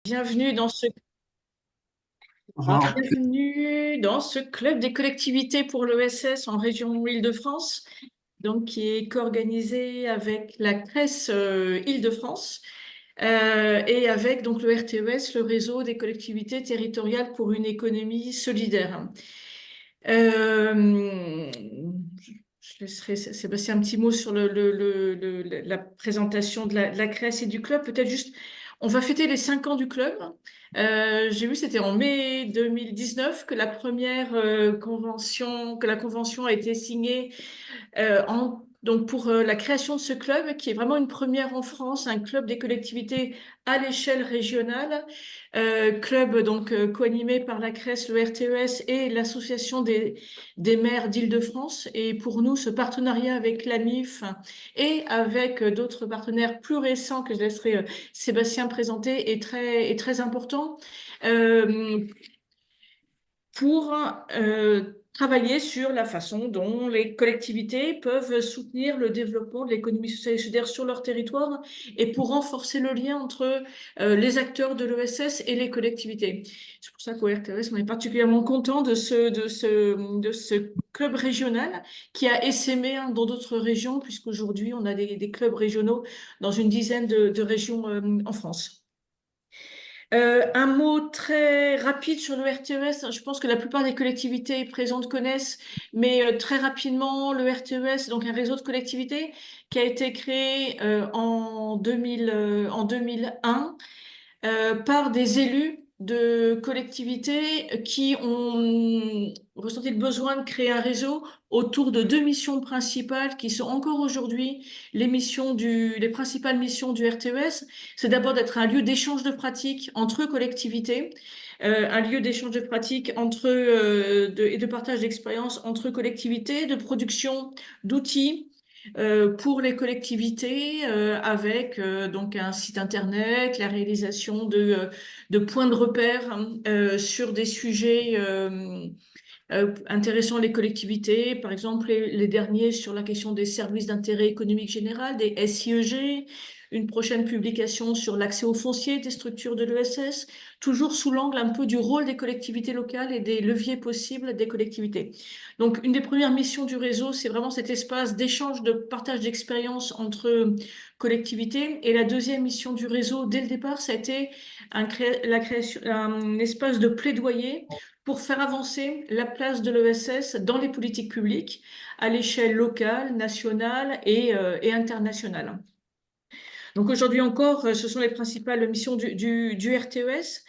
Bienvenue dans ce, Bonjour. bienvenue dans ce club des collectivités pour l'ESS en région Île-de-France, donc qui est co-organisé avec la CRES Île-de-France et avec donc le RTES, le réseau des collectivités territoriales pour une économie solidaire. Euh, je laisserai Sébastien un petit mot sur la présentation de la CRES et du club. Peut-être juste, on va fêter les 5 ans du club. J'ai vu, c'était en mai 2019 que la première convention, que la convention a été signée donc pour la création de ce club, qui est vraiment une première en France, un club des collectivités à l'échelle régionale, club donc co-animé par la CRES, le RTES et l'Association des maires d'Île-de-France. Et pour nous, ce partenariat avec l'AMIF et avec d'autres partenaires plus récents que je laisserai Sébastien présenter est très important. Euh, pour travailler sur la façon dont les collectivités peuvent soutenir le développement de l'économie sociale et solidaire sur leur territoire et pour renforcer le lien entre les acteurs de l'ESS et les collectivités. C'est pour ça qu'au RTS, on est particulièrement content de ce club régional qui a essaimé dans d'autres régions, puisqu'aujourd'hui, on a des clubs régionaux dans une dizaine de régions en France. Un mot très rapide sur le RTES. Je pense que la plupart des collectivités présentes connaissent, mais très rapidement, le RTES, donc un réseau de collectivités qui a été créé en 2001 par des élus de collectivités qui ont ressenti le besoin de créer un réseau autour de deux missions principales qui sont encore aujourd'hui les principales missions du RTES. C'est d'abord d'être un lieu d'échange de pratiques entre collectivités, un lieu d'échange de pratiques et de partage d'expériences entre collectivités, de production d'outils pour les collectivités avec donc un site internet, la réalisation de points de repère sur des sujets intéressant les collectivités, par exemple les derniers sur la question des services d'intérêt économique général, des SIEG, une prochaine publication sur l'accès au foncier des structures de l'ESS, toujours sous l'angle un peu du rôle des collectivités locales et des leviers possibles des collectivités. Donc, une des premières missions du réseau, c'est vraiment cet espace d'échange, de partage d'expériences entre collectivités. Et la deuxième mission du réseau, dès le départ, ça a été la création, un espace de plaidoyer pour faire avancer la place de l'ESS dans les politiques publiques à l'échelle locale, nationale et internationale. Donc aujourd'hui encore, ce sont les principales missions du RTES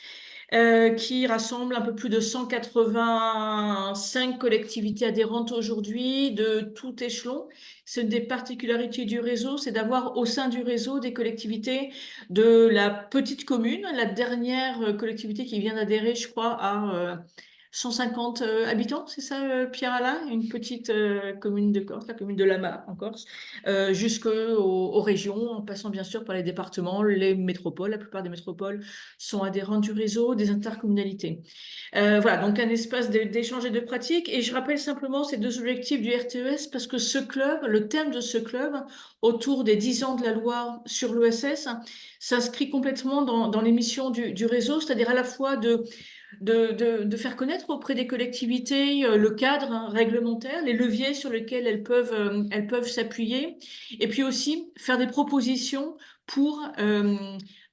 qui rassemble un peu plus de 185 collectivités adhérentes aujourd'hui de tout échelon. C'est une des particularités du réseau, c'est d'avoir au sein du réseau des collectivités de la petite commune, la dernière collectivité qui vient d'adhérer, je crois, à 150 habitants, c'est ça, Pierre-Alain? Une petite commune de Corse, la commune de Lama en Corse, jusqu'aux régions, en passant bien sûr par les départements, les métropoles. La plupart des métropoles sont adhérentes du réseau, des intercommunalités. Voilà, donc un espace d'échange et de pratique. Et je rappelle simplement ces deux objectifs du RTES parce que ce club, le thème de ce club, autour des 10 ans de la loi sur l'ESS, s'inscrit complètement dans les missions du réseau, c'est-à-dire à la fois de faire connaître auprès des collectivités le cadre réglementaire, les leviers sur lesquels elles peuvent s'appuyer, et puis aussi faire des propositions pour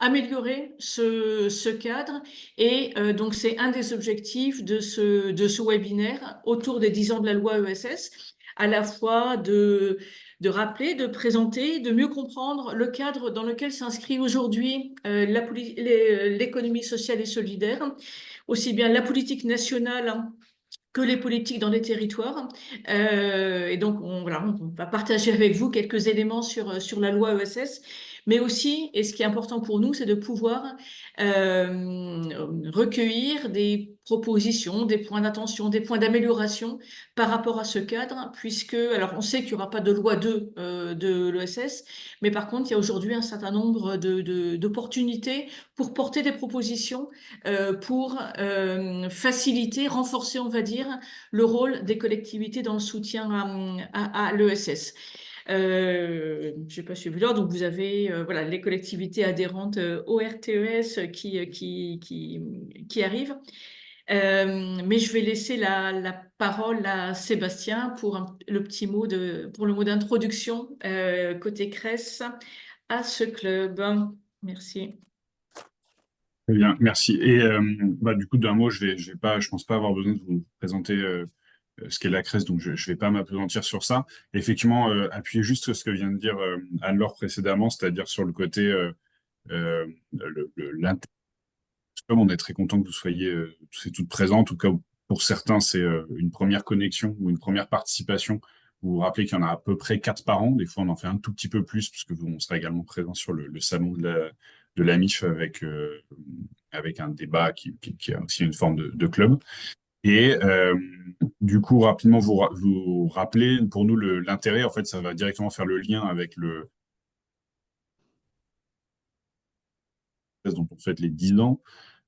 améliorer ce cadre. Et donc, c'est un des objectifs de ce webinaire autour des 10 ans de la loi ESS, à la fois de rappeler, de présenter, de mieux comprendre le cadre dans lequel s'inscrit aujourd'hui l'économie sociale et solidaire, aussi bien la politique nationale que les politiques dans les territoires. Et donc, voilà, on va partager avec vous quelques éléments sur la loi ESS, mais aussi, et ce qui est important pour nous, c'est de pouvoir recueillir des propositions, des points d'attention, des points d'amélioration par rapport à ce cadre, puisque, alors on sait qu'il n'y aura pas de loi 2 de l'ESS, mais par contre, il y a aujourd'hui un certain nombre d'opportunités pour porter des propositions pour faciliter, renforcer, on va dire, le rôle des collectivités dans le soutien à l'ESS. J'ai pas suivi l'ordre. Donc vous avez voilà, les collectivités adhérentes au RTES qui arrivent. Mais je vais laisser la parole à Sébastien pour le petit mot pour le mot d'introduction côté CRES à ce club. Merci. Très bien, merci. Et du coup, d'un mot, je pense pas avoir besoin de vous présenter ce qu'est la CRES, donc je vais pas m'appesantir sur ça. Effectivement, appuyer juste sur ce que vient de dire Anne-Laure précédemment, c'est-à-dire sur le côté l'intérêt. On est très content que vous soyez tous et toutes présents. En tout cas, pour certains, c'est une première connexion ou une première participation. Vous vous rappelez qu'il y en a à peu près 4 par an. Des fois, on en fait un tout petit peu plus, puisque on sera également présent sur le salon de la MIF avec un débat qui a aussi une forme de club. Et du coup, rapidement, vous rappelez, pour nous, l'intérêt, en fait, ça va directement faire le lien avec dont on fête les 10 ans.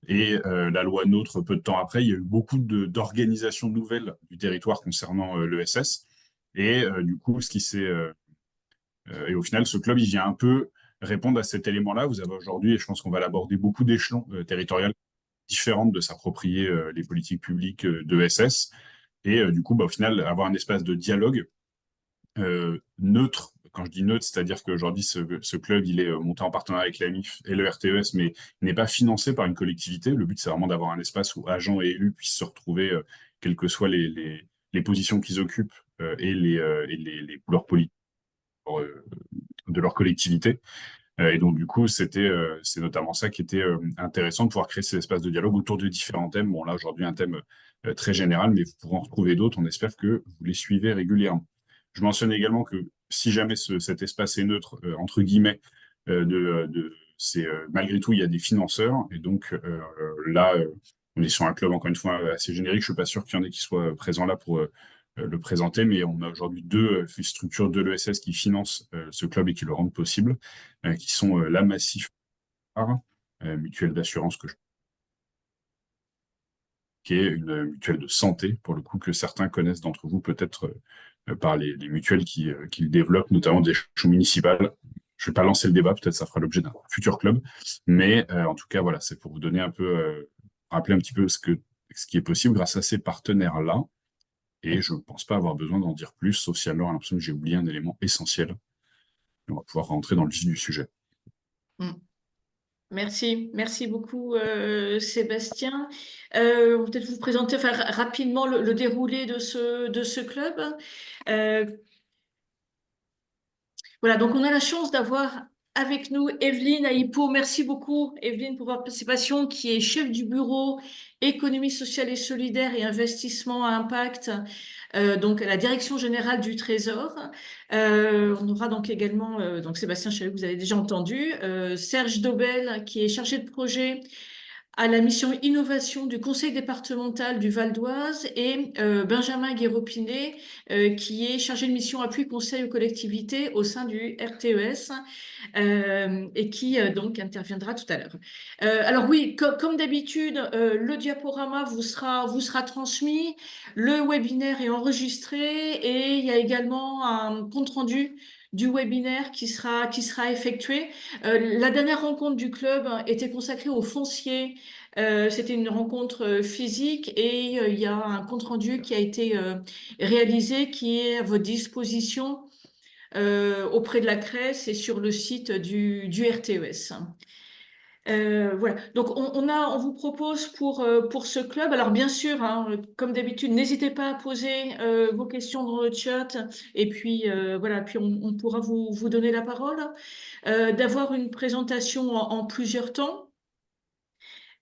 Et la loi NOTRe, peu de temps après, il y a eu beaucoup d'organisations nouvelles du territoire concernant l'ESS. Et du coup, et au final, ce club, il vient un peu répondre à cet élément-là. Vous avez aujourd'hui, et je pense qu'on va l'aborder, beaucoup d'échelons territoriaux différents de s'approprier les politiques publiques de l'ESS. Et du coup, au final, avoir un espace de dialogue neutre. Quand je dis neutre, c'est-à-dire qu'aujourd'hui, ce club, il est monté en partenariat avec la MIF et le RTES, mais il n'est pas financé par une collectivité. Le but, c'est vraiment d'avoir un espace où agents et élus puissent se retrouver, quelles que soient les positions qu'ils occupent et les couleurs politiques de leur collectivité. Et donc, du coup, c'est notamment ça qui était intéressant, de pouvoir créer ces espaces de dialogue autour de différents thèmes. Bon, là, aujourd'hui, un thème très général, mais vous pourrez en retrouver d'autres. On espère que vous les suivez régulièrement. Je mentionne également que si jamais cet espace est neutre, entre guillemets, malgré tout, il y a des financeurs. Et donc, là, on est sur un club, encore une fois, assez générique. Je suis pas sûr qu'il y en ait qui soient présents là pour le présenter, mais on a aujourd'hui deux structures de l'ESS qui financent ce club et qui le rendent possible, qui sont la Massif, mutuelle d'assurance qui est une mutuelle de santé, pour le coup, que certains connaissent d'entre vous peut-être par les mutuelles qu'ils développent, notamment des échelons municipales. Je ne vais pas lancer le débat, peut-être ça fera l'objet d'un futur club, mais en tout cas, voilà, c'est pour vous donner un peu, rappeler un petit peu ce qui est possible grâce à ces partenaires-là. Et je ne pense pas avoir besoin d'en dire plus, sauf si alors l'impression que j'ai oublié un élément essentiel. On va pouvoir rentrer dans le vif du sujet. Mm. Merci beaucoup Sébastien. Peut-être vous présenter rapidement le déroulé de ce club. Euh, Voilà, donc on a la chance d'avoir avec nous Evelyne Aipo. Merci beaucoup Evelyne pour votre participation, qui est chef du bureau économie sociale et solidaire et investissement à impact, donc à la direction générale du Trésor. On aura donc également donc Sébastien Chalut, que vous avez déjà entendu, Serge Dobel, qui est chargé de projet à la mission innovation du conseil départemental du Val d'Oise, et Benjamin Guéropinet, qui est chargé de mission appui conseil aux collectivités au sein du RTES, et qui donc interviendra tout à l'heure. Alors oui, comme d'habitude, le diaporama vous sera transmis, le webinaire est enregistré, et il y a également un compte-rendu du webinaire qui sera effectué. La dernière rencontre du club était consacrée au foncier. C'était une rencontre physique, et il y a un compte-rendu qui a été réalisé, qui est à votre disposition auprès de la CRES et sur le site du RTES. Voilà, donc on vous propose pour ce club, alors bien sûr, hein, comme d'habitude, n'hésitez pas à poser vos questions dans le chat, et puis voilà, puis on pourra vous donner la parole, d'avoir une présentation en plusieurs temps.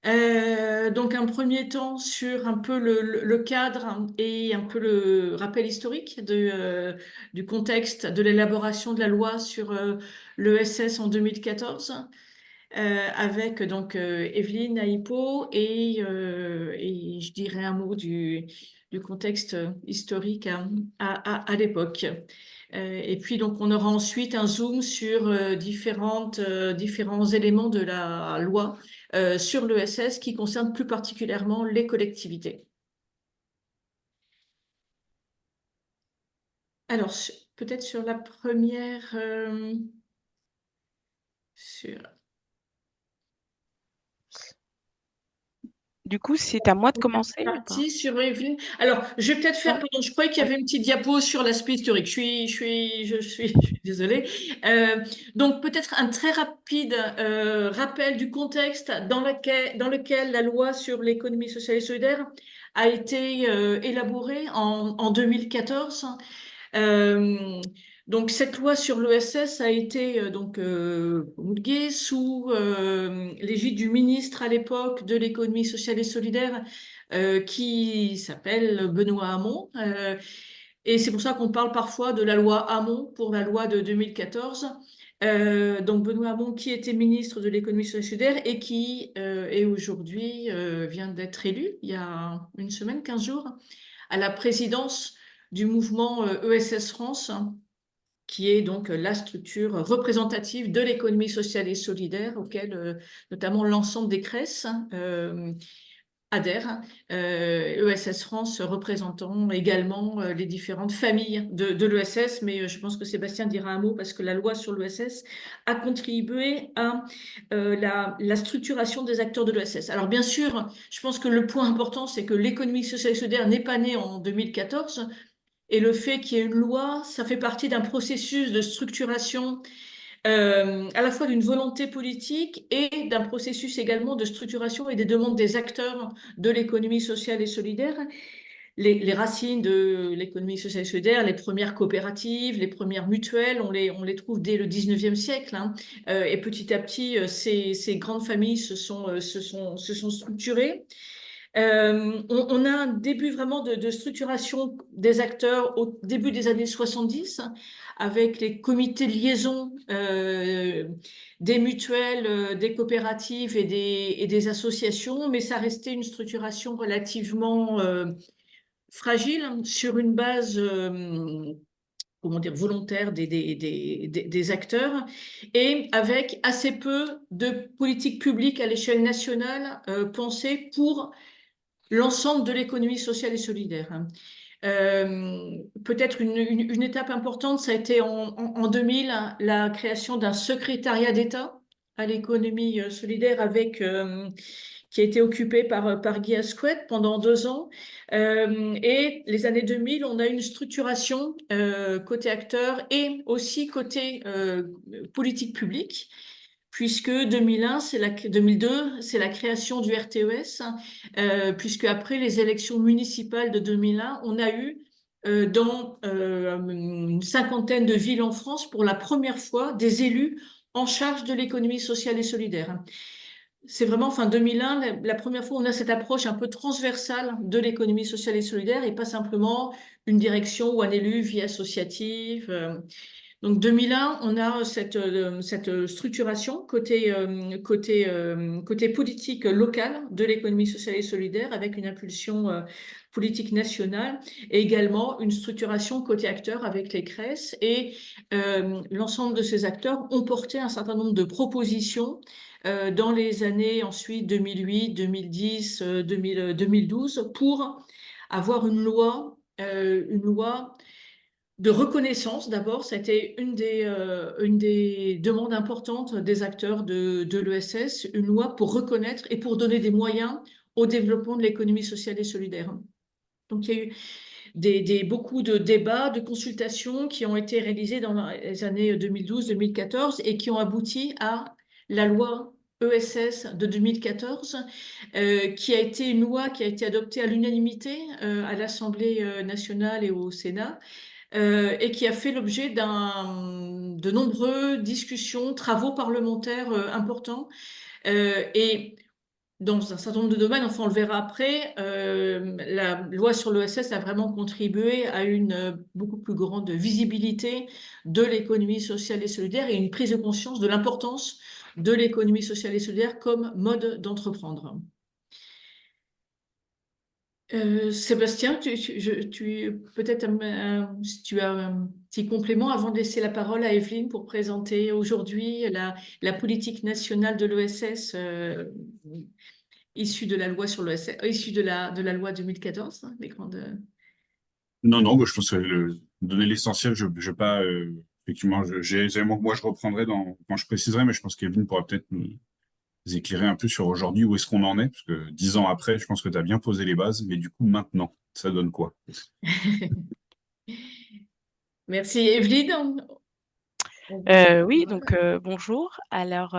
Donc un premier temps sur un peu le cadre et un peu le rappel historique du contexte de l'élaboration de la loi sur l'ESS en 2014, avec donc Evelyne Aipo, et je dirais un mot du contexte historique à l'époque. Et puis donc on aura ensuite un zoom sur différents éléments de la loi sur l'ESS, qui concerne plus particulièrement les collectivités. Alors, peut-être sur la première... sur... Du coup, c'est à moi de commencer ou pas? Partie sur Evelyne. Alors, je vais peut-être faire, Ouais. pardon, je croyais qu'il y avait une petite diapo sur l'aspect historique. Je suis désolée. Donc, peut-être un très rapide rappel du contexte dans lequel la loi sur l'économie sociale et solidaire a été élaborée en 2014. Euh, donc cette loi sur l'ESS a été promulguée sous l'égide du ministre à l'époque de l'économie sociale et solidaire qui s'appelle Benoît Hamon. Et c'est pour ça qu'on parle parfois de la loi Hamon pour la loi de 2014. Donc Benoît Hamon qui était ministre de l'économie sociale et solidaire et qui est aujourd'hui vient d'être élu il y a une semaine, 15 jours, à la présidence du mouvement ESS France, qui est donc la structure représentative de l'économie sociale et solidaire, auquel notamment l'ensemble des CRES adhèrent. ESS France représentant également les différentes familles de l'ESS, mais je pense que Sébastien dira un mot parce que la loi sur l'ESS a contribué à la structuration des acteurs de l'ESS. Alors bien sûr, je pense que le point important, c'est que l'économie sociale et solidaire n'est pas née en 2014, et le fait qu'il y ait une loi, ça fait partie d'un processus de structuration à la fois d'une volonté politique et d'un processus également de structuration et des demandes des acteurs de l'économie sociale et solidaire. Les racines de l'économie sociale et solidaire, les premières coopératives, les premières mutuelles, on les trouve dès le 19e siècle. Hein. Et petit à petit, ces grandes familles se sont structurées. On a un début vraiment de structuration des acteurs au début des années 70 avec les comités de liaison des mutuelles, des coopératives et des associations, mais ça restait une structuration relativement fragile sur une base comment dire, volontaire des acteurs et avec assez peu de politiques publiques à l'échelle nationale pensées pour l'ensemble de l'économie sociale et solidaire. Peut-être une étape importante, ça a été en 2000, la création d'un secrétariat d'État à l'économie solidaire qui a été occupé par Guy Asquette pendant 2 ans. Et les années 2000, on a une structuration côté acteurs et aussi côté politique publique, puisque 2002, c'est la création du RTES, puisque après les élections municipales de 2001, on a eu dans une cinquantaine de villes en France, pour la première fois, des élus en charge de l'économie sociale et solidaire. C'est vraiment fin 2001, la première fois où on a cette approche un peu transversale de l'économie sociale et solidaire et pas simplement une direction ou un élu, vie associative. Donc 2001, on a cette structuration côté politique locale de l'économie sociale et solidaire avec une impulsion politique nationale et également une structuration côté acteurs avec les CRES. Et l'ensemble de ces acteurs ont porté un certain nombre de propositions dans les années ensuite 2008, 2010, 2012 pour avoir une loi de reconnaissance. D'abord, ça a été une des demandes importantes des acteurs de l'ESS, une loi pour reconnaître et pour donner des moyens au développement de l'économie sociale et solidaire. Donc, il y a eu beaucoup de débats, de consultations qui ont été réalisés dans les années 2012-2014 et qui ont abouti à la loi ESS de 2014, qui a été une loi qui a été adoptée à l'unanimité à l'Assemblée nationale et au Sénat, et qui a fait l'objet de nombreuses discussions, travaux parlementaires importants. Et dans un certain nombre de domaines, enfin on le verra après, la loi sur l'ESS a vraiment contribué à une beaucoup plus grande visibilité de l'économie sociale et solidaire et une prise de conscience de l'importance de l'économie sociale et solidaire comme mode d'entreprendre. Sébastien, peut-être si tu as un petit complément avant de laisser la parole à Evelyne pour présenter aujourd'hui la politique nationale de l'ESS issue de la loi sur l'ESS, issue de la loi 2014, hein, les grandes... Non, non, bah, je pense que donner l'essentiel, je vais pas, effectivement, j'ai les éléments que moi je reprendrai quand je préciserai, mais je pense qu'Evelyne pourra peut-être nous éclairer un peu sur aujourd'hui où est-ce qu'on en est, parce que 10 ans après, je pense que tu as bien posé les bases, mais du coup, maintenant, ça donne quoi? Merci Evelyne. Oui, donc bonjour. Alors,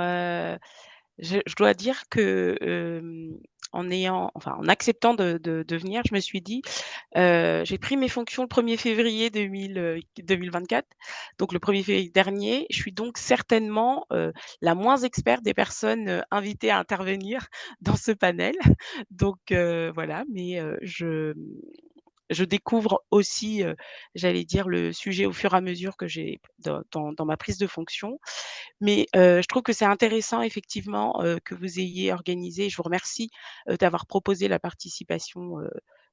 je dois dire que, en acceptant de venir, je me suis dit, j'ai pris mes fonctions le 1er février 2024, donc le 1er février dernier. Je suis donc certainement, la moins experte des personnes, invitées à intervenir dans ce panel. Donc voilà, mais je découvre aussi, j'allais dire, le sujet au fur et à mesure que j'ai dans ma prise de fonction. Mais je trouve que c'est intéressant effectivement, que vous ayez organisé, je vous remercie, d'avoir proposé la participation,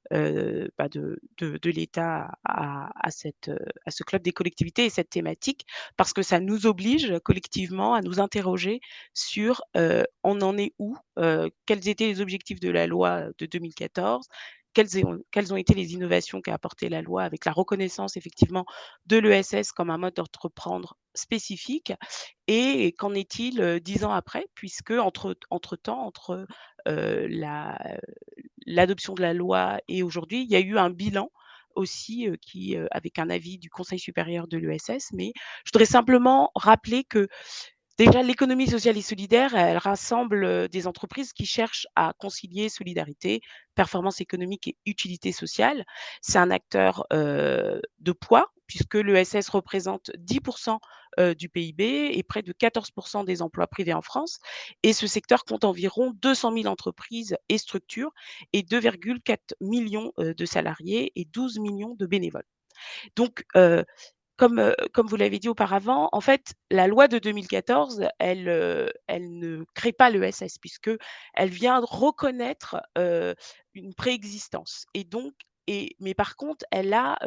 bah, de l'État à ce club des collectivités et cette thématique. Parce que ça nous oblige collectivement à nous interroger sur, on en est où? Quels étaient les objectifs de la loi de 2014? Quelles ont été les innovations qu'a apporté la loi avec la reconnaissance effectivement de l'ESS comme un mode d'entreprendre spécifique? Et qu'en est-il, 10 ans après? Puisque entre-temps, entre, l'adoption de la loi et aujourd'hui, il y a eu un bilan aussi, avec un avis du Conseil supérieur de l'ESS. Mais je voudrais simplement rappeler que déjà, l'économie sociale et solidaire, elle rassemble, des entreprises qui cherchent à concilier solidarité, performance économique et utilité sociale. C'est un acteur, de poids puisque l'ESS représente 10 du PIB et près de 14 des emplois privés en France, et ce secteur compte environ 200 000 entreprises et structures et 2,4 millions, de salariés et 12 millions de bénévoles. Donc, comme vous l'avez dit auparavant, en fait, la loi de 2014, elle ne crée pas l'ESS puisqu'elle vient reconnaître, une préexistence, et donc mais par contre, elle a,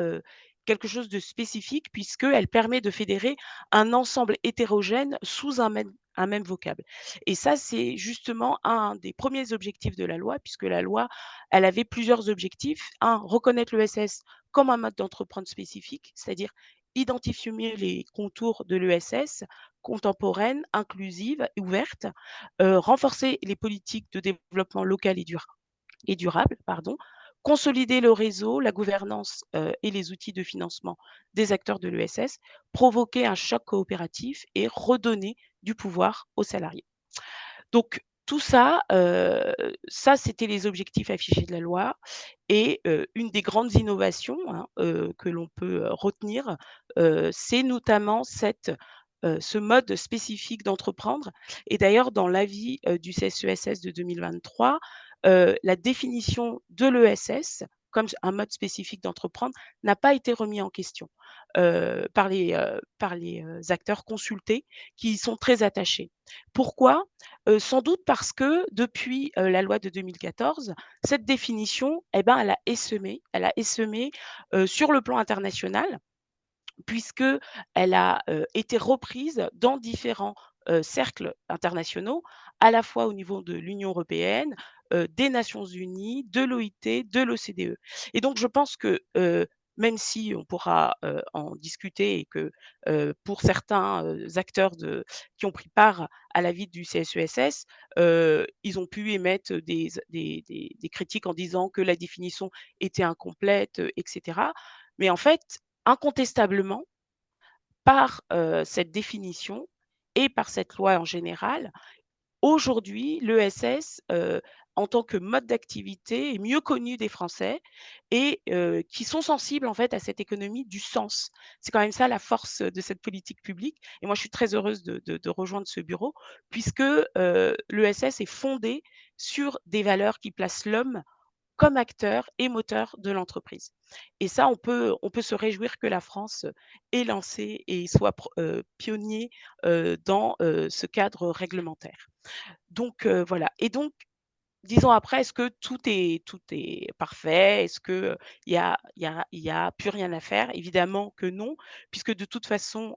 quelque chose de spécifique puisqu'elle permet de fédérer un ensemble hétérogène sous un même vocable, et ça, c'est justement un des premiers objectifs de la loi, puisque la loi, elle avait plusieurs objectifs. Un, reconnaître l'ESS comme un mode d'entreprendre spécifique, c'est-à-dire identifier mieux les contours de l'ESS, contemporaine, inclusive et ouverte, renforcer les politiques de développement local et durable, pardon, consolider le réseau, la gouvernance, et les outils de financement des acteurs de l'ESS, provoquer un choc coopératif et redonner du pouvoir aux salariés. Donc tout ça, ça c'était les objectifs affichés de la loi, et une des grandes innovations, hein, que l'on peut, retenir, c'est notamment ce mode spécifique d'entreprendre, et d'ailleurs dans l'avis, du CSESS de 2023, la définition de l'ESS comme un mode spécifique d'entreprendre n'a pas été remis en question, par les acteurs consultés qui y sont très attachés. Pourquoi? Sans doute parce que depuis, la loi de 2014, cette définition, eh ben, elle a essaimé, sur le plan international, puisqu'elle a, été reprise dans différents, cercles internationaux, à la fois au niveau de l'Union européenne, des Nations unies, de l'OIT, de l'OCDE, et donc je pense que, même si on pourra, en discuter, et que, pour certains, acteurs qui ont pris part à la vie du CSESS, ils ont pu émettre des critiques en disant que la définition était incomplète, et cetera. Mais en fait, incontestablement, par, cette définition et par cette loi en général, aujourd'hui, l'ESS, en tant que mode d'activité, est mieux connu des Français, et qui sont sensibles en fait à cette économie du sens. C'est quand même ça la force de cette politique publique, et moi je suis très heureuse de rejoindre ce bureau puisque, l'ESS est fondé sur des valeurs qui placent l'homme comme acteur et moteur de l'entreprise, et ça, on peut se réjouir que la France, ait lancé et soit pionnier, dans, ce cadre réglementaire. Donc voilà, et donc 10 ans après, est-ce que tout est parfait? Est-ce que, il y a plus rien à faire? Évidemment que non, puisque de toute façon,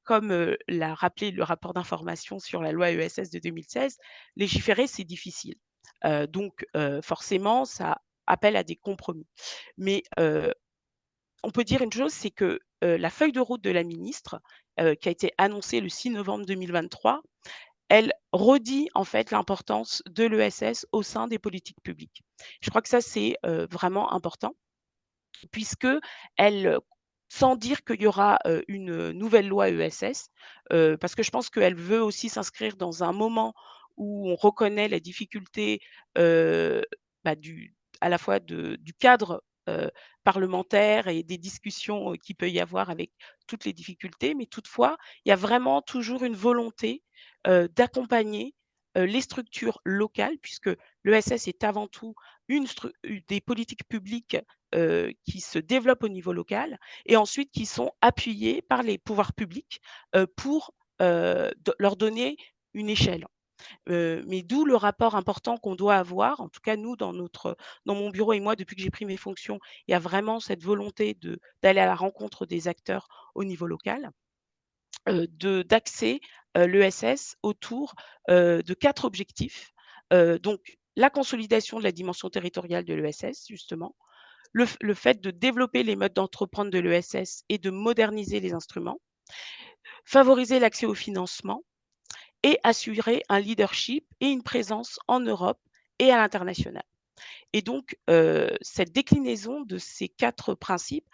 comme, l'a rappelé le rapport d'information sur la loi ESS de 2016, légiférer, c'est difficile. Donc forcément, ça appelle à des compromis. Mais on peut dire une chose, c'est que la feuille de route de la ministre, qui a été annoncée le 6 novembre 2023, elle redit en fait l'importance de l'ESS au sein des politiques publiques. Je crois que ça, c'est vraiment important puisque elle, sans dire qu'il y aura une nouvelle loi ESS, parce que je pense qu'elle veut aussi s'inscrire dans un moment où on reconnaît la difficulté, heu, du à la fois du cadre parlementaire et des discussions qu'il peut y avoir avec toutes les difficultés. Mais toutefois, il y a vraiment toujours une volonté d'accompagner les structures locales, puisque l'ESS est avant tout des politiques publiques qui se développent au niveau local et ensuite qui sont appuyés par les pouvoirs publics pour leur donner une échelle. Mais d'où le rapport important qu'on doit avoir, en tout cas nous dans mon bureau et moi depuis que j'ai pris mes fonctions, il y a vraiment cette volonté d'aller à la rencontre des acteurs au niveau local, d'axer l'ESS autour de 4 objectifs. Donc la consolidation de la dimension territoriale de l'ESS justement, le fait de développer les modes d'entreprendre de l'ESS et de moderniser les instruments, favoriser l'accès au financement et assurer un leadership et une présence en Europe et à l'international. Et donc, cette déclinaison de ces 4 principes,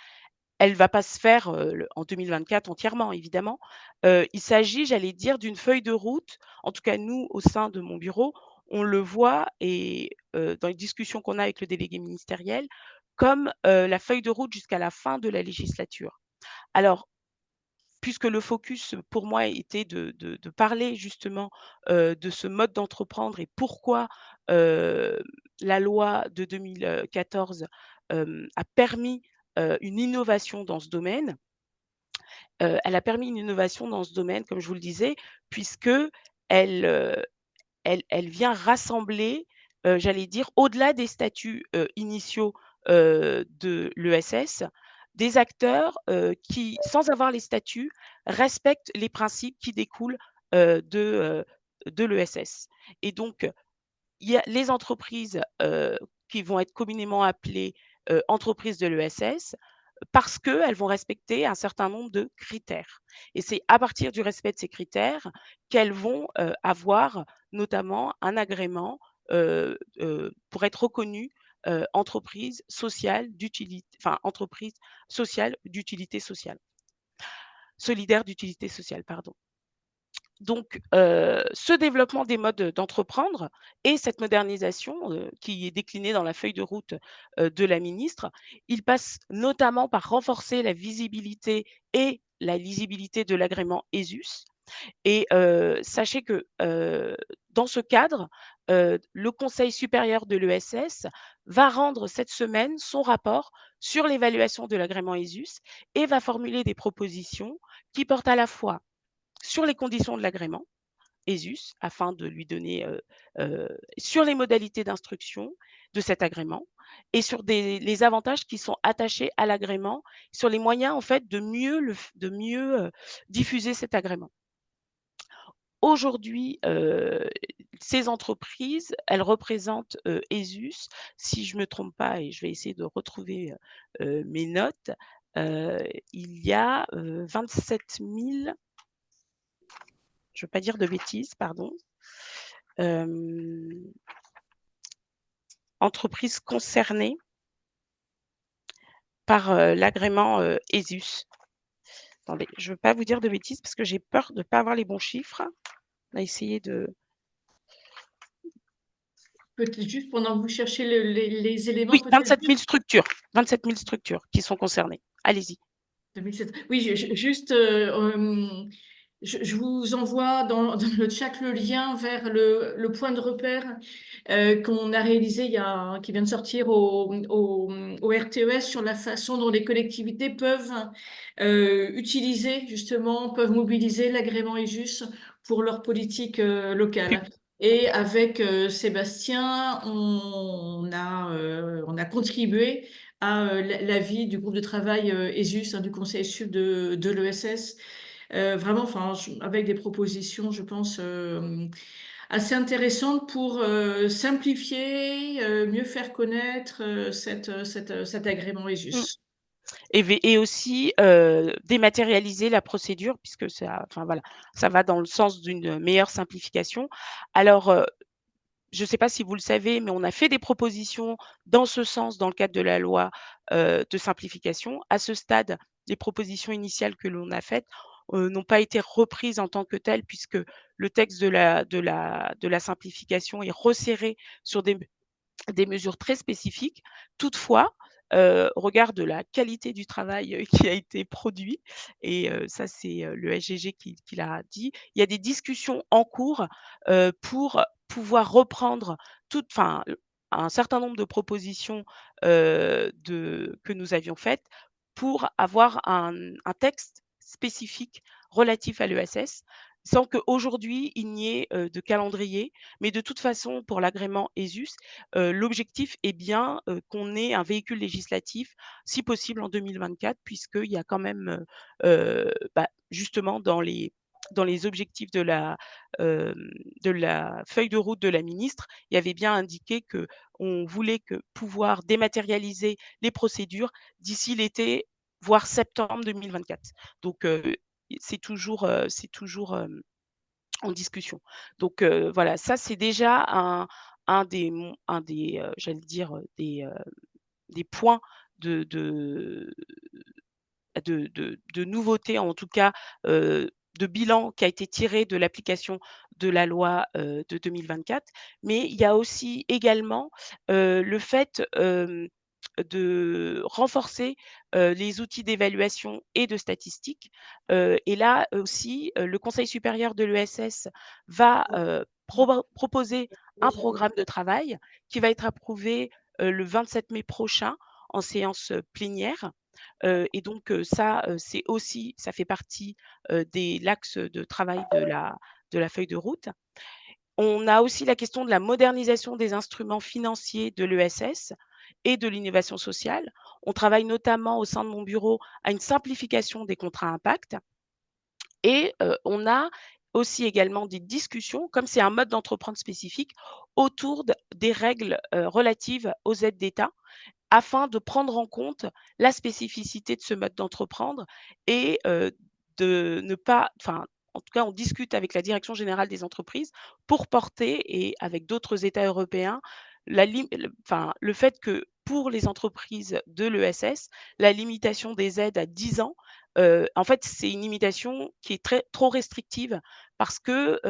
elle ne va pas se faire en 2024 entièrement, évidemment. Il s'agit, j'allais dire, d'une feuille de route. En tout cas, nous, au sein de mon bureau, on le voit et dans les discussions qu'on a avec le délégué ministériel, comme la feuille de route jusqu'à la fin de la législature. Alors, puisque le focus pour moi était de parler justement de ce mode d'entreprendre et pourquoi la loi de 2014 a permis une innovation dans ce domaine. Elle a permis une innovation dans ce domaine, comme je vous le disais, puisque elle, elle vient rassembler, j'allais dire, au-delà des statuts initiaux de l'ESS, des acteurs qui, sans avoir les statuts, respectent les principes qui découlent de l'ESS. Et donc, il y a les entreprises qui vont être communément appelées entreprises de l'ESS, parce qu'elles vont respecter un certain nombre de critères. Et c'est à partir du respect de ces critères qu'elles vont avoir notamment un agrément pour être reconnues entreprise sociale d'utilité, enfin entreprise sociale d'utilité sociale, solidaire d'utilité sociale, pardon. Donc, ce développement des modes d'entreprendre et cette modernisation, qui est déclinée dans la feuille de route, de la ministre, il passe notamment par renforcer la visibilité et la lisibilité de l'agrément ESUS. Et sachez que, dans ce cadre, le Conseil supérieur de l'ESS va rendre cette semaine son rapport sur l'évaluation de l'agrément ESUS et va formuler des propositions qui portent à la fois sur les conditions de l'agrément ESUS, afin de lui donner, sur les modalités d'instruction de cet agrément et sur les avantages qui sont attachés à l'agrément, sur les moyens en fait de mieux diffuser cet agrément. Aujourd'hui, ces entreprises, elles représentent ESUS, si je ne me trompe pas et je vais essayer de retrouver mes notes, il y a 27 000, je ne veux pas dire de bêtises, pardon. Entreprises concernées par l'agrément ESUS. Attendez, je ne veux pas vous dire de bêtises parce que j'ai peur de ne pas avoir les bons chiffres. On va essayer de. Peut-être juste pendant que vous cherchez les éléments, Oui, peut-être 27 000 structures. 27 000 structures qui sont concernées. Allez-y. 2007. Oui, juste, je vous envoie dans le chat le lien vers le point de repère qu'on a réalisé qui vient de sortir au RTES sur la façon dont les collectivités peuvent utiliser, justement, peuvent mobiliser l'agrément ESUS pour leur politique locale. Et avec Sébastien, on a contribué à l'avis du groupe de travail ESUS, du Conseil Sud de l'ESS. Vraiment, enfin, avec des propositions, je pense, assez intéressantes pour simplifier, mieux faire connaître cet agrément Mmh. ESUS. et aussi dématérialiser la procédure puisque ça, enfin voilà, ça va dans le sens d'une meilleure simplification. Alors, je ne sais pas si vous le savez, mais on a fait des propositions dans ce sens dans le cadre de la loi de simplification. À ce stade, les propositions initiales que l'on a faites n'ont pas été reprises en tant que telles puisque le texte de la simplification est resserré sur des mesures très spécifiques. Toutefois, au regard de la qualité du travail, qui a été produit et ça c'est, le SGG qui l'a dit, il y a des discussions en cours, pour pouvoir reprendre un certain nombre de propositions, que nous avions faites pour avoir un texte spécifique relatif à l'ESS, sans qu'aujourd'hui il n'y ait, de calendrier. Mais de toute façon, pour l'agrément ESUS, l'objectif est bien, qu'on ait un véhicule législatif, si possible en 2024, puisqu'il y a quand même, justement dans les objectifs de la feuille de route de la ministre, il y avait bien indiqué qu'on voulait pouvoir dématérialiser les procédures d'ici l'été, voire septembre 2024. Donc c'est toujours en discussion. Donc voilà, ça c'est déjà j'allais dire, des points de de de nouveautés, en tout cas, de bilan qui a été tiré de l'application de la loi, de 2024. Mais il y a aussi également, le fait, de renforcer, les outils d'évaluation et de statistiques, et là aussi, le Conseil supérieur de l'ESS va, proposer un programme de travail qui va être approuvé, le 27 mai prochain en séance, plénière. Et donc ça, c'est aussi ça fait partie, des l'axe de travail de la feuille de route. On a aussi la question de la modernisation des instruments financiers de l'ESS et de l'innovation sociale. On travaille notamment au sein de mon bureau à une simplification des contrats impact et on a aussi également des discussions, comme c'est un mode d'entreprendre spécifique, autour des règles, relatives aux aides d'État afin de prendre en compte la spécificité de ce mode d'entreprendre et de ne pas en tout cas, on discute avec la direction générale des entreprises pour porter et avec d'autres États européens, le fait que pour les entreprises de l'ESS, la limitation des aides à 10 ans, en fait, c'est une limitation qui est trop restrictive parce que,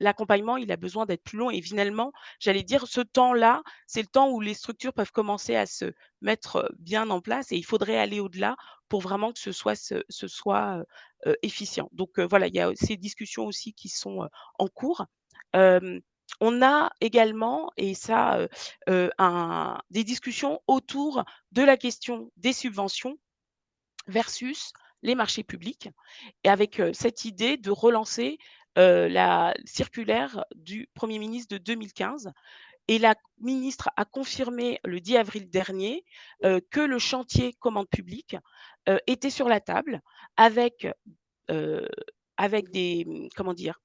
l'accompagnement, il a besoin d'être plus long et finalement, j'allais dire, ce temps-là, c'est le temps où les structures peuvent commencer à se mettre, bien en place et il faudrait aller au-delà pour vraiment que ce soit, efficient. Donc voilà, il y a ces discussions aussi qui sont, en cours. Hem, on a également et ça, des discussions autour de la question des subventions versus les marchés publics et avec, cette idée de relancer, la circulaire du Premier ministre de 2015 et la ministre a confirmé le 10 avril dernier, que le chantier commande publique, était sur la table avec, heu, avec des, comment dire?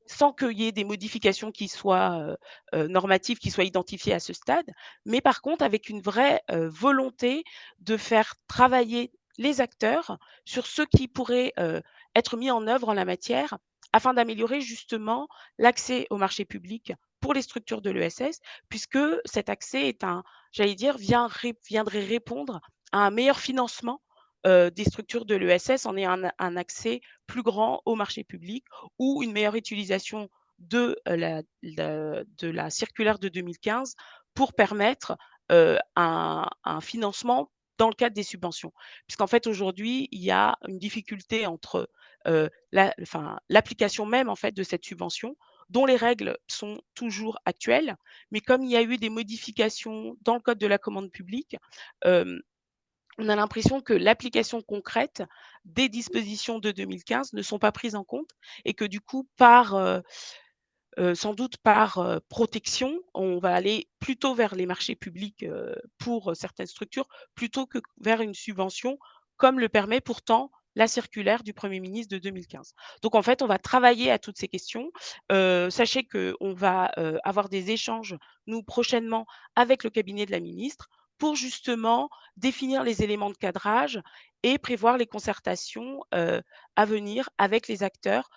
Sans qu'il y ait des modifications qui soient, normatives, qui soient identifiées à ce stade, mais par contre avec une vraie, volonté de faire travailler les acteurs sur ce qui pourrait, être mis en œuvre en la matière, afin d'améliorer justement l'accès au marché public pour les structures de l'ESS, puisque cet accès est j'allais dire, viendrait répondre à un meilleur financement, des structures de l'ESS en ayant un accès plus grand au marché public ou une meilleure utilisation de la circulaire de 2015 pour permettre, un financement dans le cadre des subventions. Puisqu'en fait, aujourd'hui, il y a une difficulté entre, l'application même, en fait, de cette subvention, dont les règles sont toujours actuelles. Mais comme il y a eu des modifications dans le code de la commande publique, hem, on a l'impression que l'application concrète des dispositions de 2015 ne sont pas prises en compte et que du coup, sans doute par, protection, on va aller plutôt vers les marchés publics, pour, certaines structures, plutôt que vers une subvention, comme le permet pourtant la circulaire du Premier ministre de 2015. Donc en fait, on va travailler à toutes ces questions. Sachez qu'on va, avoir des échanges, nous, prochainement, avec le cabinet de la ministre pour justement définir les éléments de cadrage et prévoir les concertations, à venir avec les acteurs,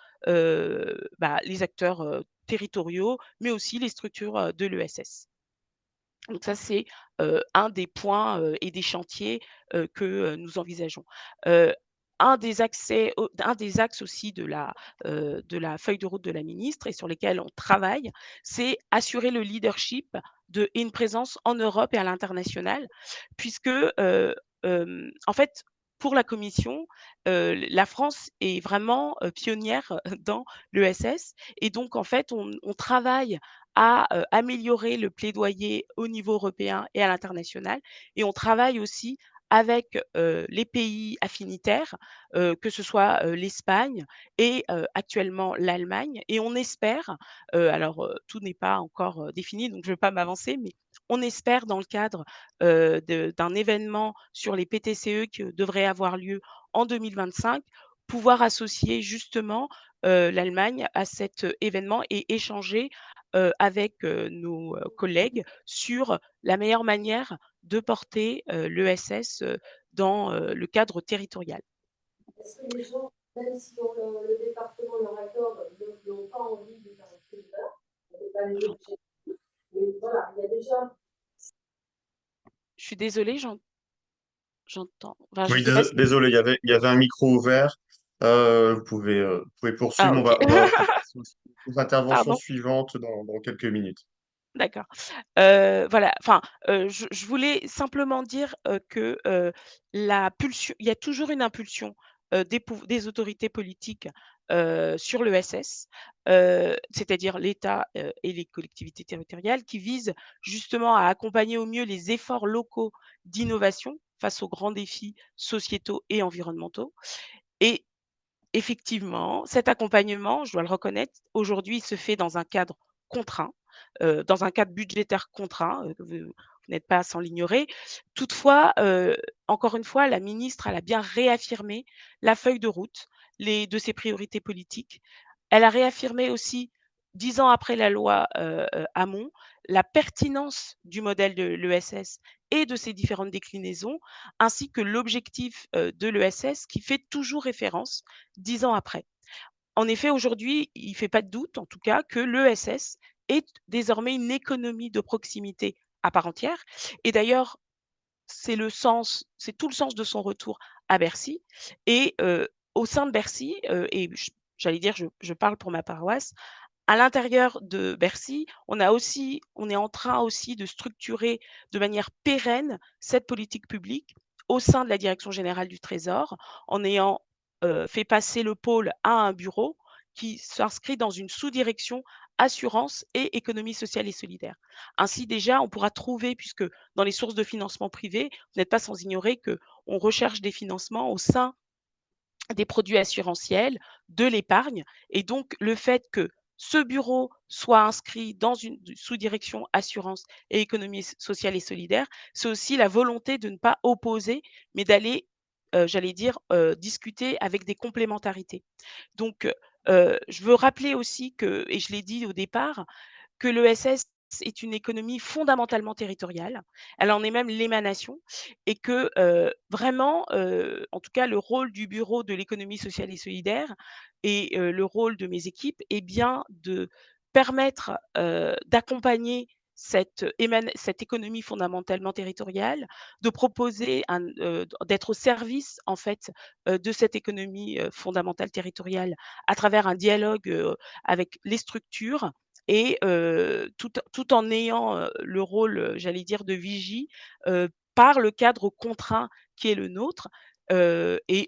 territoriaux, mais aussi les structures, de l'ESS. Donc ça, c'est, un des points, et des chantiers, que, nous envisageons. Heu, un des axes aussi de la feuille de route de la ministre et sur lesquels on travaille, c'est assurer le leadership et une présence en Europe et à l'international puisque, en fait, pour la Commission, la France est vraiment, pionnière dans l'ESS et donc en fait, on travaille à, améliorer le plaidoyer au niveau européen et à l'international et on travaille aussi avec, les pays affinitaires, que ce soit, l'Espagne et actuellement l'Allemagne et on espère, tout n'est pas encore, défini donc je ne veux pas m'avancer, mais on espère dans le cadre, d'un événement sur les PTCE qui devrait avoir lieu en 2025, pouvoir associer justement, l'Allemagne à cet, événement et échanger avec, nos, collègues sur la meilleure manière de porter, l'ESS, dans, le cadre territorial. Est-ce que les gens, même si le département leur accorde, n'ont pas envie de faire un peu de peur? On ne peut pas les obliger. Mais voilà, il y a déjà. Je suis désolée, j'entends enfin, je Oui, sais pas si désolé, il y avait un micro ouvert. Vous pouvez poursuivre. ah OK. On va passer aux interventions Pardon, suivantes dans quelques minutes. d'accord. Voilà, enfin, je voulais simplement dire, que, il y a toujours une impulsion, des autorités politiques, sur l'ESS, c'est-à-dire l'État, et les collectivités territoriales qui visent justement à accompagner au mieux les efforts locaux d'innovation face aux grands défis sociétaux et environnementaux et effectivement, cet accompagnement, je dois le reconnaître, aujourd'hui, il se fait dans un cadre contraint, dans un cadre budgétaire contraint, vous n'êtes pas sans l'ignorer. Toutefois, encore une fois, la ministre, elle a bien réaffirmé la feuille de route, de ses priorités politiques. Elle a réaffirmé aussi, 10 ans après la loi, Hamon, la pertinence du modèle de l'ESS et de ses différentes déclinaisons, ainsi que l'objectif, de l'ESS qui fait toujours référence 10 ans après. En effet, aujourd'hui, il ne fait pas de doute, en tout cas, que l'ESS est désormais une économie de proximité à part entière et d'ailleurs, c'est tout le sens de son retour à Bercy et au sein de Bercy, j'allais dire, je parle pour ma paroisse, à l'intérieur de Bercy, on est en train aussi de structurer de manière pérenne cette politique publique au sein de la direction générale du Trésor, en ayant, fait passer le pôle à un bureau qui s'inscrit dans une sous-direction assurance et économie sociale et solidaire. Ainsi déjà, on pourra trouver puisque dans les sources de financement privées, vous n'êtes pas sans ignorer qu'on recherche des financements au sein des produits assurantiels, de l'épargne et donc le fait que ce bureau soit inscrit dans une sous-direction assurance et économie sociale et solidaire, c'est aussi la volonté de ne pas opposer, mais d'aller, j'allais dire, discuter avec des complémentarités. Donc, je veux rappeler aussi que et je l'ai dit au départ, que l'ESS est une économie fondamentalement territoriale. Elle en est même l'émanation et que, vraiment, en tout cas, le rôle du bureau de l'économie sociale et solidaire et le rôle de mes équipes est bien de permettre, d'accompagner cette économie fondamentalement territoriale, de proposer d'être au service, en fait, de cette économie, fondamentale territoriale à travers un dialogue, avec les structures et tout en ayant, le rôle, j'allais dire de vigie, par le cadre contraint qui est le nôtre, et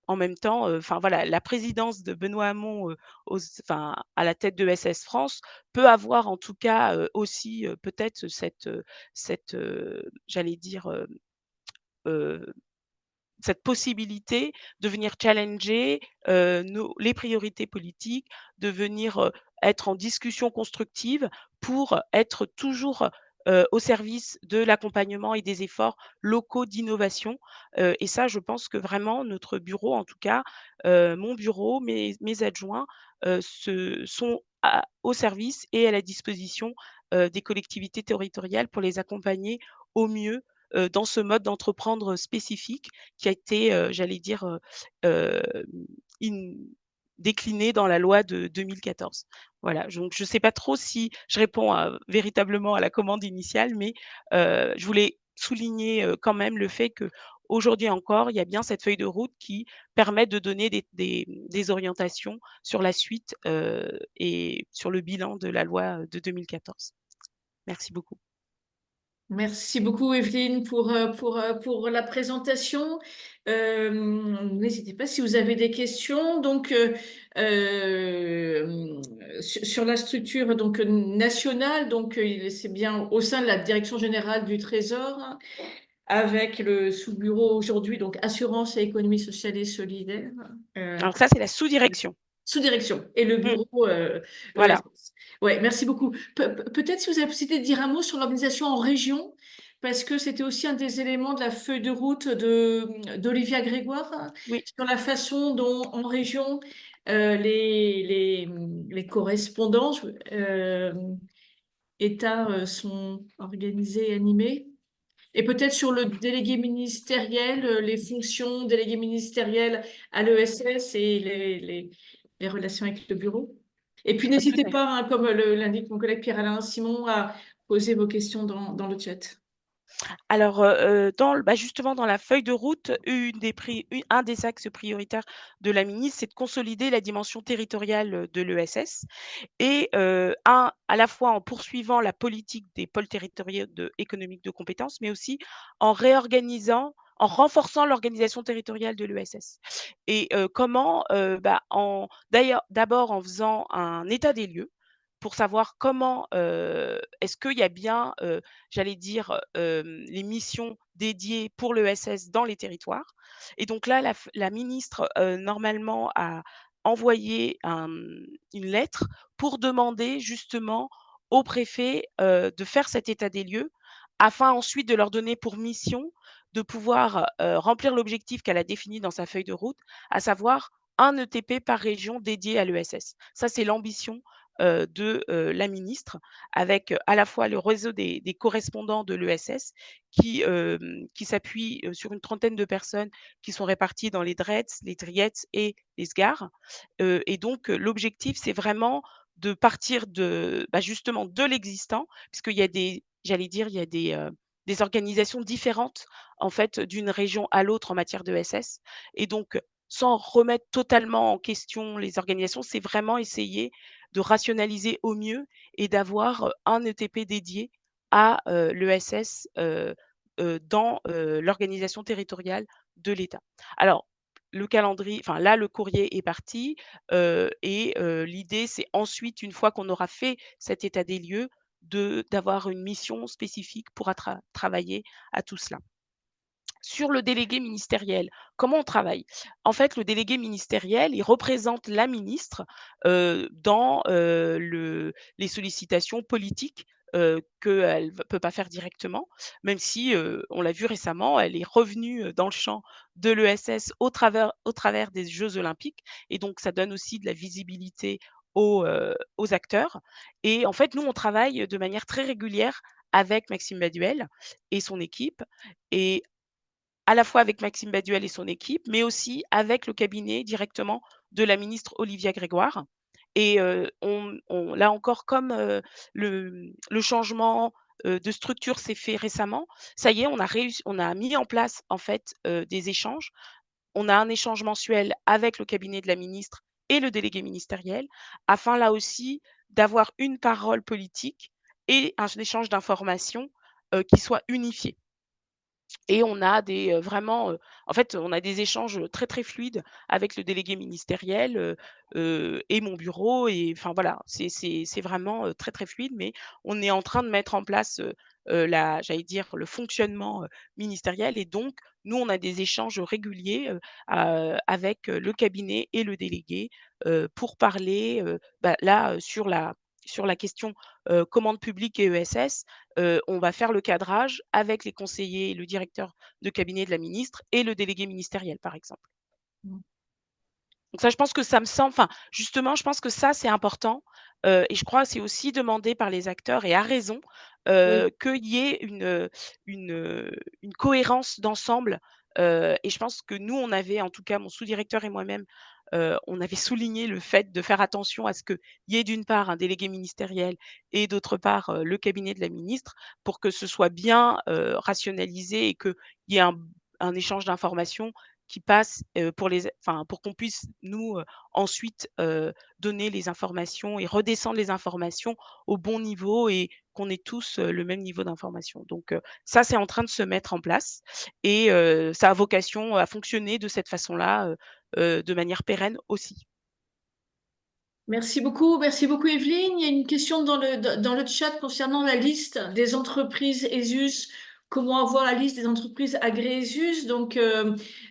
en même temps, enfin voilà, la présidence de Benoît Hamon, à la tête de SS France peut avoir en tout cas, aussi, peut-être j'allais dire, heu cette possibilité de venir challenger, les priorités politiques, de venir, être en discussion constructive pour être toujours, au service de l'accompagnement et des efforts locaux d'innovation, et ça, je pense que vraiment notre bureau, en tout cas, mon bureau, mes adjoints, sont au service et à la disposition, des collectivités territoriales pour les accompagner au mieux, dans ce mode d'entreprendre spécifique qui a été, j'allais dire, in décliné dans la loi de 2014. Voilà, donc je ne sais pas trop si je réponds véritablement à la commande initiale, mais je voulais souligner, quand même le fait qu'aujourd'hui encore, il y a bien cette feuille de route qui permet de donner des orientations sur la suite, et sur le bilan de la loi, de 2014. Merci beaucoup. Merci beaucoup, Evelyne, pour la présentation. N'hésitez pas si vous avez des questions. Donc, sur la structure donc, nationale, donc, c'est bien au sein de la Direction générale du Trésor, avec le sous-bureau aujourd'hui, donc Assurance et économie sociale et solidaire. Alors ça, c'est la sous-direction. Sous-direction et le Mmh. bureau Voilà. ESS. Ouais, merci beaucoup. Peut-être si vous avez possibilité de dire un mot sur l'organisation en région, parce que c'était aussi un des éléments de la feuille de route d'Olivia Grégoire, hein, Oui. sur la façon dont en région les correspondants États sont organisés et animés. Et peut-être sur le délégué ministériel, les fonctions délégué ministériel à l'ESS et les relations avec le bureau. Et puis Tout n'hésitez à fait. pas, hein, comme l'indique mon collègue Pierre-Alain Simon, à poser vos questions dans le chat. Alors, justement dans la feuille de route, un des axes prioritaires de la ministre, c'est de consolider la dimension territoriale, de l'ESS et à la fois en poursuivant la politique des pôles territoriaux économiques de compétences, mais aussi en renforçant l'organisation territoriale de l'ESS et comment? D'abord en faisant un état des lieux pour savoir comment, est-ce qu'il y a bien, j'allais dire, les missions dédiées pour l'ESS dans les territoires et donc là, la ministre, normalement a envoyé une lettre pour demander justement au préfet, de faire cet état des lieux, afin ensuite de leur donner pour mission de pouvoir, remplir l'objectif qu'elle a défini dans sa feuille de route, à savoir un ETP par région dédié à l'ESS. Ça, c'est l'ambition, de, la ministre avec, à la fois le réseau des correspondants de l'ESS qui s'appuie, sur une trentaine de personnes qui sont réparties dans les DREETS, les TRIETS et les SGAR. Et donc, l'objectif, c'est vraiment de partir justement de l'existant, puisqu'il y a j'allais dire, il y a des organisations différentes, en fait, d'une région à l'autre en matière d'ESS et donc, sans remettre totalement en question les organisations, c'est vraiment essayer de rationaliser au mieux et d'avoir, un ETP dédié à, l'ESS, dans, l'organisation territoriale de l'État. Alors, le calendrier enfin là, le courrier est parti, l'idée, c'est ensuite, une fois qu'on aura fait cet état des lieux, d'avoir une mission spécifique pour travailler à tout cela. Sur le délégué ministériel, comment on travaille? En fait, le délégué ministériel, il représente la ministre, dans, les sollicitations politiques, qu'elle ne peut pas faire directement, même si, on l'a vu récemment, elle est revenue, dans le champ de l'ESS au travers des Jeux olympiques et donc ça donne aussi de la visibilité aux acteurs et en fait, nous, on travaille de manière très régulière avec Maxime Baduel et son équipe et à la fois avec Maxime Baduel et son équipe, mais aussi avec le cabinet directement de la ministre Olivia Grégoire et là encore comme, le changement, de structure s'est fait récemment, ça y est, on a mis en place en fait, des échanges. On a un échange mensuel avec le cabinet de la ministre et le délégué ministériel, afin là aussi d'avoir une parole politique et un échange d'informations, qui soit unifié. Et on a vraiment, en fait, on a des échanges, très, très fluides avec le délégué ministériel, et mon bureau et enfin voilà, c'est vraiment, très, très fluide, mais on est en train de mettre en place, j'allais dire le fonctionnement, ministériel et donc nous, on a des échanges réguliers, avec, le cabinet et le délégué, pour parler, là, sur la question, commande publique et ESS. On va faire le cadrage avec les conseillers et le directeur de cabinet de la ministre et le délégué ministériel, par exemple. Mmh. Donc ça, je pense que ça me semble enfin, justement, je pense que ça, c'est important, et je crois que c'est aussi demandé par les acteurs et à raison, qu'il y ait une cohérence d'ensemble. Et je pense que nous, on avait, en tout cas mon sous-directeur et moi-même, on avait souligné le fait de faire attention à ce qu'il y ait d'une part un délégué ministériel et d'autre part, le cabinet de la ministre pour que ce soit bien, rationalisé et qu'il y ait un échange d'informations qui passe, pour qu'on puisse nous, ensuite, donner les informations et redescendre les informations au bon niveau et qu'on ait tous, le même niveau d'information. Donc, ça, c'est en train de se mettre en place et ça a vocation à fonctionner de cette façon-là, de manière pérenne aussi. Merci beaucoup Evelyne. Il y a une question dans le chat concernant la liste des entreprises ESUS. Comment avoir la liste des entreprises agréées ESUS? Donc,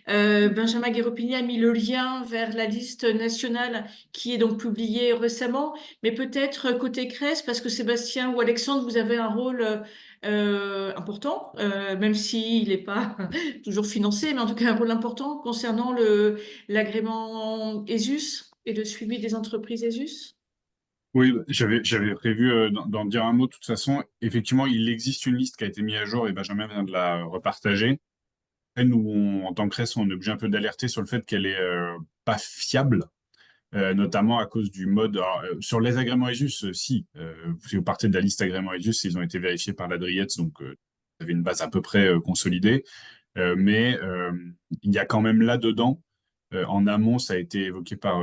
Benjamin Guéropini a mis le lien vers la liste nationale qui est donc publiée récemment. Mais peut-être côté CRES, parce que Sébastien ou Alexandre, vous avez un rôle important, même s'il n'est pas toujours financé, mais en tout cas un rôle important concernant l'agrément ESUS et le suivi des entreprises ESUS. Oui, j'avais prévu d'en dire un mot. De toute façon, effectivement, il existe une liste qui a été mise à jour et Benjamin vient de la repartager. Et nous, en tant que CRES, on est obligé un peu d'alerter sur le fait qu'elle est pas fiable, notamment à cause du mode. Alors, sur les agréments ESUS, si, si vous partez de la liste agréments ESUS, ils ont été vérifiés par la DRIETS, donc vous avez une base à peu près consolidée. Mais il y a quand même là-dedans, en amont, ça a été évoqué par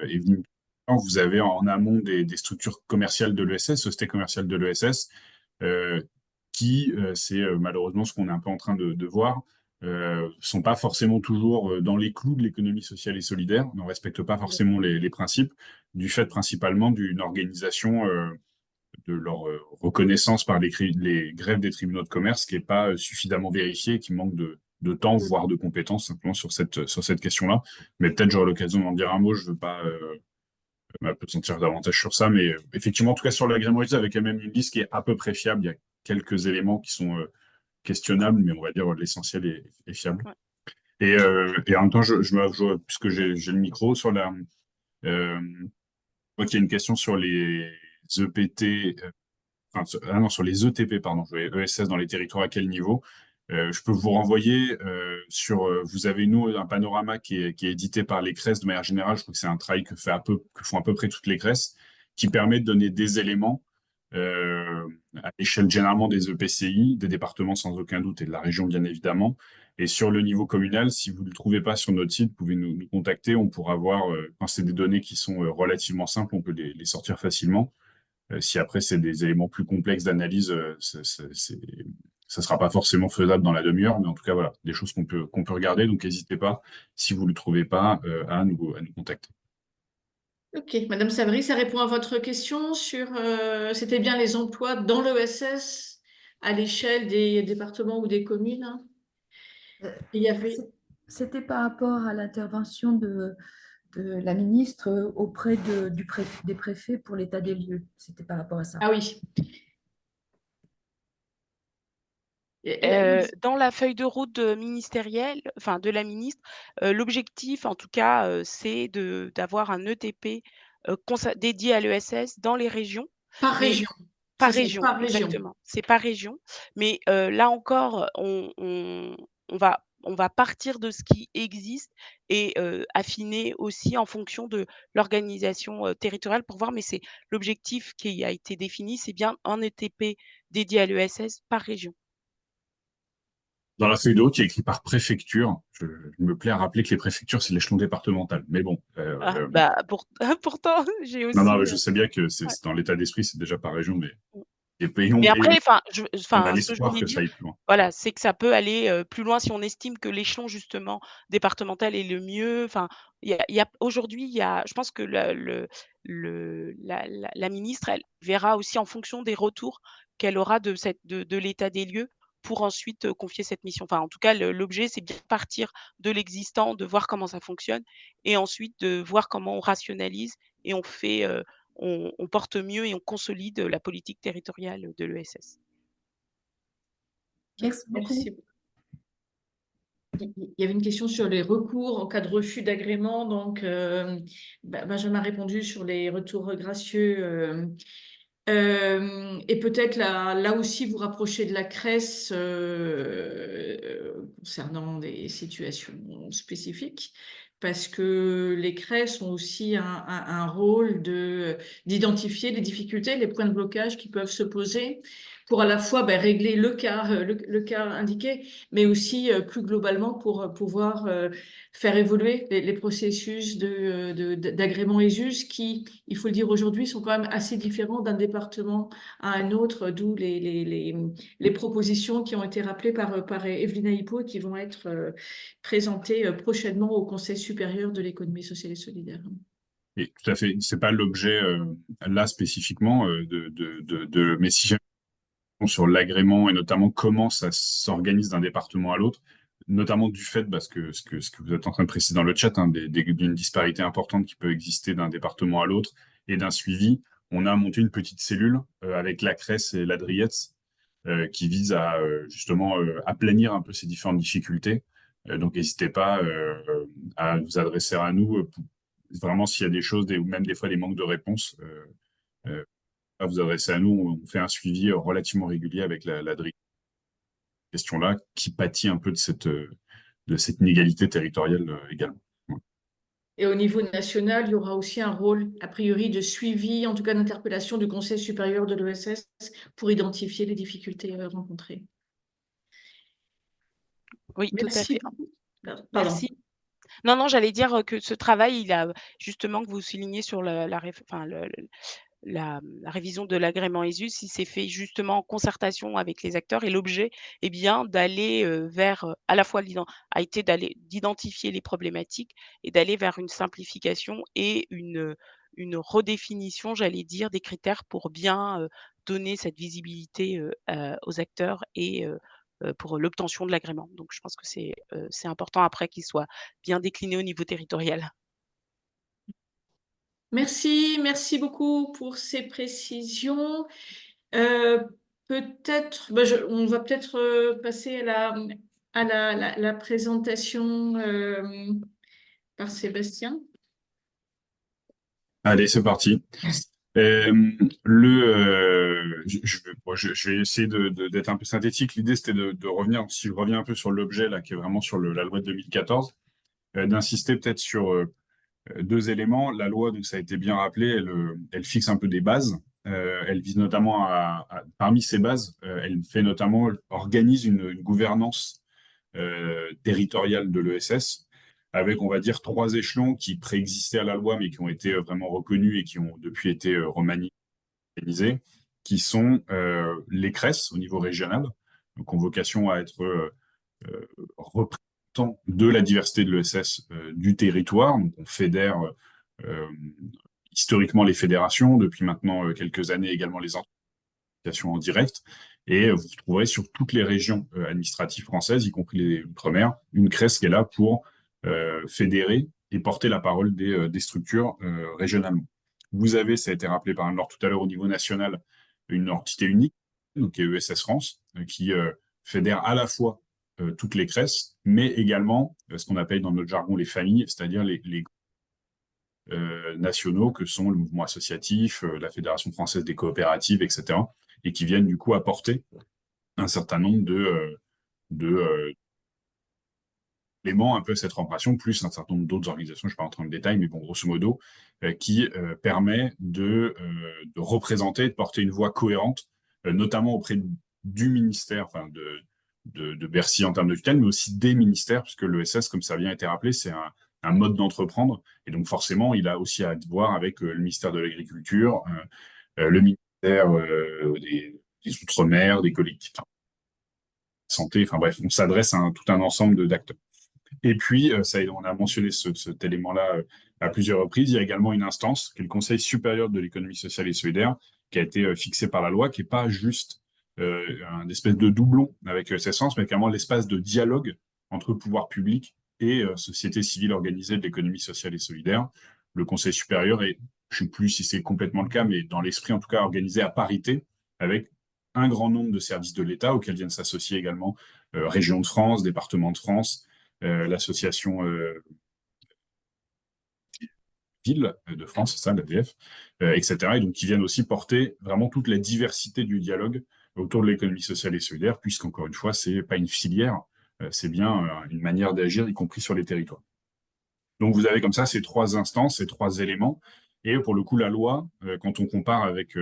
Evelyne. Vous avez en amont des structures commerciales de l'ESS, sociétés commerciales de l'ESS, qui, c'est malheureusement ce qu'on est un peu en train de voir, sont pas forcément toujours dans les clous de l'économie sociale et solidaire, ne respectent pas forcément les principes, du fait principalement d'une organisation de leur reconnaissance par les grèves des tribunaux de commerce qui n'est pas suffisamment vérifiée, qui manque de temps, voire de compétences simplement sur cette question-là. Mais peut-être j'aurai l'occasion d'en dire un mot, je ne veux pas m'appesantir davantage sur ça, mais effectivement, en tout cas sur l'agrément ESUS, avec quand même une liste qui est à peu près fiable, il y a quelques éléments qui sont questionnables, mais on va dire l'essentiel est fiable. Ouais. Et en même temps, puisque j'ai le micro sur la... moi, il y a une question sur les EPT, non, sur les ETP, pardon, ESS dans les territoires, à quel niveau? Je peux vous renvoyer vous avez nous un panorama qui est édité par les CRES de manière générale. Je crois que c'est un travail que font à peu près toutes les CRES, qui permet de donner des éléments à l'échelle généralement des EPCI, des départements sans aucun doute et de la région bien évidemment. Et sur le niveau communal, si vous ne le trouvez pas sur notre site, vous pouvez nous contacter. On pourra voir, quand c'est des données qui sont relativement simples, on peut les sortir facilement. Si après, c'est des éléments plus complexes d'analyse, ça sera pas forcément faisable dans la demi-heure, mais en tout cas, voilà, des choses qu'on peut regarder. Donc, n'hésitez pas, si vous ne le trouvez pas, à nous contacter. Ok, Madame Savary, ça répond à votre question sur c'était bien les emplois dans l'ESS à l'échelle des départements ou des communes, hein. Il y avait... C'était par rapport à l'intervention de la ministre auprès des préfets pour l'état des lieux. C'était par rapport à ça. Ah oui. Dans la feuille de route ministérielle, enfin de la ministre, l'objectif en tout cas, c'est d'avoir un ETP, dédié à l'ESS dans les régions. Par Mais région. par C'est ça, région, par région. exactement. C'est par région. Mais là encore, on va partir de ce qui existe et affiner aussi en fonction de l'organisation, territoriale pour voir. Mais c'est l'objectif qui a été défini, c'est bien un ETP dédié à l'ESS par région. Dans la feuille de route, il y a écrit par préfecture. Je me plais à rappeler que les préfectures, c'est l'échelon départemental. Mais bon. Pourtant, j'ai aussi. Non, mais je sais bien que c'est Ouais. dans l'état d'esprit, c'est déjà par région, mais Mais après, on a ce que je l'espoir voulais que dire, ça aille plus loin. voilà, c'est que ça peut aller plus loin si on estime que l'échelon justement départemental est le mieux. Enfin, aujourd'hui, je pense que la ministre, elle verra aussi en fonction des retours qu'elle aura de l'état des lieux pour ensuite confier cette mission. Enfin, en tout cas, l'objet, c'est bien de partir de l'existant, de voir comment ça fonctionne et ensuite de voir comment on rationalise et on fait, on porte mieux et on consolide la politique territoriale de l'ESS. Merci beaucoup. Merci. Il y avait une question sur les recours en cas de refus d'agrément. Donc, Benjamin a répondu sur les retours gracieux. Et peut-être là aussi vous rapprocher de la CRES concernant des situations spécifiques, parce que les CRES ont aussi un rôle d'identifier les difficultés, les points de blocage qui peuvent se poser pour à la fois régler le cas indiqué, mais aussi plus globalement pour pouvoir faire évoluer les processus d'agrément ESUS qui, il faut le dire aujourd'hui, sont quand même assez différents d'un département à un autre, d'où les propositions qui ont été rappelées par Evelyna Hippo et qui vont être présentées prochainement au Conseil supérieur de l'économie sociale et solidaire. Et tout à fait, c'est pas l'objet là spécifiquement mais si jamais sur l'agrément et notamment comment ça s'organise d'un département à l'autre, notamment du fait, parce que ce que vous êtes en train de préciser dans le chat, hein, d'une disparité importante qui peut exister d'un département à l'autre et d'un suivi, on a monté une petite cellule avec la CRES et l'ADRIETS qui vise à justement aplanir un peu ces différentes difficultés. Donc n'hésitez pas à vous adresser à nous vraiment s'il y a des choses, ou même des fois des manques de réponse. À vous adresser à nous, on fait un suivi relativement régulier avec la question-là, qui pâtit un peu de cette inégalité territoriale également. Et au niveau national, il y aura aussi un rôle, a priori, de suivi, en tout cas d'interpellation du Conseil supérieur de l'ESS pour identifier les difficultés rencontrées. Oui, tout à Merci. fait. Pardon. Merci. Non, j'allais dire que ce travail, il a justement que vous soulignez sur la révision de l'agrément ESUS, il s'est fait justement en concertation avec les acteurs et l'objet est bien d'aller vers à la fois d'identifier les problématiques et d'aller vers une simplification et une redéfinition, j'allais dire, des critères pour bien donner cette visibilité aux acteurs et pour l'obtention de l'agrément. Donc je pense que c'est important après qu'il soit bien décliné au niveau territorial. Merci beaucoup pour ces précisions. Peut-être, on va peut-être passer à la présentation par Sébastien. Allez, c'est parti. Je vais essayer d'être un peu synthétique. L'idée, c'était de revenir, si je reviens un peu sur l'objet, là, qui est vraiment sur la loi de 2014, d'insister peut-être sur deux éléments. La loi, donc ça a été bien rappelé, elle fixe un peu des bases. Elle vise notamment parmi ces bases, elle fait notamment, organise une gouvernance territoriale de l'ESS avec, on va dire, 3 échelons qui préexistaient à la loi, mais qui ont été vraiment reconnus et qui ont depuis été remaniés, qui sont les CRES au niveau régional, donc ont vocation à être représentants de la diversité de l'ESS du territoire. Donc on fédère historiquement les fédérations, depuis maintenant quelques années également les associations en direct, et vous trouverez sur toutes les régions administratives françaises, y compris les Outre-mer, une CRES qui est là pour fédérer et porter la parole des structures régionalement. Vous avez, ça a été rappelé par Anne-Laure tout à l'heure, au niveau national, une entité unique, donc qui est ESS France, qui fédère à la fois toutes les CRES, mais également ce qu'on appelle dans notre jargon les familles, c'est-à-dire les nationaux que sont le mouvement associatif, la Fédération française des coopératives, etc., et qui viennent du coup apporter un certain nombre d'éléments un peu à cette opération, plus un certain nombre d'autres organisations, je ne vais pas rentrer dans le détail, mais bon, grosso modo, qui permet de représenter, de porter une voix cohérente, notamment auprès du ministère, enfin de Bercy en termes de tutelle, mais aussi des ministères, puisque l'ESS, comme ça a bien été rappelé, c'est un mode d'entreprendre, et donc forcément, il a aussi à voir avec le ministère de l'Agriculture, le ministère des Outre-mer, des collectivités, santé, enfin bref, on s'adresse à tout un ensemble d'acteurs. Et puis, on a mentionné cet élément-là à plusieurs reprises, il y a également une instance, qui est le Conseil supérieur de l'économie sociale et solidaire, qui a été fixé par la loi, qui n'est pas juste un espèce de doublon avec ESS France, mais également l'espace de dialogue entre pouvoir public et société civile organisée de l'économie sociale et solidaire. Le Conseil supérieur est, je ne sais plus si c'est complètement le cas, mais dans l'esprit en tout cas organisé à parité, avec un grand nombre de services de l'État auxquels viennent s'associer également Région de France, Département de France, l'association villes de France, c'est ça, l'ADF, etc. Et donc qui viennent aussi porter vraiment toute la diversité du dialogue autour de l'économie sociale et solidaire, puisqu'encore une fois, c'est pas une filière, c'est bien une manière d'agir, y compris sur les territoires. Donc vous avez comme ça ces trois instances, ces trois éléments. Et pour le coup, la loi, quand on compare avec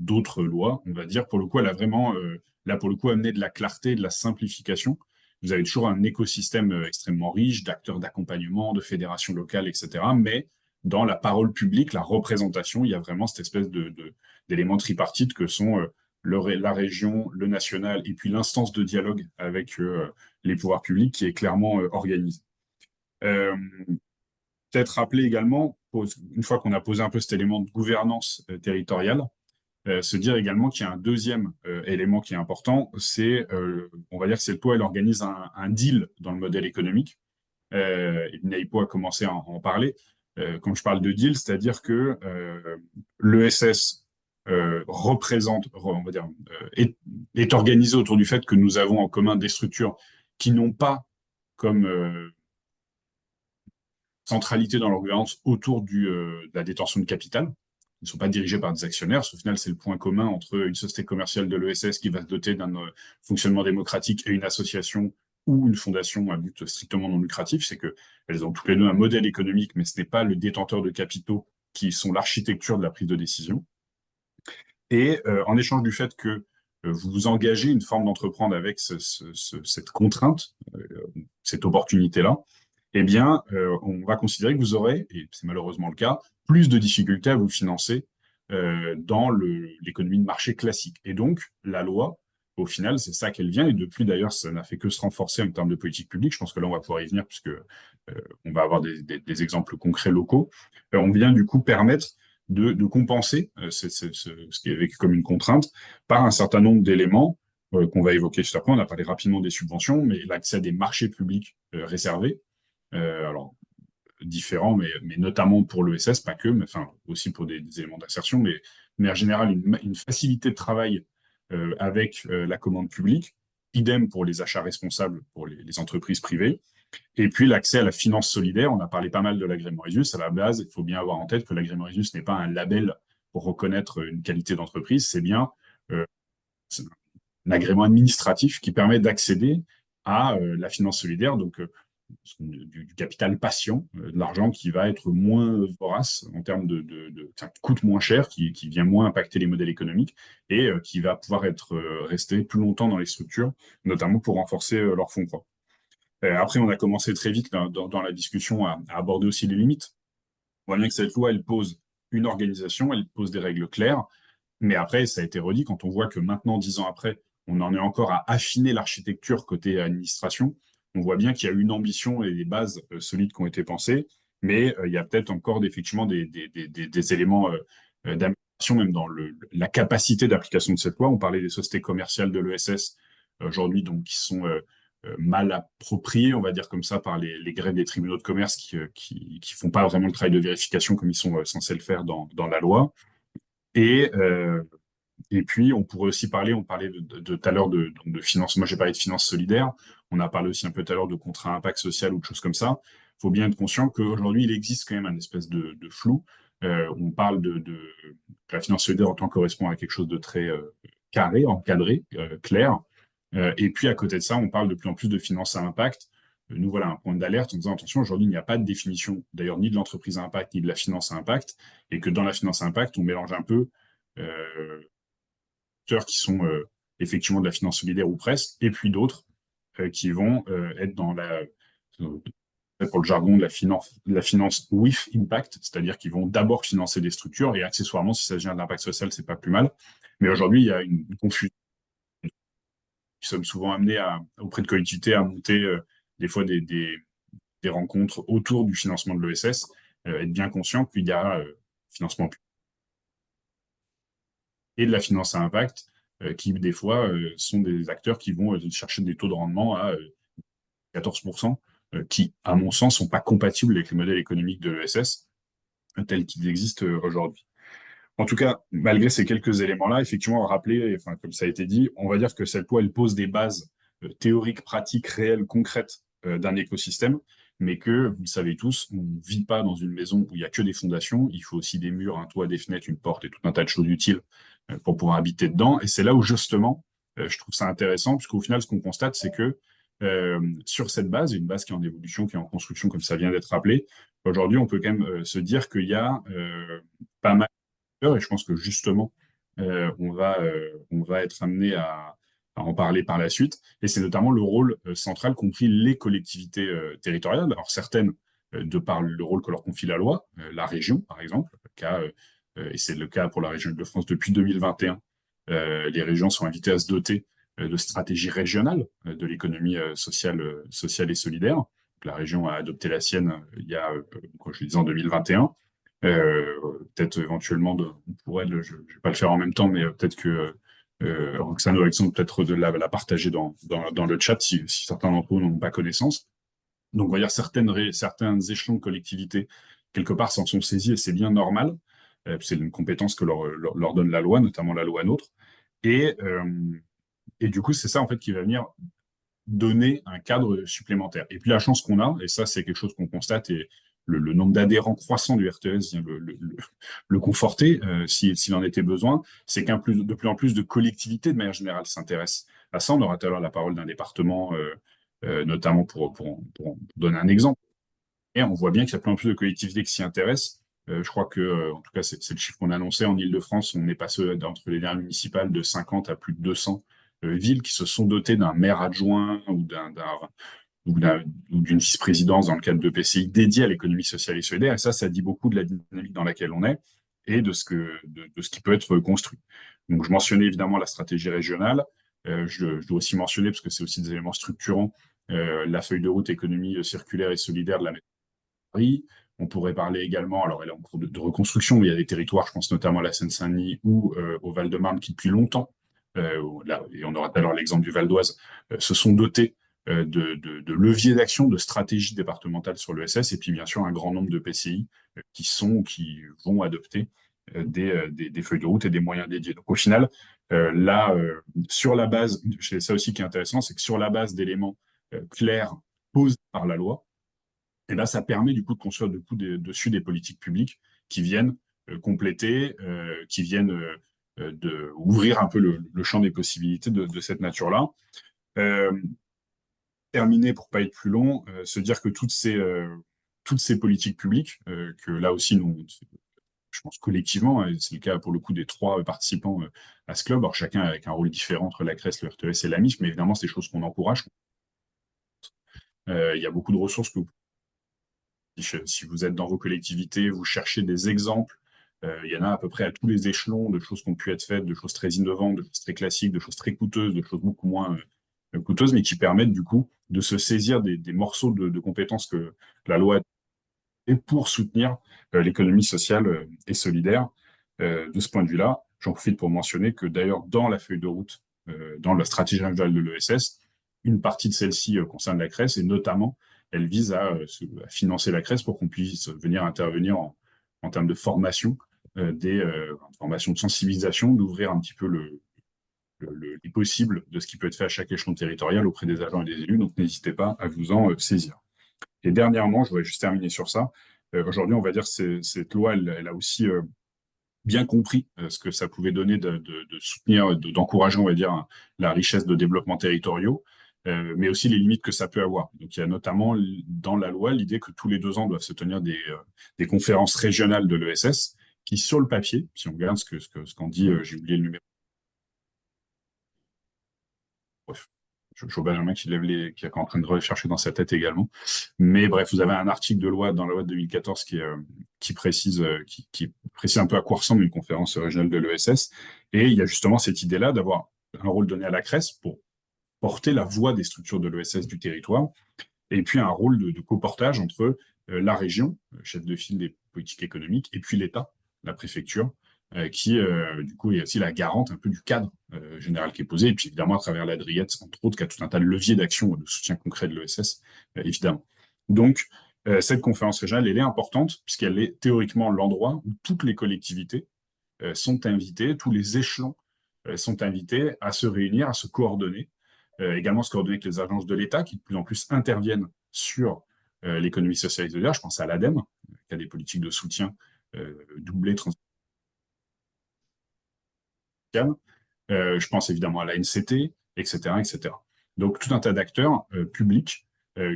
d'autres lois, on va dire, pour le coup, elle a vraiment, là, pour le coup, amené de la clarté, de la simplification. Vous avez toujours un écosystème extrêmement riche d'acteurs d'accompagnement, de fédérations locales, etc. Mais dans la parole publique, la représentation, il y a vraiment cette espèce d'éléments tripartites que sont la région, le national et puis l'instance de dialogue avec les pouvoirs publics qui est clairement organisée. Peut-être rappeler également, une fois qu'on a posé un peu cet élément de gouvernance territoriale, se dire également qu'il y a un deuxième élément qui est important, c'est, on va dire que cette loi, elle organise un deal dans le modèle économique. Naipo a commencé à en parler. Quand je parle de deal, c'est-à-dire que l'ESS représente, on va dire, est organisé autour du fait que nous avons en commun des structures qui n'ont pas comme centralité dans leur gouvernance autour de la détention de capital. Ils ne sont pas dirigés par des actionnaires. Au final, c'est le point commun entre une société commerciale de l'ESS qui va se doter d'un fonctionnement démocratique et une association ou une fondation à but strictement non lucratif. C'est qu'elles ont toutes les deux un modèle économique, mais ce n'est pas le détenteur de capitaux qui sont l'architecture de la prise de décision. Et en échange du fait que vous vous engagez une forme d'entreprendre avec cette contrainte, cette opportunité-là, eh bien, on va considérer que vous aurez, et c'est malheureusement le cas, plus de difficultés à vous financer dans l'économie de marché classique. Et donc, la loi, au final, c'est ça qu'elle vient, et depuis d'ailleurs, ça n'a fait que se renforcer en termes de politique publique. Je pense que là, on va pouvoir y venir, puisque on va avoir des exemples concrets locaux. On vient du coup permettre de compenser ce qui est vécu comme une contrainte par un certain nombre d'éléments qu'on va évoquer juste après. On a parlé rapidement des subventions, mais l'accès à des marchés publics réservés, alors différents, mais notamment pour l'ESS, pas que, mais enfin aussi pour des éléments d'insertion, mais en général une facilité de travail avec la commande publique, idem pour les achats responsables pour les entreprises privées, et puis l'accès à la finance solidaire. On a parlé pas mal de l'agrément ESUS. À la base, il faut bien avoir en tête que l'agrément ESUS n'est pas un label pour reconnaître une qualité d'entreprise, c'est bien un agrément administratif qui permet d'accéder à la finance solidaire, donc du capital patient, de l'argent qui va être moins vorace en termes qui coûte moins cher, qui vient moins impacter les modèles économiques et qui va pouvoir être resté plus longtemps dans les structures, notamment pour renforcer leurs fonds propres. Après, on a commencé très vite dans la discussion à aborder aussi les limites. On voit bien que cette loi, elle pose une organisation, elle pose des règles claires, mais après, ça a été redit, quand on voit que maintenant, 10 ans après, on en est encore à affiner l'architecture côté administration, on voit bien qu'il y a une ambition et des bases solides qui ont été pensées, mais il y a peut-être encore effectivement des éléments d'amélioration, même dans la capacité d'application de cette loi. On parlait des sociétés commerciales de l'ESS aujourd'hui, donc qui sont mal appropriées, on va dire comme ça, par les greffes des tribunaux de commerce qui font pas vraiment le travail de vérification comme ils sont censés le faire dans la loi. Et puis, on pourrait aussi parler, on parlait tout à l'heure de finance, moi j'ai parlé de finance solidaire, on a parlé aussi un peu tout à l'heure de contrat impact social ou de choses comme ça. Il faut bien être conscient qu'aujourd'hui, il existe quand même un espèce de flou. On parle de la finance solidaire en tant que correspond à quelque chose de très carré, encadré, clair. Et puis, à côté de ça, on parle de plus en plus de finance à impact. Nous, voilà un point d'alerte en disant, attention, aujourd'hui, il n'y a pas de définition, d'ailleurs, ni de l'entreprise à impact, ni de la finance à impact, et que dans la finance à impact, on mélange un peu qui sont effectivement de la finance solidaire ou presque, et puis d'autres qui vont être dans pour le jargon de la finance with impact, c'est-à-dire qu'ils vont d'abord financer des structures et accessoirement, si ça vient de l'impact social, c'est pas plus mal. Mais aujourd'hui, il y a une confusion. Nous sommes souvent amenés auprès de collectivités à monter des fois des rencontres autour du financement de l'ESS, être bien conscient qu'il y a financement public et de la finance à impact, qui des fois sont des acteurs qui vont chercher des taux de rendement à 14%, qui, à mon sens, sont pas compatibles avec les modèles économiques de l'ESS tels qu'ils existent aujourd'hui. En tout cas, malgré ces quelques éléments-là, effectivement, rappeler, enfin, comme ça a été dit, on va dire que cette loi, elle pose des bases théoriques, pratiques, réelles, concrètes d'un écosystème, mais que, vous le savez tous, on ne vit pas dans une maison où il n'y a que des fondations, il faut aussi des murs, un toit, des fenêtres, une porte et tout un tas de choses utiles pour pouvoir habiter dedans. Et c'est là où, justement, je trouve ça intéressant, puisqu'au final, ce qu'on constate, c'est que sur cette base, une base qui est en évolution, qui est en construction, comme ça vient d'être rappelé, aujourd'hui, on peut quand même se dire qu'il y a pas mal de facteurs, et je pense que justement, on va être amené à en parler par la suite. Et c'est notamment le rôle central qu'ont pris les collectivités territoriales. Alors certaines, de par le rôle que leur confie la loi, la région, par exemple, et c'est le cas pour la région de France depuis 2021, les régions sont invitées à se doter de stratégies régionales de l'économie sociale et solidaire. Donc, la région a adopté la sienne il y a, comme je le disais, en 2021. Peut-être éventuellement, on pourrait, je ne vais pas le faire en même temps, mais peut-être que Roxane ou Alexandre peut-être de la partager dans le chat si certains d'entre vous n'en ont pas connaissance. Donc, on va dire certains échelons de collectivité, quelque part, s'en sont saisis et c'est bien normal. C'est une compétence que leur donne la loi, notamment la loi NOTRe. Et du coup, c'est ça, en fait, qui va venir donner un cadre supplémentaire. Et puis, la chance qu'on a, et ça, c'est quelque chose qu'on constate, et le nombre d'adhérents croissant du RTS vient le conforter, s'il en était besoin, c'est de plus en plus de collectivités, de manière générale, s'intéressent à ça. On aura tout à l'heure la parole d'un département, notamment pour donner un exemple. Et on voit bien qu'il y a de plus en plus de collectivités qui s'y intéressent. Je crois que, en tout cas, c'est le chiffre qu'on a annoncé en Ile-de-France. On est passé entre les dernières municipales de 50 à plus de 200 villes qui se sont dotées d'un maire adjoint ou d'une vice-présidence dans le cadre de PCI dédié à l'économie sociale et solidaire. Et ça dit beaucoup de la dynamique dans laquelle on est et de ce qui peut être construit. Donc, je mentionnais évidemment la stratégie régionale. Je dois aussi mentionner, parce que c'est aussi des éléments structurants, la feuille de route économie circulaire et solidaire de la Paris. On pourrait parler également, alors elle est en cours de reconstruction, mais il y a des territoires, je pense notamment à la Seine-Saint-Denis ou au Val-de-Marne, qui depuis longtemps, et on aura tout à l'heure l'exemple du Val d'Oise, se sont dotés de leviers d'action, de stratégies départementales sur l'ESS, et puis bien sûr un grand nombre de PCI qui vont adopter des feuilles de route et des moyens dédiés. Donc au final, sur la base, c'est ça aussi qui est intéressant, c'est que sur la base d'éléments clairs posés par la loi, et là, ça permet du coup de construire dessus des politiques publiques qui viennent compléter, qui viennent ouvrir un peu le champ des possibilités de cette nature-là. Terminer, pour pas être plus long, se dire que toutes ces politiques publiques, que là aussi, nous, je pense collectivement, et c'est le cas pour le coup des 3 participants à ce club, alors chacun avec un rôle différent entre la CRES, le RTS et la MIF, mais évidemment, c'est des choses qu'on encourage. Il y a beaucoup de ressources que si vous êtes dans vos collectivités, vous cherchez des exemples. Il y en a à peu près à tous les échelons de choses qui ont pu être faites, de choses très innovantes, de choses très classiques, de choses très coûteuses, de choses beaucoup moins coûteuses, mais qui permettent du coup de se saisir des morceaux de compétences que la loi a pour soutenir l'économie sociale et solidaire. De ce point de vue-là, j'en profite pour mentionner que d'ailleurs dans la feuille de route, dans la stratégie régionale de l'ESS, une partie de celle-ci concerne la CRES et notamment elle vise à financer la CRES pour qu'on puisse venir intervenir en termes de formation, des formations de sensibilisation, d'ouvrir un petit peu les possibles de ce qui peut être fait à chaque échelon territorial auprès des agents et des élus. Donc, n'hésitez pas à vous en saisir. Et dernièrement, je voudrais juste terminer sur ça. Aujourd'hui, on va dire que cette loi, elle a aussi bien compris ce que ça pouvait donner de soutenir, d'encourager, on va dire, la richesse de développement territoriaux, mais aussi les limites que ça peut avoir. Donc, il y a notamment dans la loi l'idée que tous les 2 ans doivent se tenir des conférences régionales de l'ESS qui, sur le papier, si on regarde ce qu'en dit, j'ai oublié le numéro. Bref, je vois Benjamin qui est en train de rechercher dans sa tête également. Mais bref, vous avez un article de loi dans la loi de 2014 qui précise un peu à quoi ressemble une conférence régionale de l'ESS. Et il y a justement cette idée-là d'avoir un rôle donné à la CRES pour porter la voix des structures de l'ESS du territoire, et puis un rôle de coportage entre la région, chef de file des politiques économiques, et puis l'État, la préfecture, qui, du coup, est aussi la garante un peu du cadre général qui est posé, et puis évidemment à travers la Driette, entre autres, qui a tout un tas de leviers d'action, de soutien concret de l'ESS, évidemment. Donc, cette conférence régionale, elle est importante, puisqu'elle est théoriquement l'endroit où toutes les collectivités sont invitées, tous les échelons sont invités à se réunir, à se coordonner, également se coordonner avec les agences de l'État qui de plus en plus interviennent sur l'économie sociale et solidaire. Je pense à l'ADEME, qui a des politiques de soutien doublées, transversales. Je pense évidemment à la NCT, etc., etc. Donc, tout un tas d'acteurs publics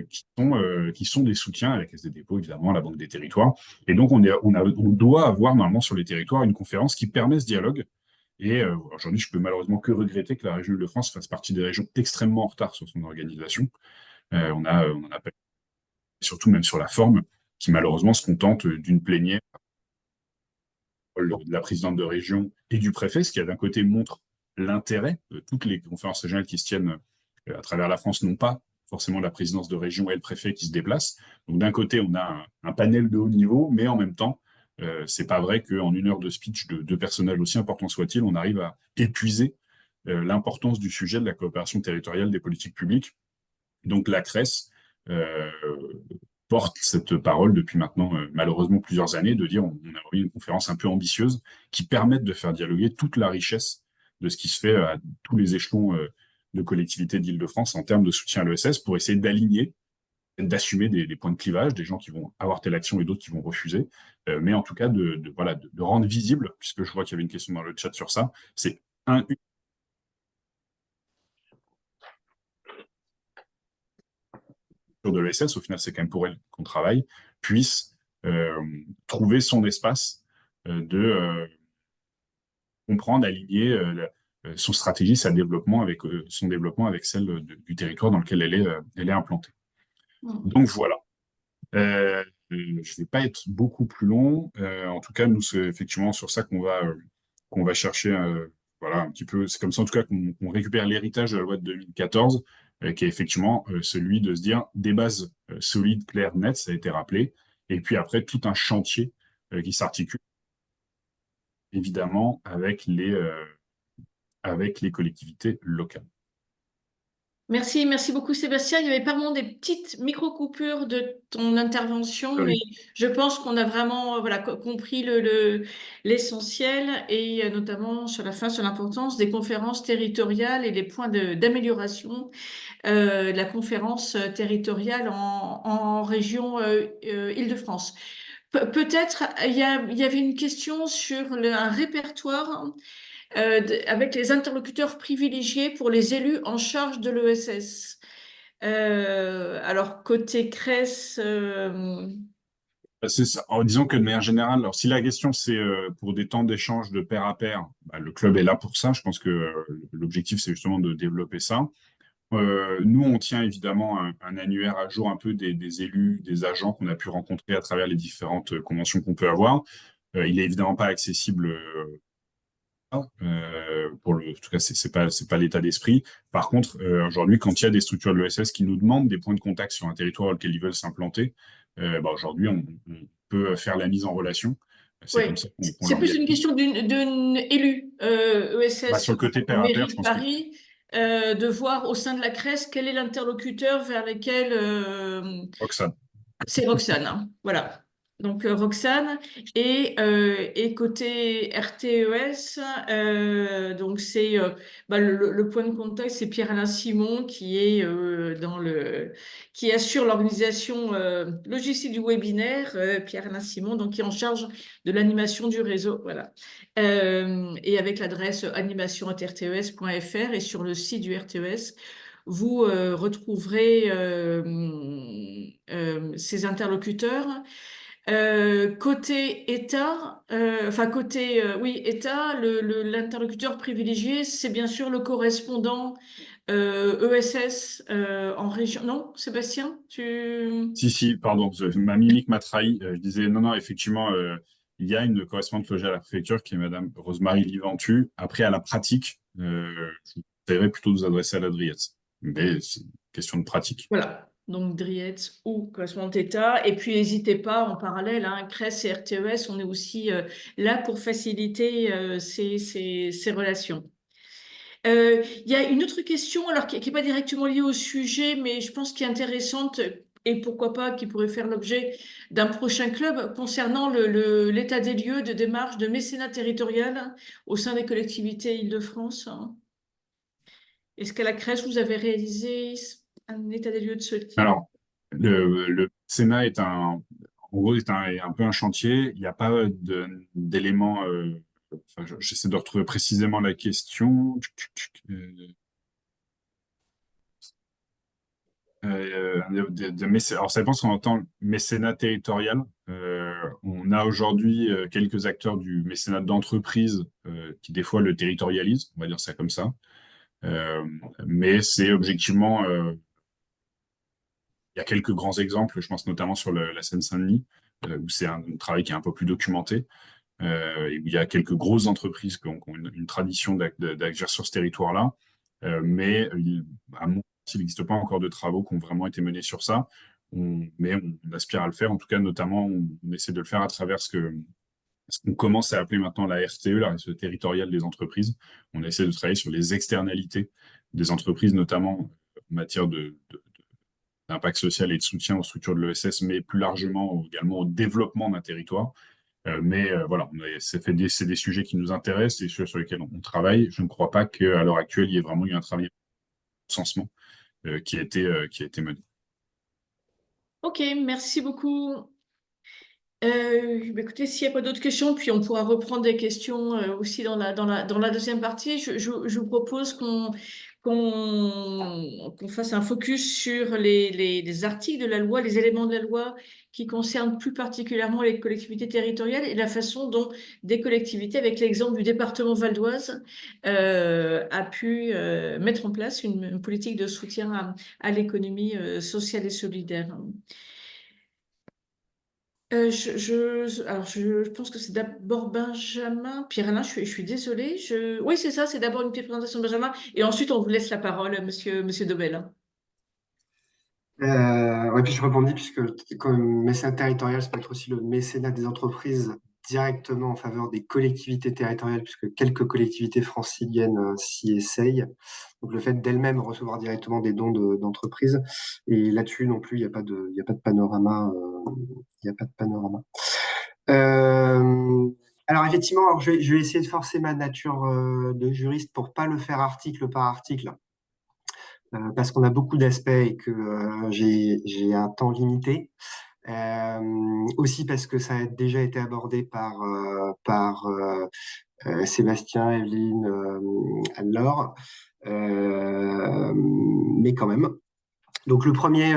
qui sont des soutiens à la Caisse des dépôts, évidemment, à la Banque des territoires. Et donc, on doit avoir normalement sur les territoires une conférence qui permet ce dialogue. Et aujourd'hui, je peux malheureusement que regretter que la région Île-de-France fasse partie des régions extrêmement en retard sur son organisation. On en a surtout même sur la forme, qui malheureusement se contente d'une plénière de la présidente de région et du préfet, ce qui d'un côté montre l'intérêt. Toutes les conférences régionales qui se tiennent à travers la France n'ont pas forcément la présidence de région et le préfet qui se déplacent. Donc d'un côté, on a un panel de haut niveau, mais en même temps, c'est pas vrai qu'en 1 heure de speech de personnel, aussi important soit-il, on arrive à épuiser l'importance du sujet de la coopération territoriale des politiques publiques. Donc la CRES porte cette parole depuis maintenant malheureusement plusieurs années, de dire on a eu une conférence un peu ambitieuse qui permette de faire dialoguer toute la richesse de ce qui se fait à tous les échelons de collectivités d'Île-de-France en termes de soutien à l'ESS pour essayer d'aligner, d'assumer des points de clivage, des gens qui vont avoir telle action et d'autres qui vont refuser, mais en tout cas de rendre visible, puisque je vois qu'il y avait une question dans le chat sur ça, c'est de l'ESS, au final c'est quand même pour elle qu'on travaille, puisse trouver son espace de comprendre, aligner son stratégie, son développement avec celle du territoire dans lequel elle est implantée. Donc voilà. Je ne vais pas être beaucoup plus long. En tout cas, nous, c'est effectivement sur ça qu'on va chercher voilà, un petit peu. C'est comme ça, en tout cas, qu'on récupère l'héritage de la loi de 2014, qui est effectivement celui de se dire des bases solides, claires, nettes, ça a été rappelé, et puis après, tout un chantier qui s'articule, évidemment, avec les collectivités locales. Merci beaucoup Sébastien. Il y avait pardon des petites micro-coupures de ton intervention, mais je pense qu'on a vraiment voilà, compris l'essentiel et notamment sur la fin sur l'importance des conférences territoriales et les points d'amélioration de la conférence territoriale en région Île-de-France. Peut-être il y avait une question sur un répertoire avec les interlocuteurs privilégiés pour les élus en charge de l'ESS. Alors, côté CRES... C'est ça. En disant que de manière générale, alors si la question c'est pour des temps d'échange de pair à pair, bah, le club est là pour ça. Je pense que l'objectif c'est justement de développer ça. Nous, on tient évidemment un annuaire à jour un peu des élus, des agents qu'on a pu rencontrer à travers les différentes conventions qu'on peut avoir. Il est évidemment pas accessible en tout cas, c'est pas l'état d'esprit. Par contre, aujourd'hui, quand il y a des structures de l'ESS qui nous demandent des points de contact sur un territoire auquel ils veulent s'implanter, bah, aujourd'hui, on peut faire la mise en relation. C'est comme ça qu'on C'est plus une question d'une élue ESS bah, sur le côté pair à pair, je pense Paris, de voir au sein de la CRES quel est l'interlocuteur vers lequel... Roxane. C'est Roxane, hein, voilà. Donc Roxane et côté RTES, donc c'est bah, le point de contact, c'est Pierre-Alain Simon qui est qui assure l'organisation logistique du webinaire. Pierre-Alain Simon, donc qui est en charge de l'animation du réseau, voilà. Et avec l'adresse animation@rtes.fr et sur le site du RTES. Vous retrouverez ces interlocuteurs. Côté État, oui, État, l'interlocuteur privilégié, c'est bien sûr le correspondant ESS en région. Non, Sébastien, Si, pardon, ma mimique m'a trahi. Je disais, non, effectivement, il y a une correspondante logée à la préfecture qui est Madame Rosemary Liventu. Après, à la pratique, je vous conseillerais plutôt de vous adresser à la Driette. Mais c'est une question de pratique. Voilà, donc Driette ou correspondant d'État. Et puis, n'hésitez pas, en parallèle, hein, CRES et RTES, on est aussi là pour faciliter ces relations. Il y a une autre question, alors qui n'est pas directement liée au sujet, mais je pense qu'elle est intéressante et pourquoi pas qui pourrait faire l'objet d'un prochain club concernant l'état des lieux de démarche de mécénat territorial au sein des collectivités Île-de-France. Est-ce qu'à la CRES, vous avez réalisé un état des lieux de ce type? Alors, Le Sénat en gros, est un peu un chantier. Il n'y a pas d'éléments. Enfin, j'essaie de retrouver précisément la question. Alors, ça dépend si on entend mécénat territorial. On a aujourd'hui quelques acteurs du mécénat d'entreprise qui, des fois, le territorialisent, on va dire ça comme ça. Euh, mais c'est objectivement, il y a quelques grands exemples, je pense notamment sur la Seine-Saint-Denis, où c'est un travail qui est un peu plus documenté, et où il y a quelques grosses entreprises qui ont une tradition d'agir sur ce territoire-là. Mais à mon sens, il n'existe pas encore de travaux qui ont vraiment été menés sur ça. Mais on aspire à le faire. En tout cas, notamment, on essaie de le faire à travers ce qu'on commence à appeler maintenant la RTE, la responsabilité territoriale des entreprises. On essaie de travailler sur les externalités des entreprises, notamment en matière d'impact social et de soutien aux structures de l'ESS, mais plus largement également au développement d'un territoire. Voilà, c'est des sujets qui nous intéressent et sur lesquels on travaille. Je ne crois pas qu'à l'heure actuelle, il y ait vraiment eu un travail de recensement qui a été mené. Ok, merci beaucoup. Écoutez, s'il n'y a pas d'autres questions, puis on pourra reprendre des questions aussi dans la deuxième partie. Je vous propose qu'on fasse un focus sur les articles de la loi, les éléments de la loi qui concernent plus particulièrement les collectivités territoriales et la façon dont des collectivités, avec l'exemple du département Val d'Oise, a pu mettre en place une politique de soutien à l'économie sociale et solidaire. Alors je pense que c'est d'abord Benjamin. Pierre-Alain, je suis désolée. Oui, c'est ça, c'est d'abord une petite présentation de Benjamin. Et ensuite, on vous laisse la parole, monsieur Dobel. Ouais, puis je rebondis puisque comme mécénat territorial, ça peut être aussi le mécénat des entreprises directement en faveur des collectivités territoriales, puisque quelques collectivités franciliennes s'y essayent. Donc le fait d'elles-mêmes recevoir directement des dons d'entreprises. Et là-dessus non plus, il n'y a pas il y a pas de panorama. Il y a pas de panorama. Euh, alors effectivement, je vais essayer de forcer ma nature de juriste pour pas le faire article par article parce qu'on a beaucoup d'aspects et que j'ai un temps limité. Aussi parce que ça a déjà été abordé par Sébastien, Evelyne, Anne-Laure, mais quand même. Donc le premier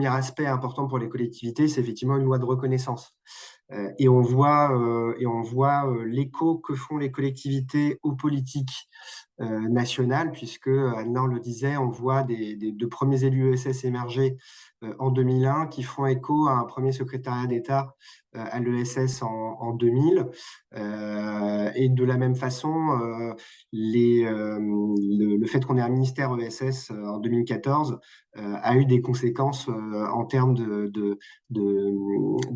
aspect important pour les collectivités, c'est effectivement une loi de reconnaissance. Et on voit l'écho que font les collectivités aux politiques nationales, puisque Anne-Laure le disait, on voit des deux premiers élus ESS émerger en 2001 qui font écho à un premier secrétariat d'État à l'ESS en 2000. Et de la même façon, le fait qu'on ait un ministère ESS en 2014 a eu des conséquences en termes de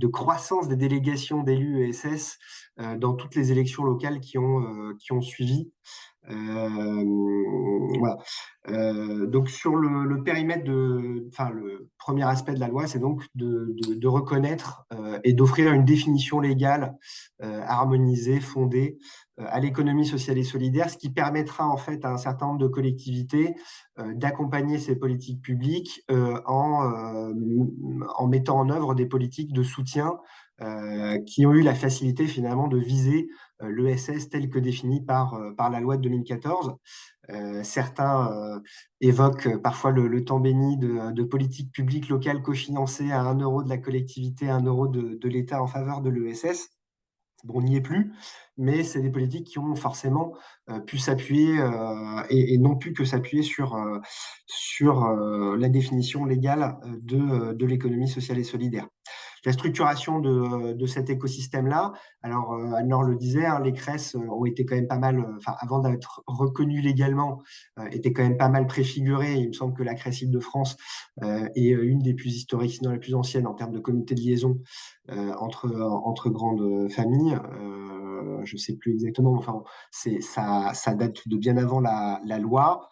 croissance des délégations d'élus ESS dans toutes les élections locales qui ont suivi. Voilà. Donc sur le périmètre le premier aspect de la loi, c'est donc de reconnaître et d'offrir une définition légale harmonisée, fondée à l'économie sociale et solidaire, ce qui permettra en fait à un certain nombre de collectivités d'accompagner ces politiques publiques en mettant en œuvre des politiques de soutien qui ont eu la facilité finalement de viser l'ESS tel que défini par la loi de 2014. Certains évoquent parfois le temps béni de politiques publiques locales cofinancées à 1 euro de la collectivité, 1 euro de l'État en faveur de l'ESS. Bon, on n'y est plus, mais c'est des politiques qui ont forcément pu s'appuyer et non plus que s'appuyer sur la définition légale de l'économie sociale et solidaire. La structuration de cet écosystème-là, alors Anne-Laure le disait, hein, les CRES ont été quand même pas mal, avant d'être reconnus légalement, étaient quand même pas mal préfigurés. Il me semble que la CRES Île-de-France est une des plus historiques, sinon la plus ancienne en termes de comité de liaison entre grandes familles. Je ne sais plus exactement, enfin, ça date de bien avant la loi,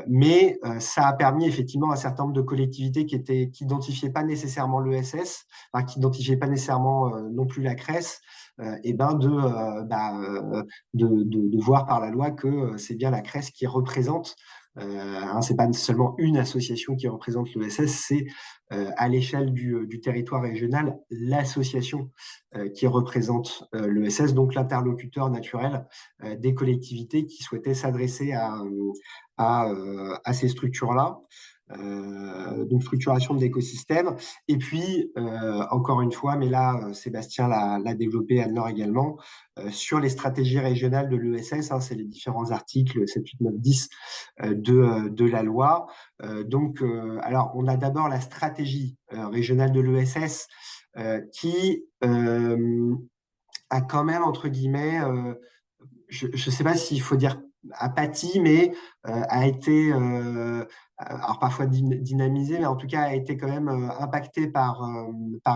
mais ça a permis effectivement à un certain nombre de collectivités qui n'identifiaient pas nécessairement l'ESS, qui n'identifiaient pas nécessairement non plus la CRES, de voir par la loi que c'est bien la CRES qui représente C'est pas seulement une association qui représente l'ESS, c'est à l'échelle du territoire régional l'association qui représente l'ESS, donc l'interlocuteur naturel des collectivités qui souhaitaient s'adresser à ces structures-là. Donc structuration de l'écosystème. Et puis, encore une fois, mais là, Sébastien l'a développé à Nord également, sur les stratégies régionales de l'ESS, c'est les différents articles 7, 8, 9, 10 de la loi. Alors, on a d'abord la stratégie régionale de l'ESS qui a quand même, entre guillemets, je ne sais pas s'il faut dire apathie, mais a été, alors parfois dynamisé, mais en tout cas a été quand même impacté par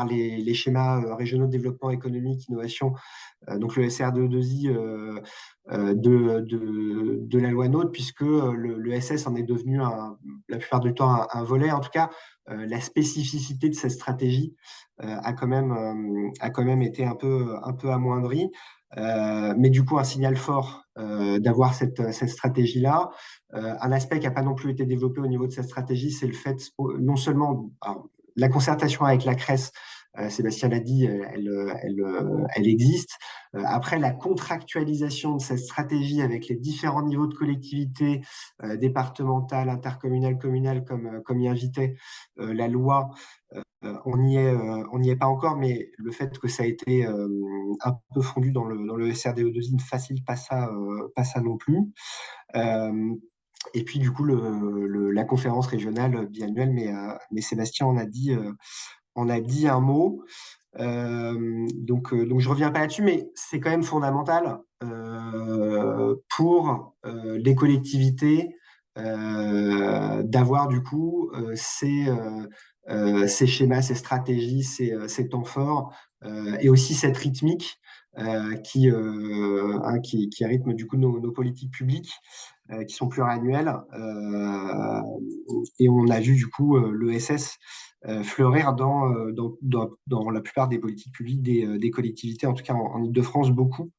les schémas régionaux de développement économique, innovation, donc le SRDE2I de la loi NOTRe, puisque le SS en est devenu la plupart du temps un volet. En tout cas, la spécificité de cette stratégie a quand même été un peu amoindrie. Mais du coup, un signal fort d'avoir cette stratégie-là. Un aspect qui n'a pas non plus été développé au niveau de cette stratégie, c'est le fait, non seulement la concertation avec la CRES, Sébastien l'a dit, elle existe. Après, la contractualisation de cette stratégie avec les différents niveaux de collectivité, départementale, intercommunale, communale, comme y invitait la loi, on n'y est pas encore, mais le fait que ça a été un peu fondu dans le SRDE2I ne facilite pas ça non plus. Et puis du coup la conférence régionale biannuelle, mais Sébastien en a dit un mot. Donc je reviens pas là-dessus, mais c'est quand même fondamental pour les collectivités d'avoir du coup ces schémas, ces stratégies, ces temps forts et aussi cette rythmique qui rythme du coup nos politiques publiques qui sont pluriannuelles. Et on a vu du coup l'ESS fleurir dans la plupart des politiques publiques des collectivités, en tout cas en Île-de-France, beaucoup.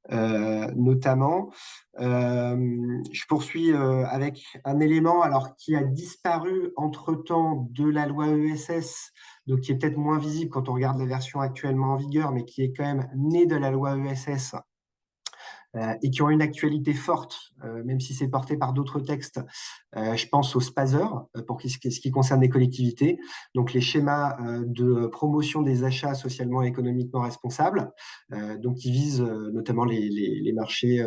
Notamment. Je poursuis avec un élément qui a disparu entre-temps de la loi ESS, donc qui est peut-être moins visible quand on regarde la version actuellement en vigueur, mais qui est quand même né de la loi ESS et qui ont une actualité forte, même si c'est porté par d'autres textes. Je pense aux SPASER, pour ce qui concerne les collectivités, donc les schémas de promotion des achats socialement et économiquement responsables, donc qui visent notamment les marchés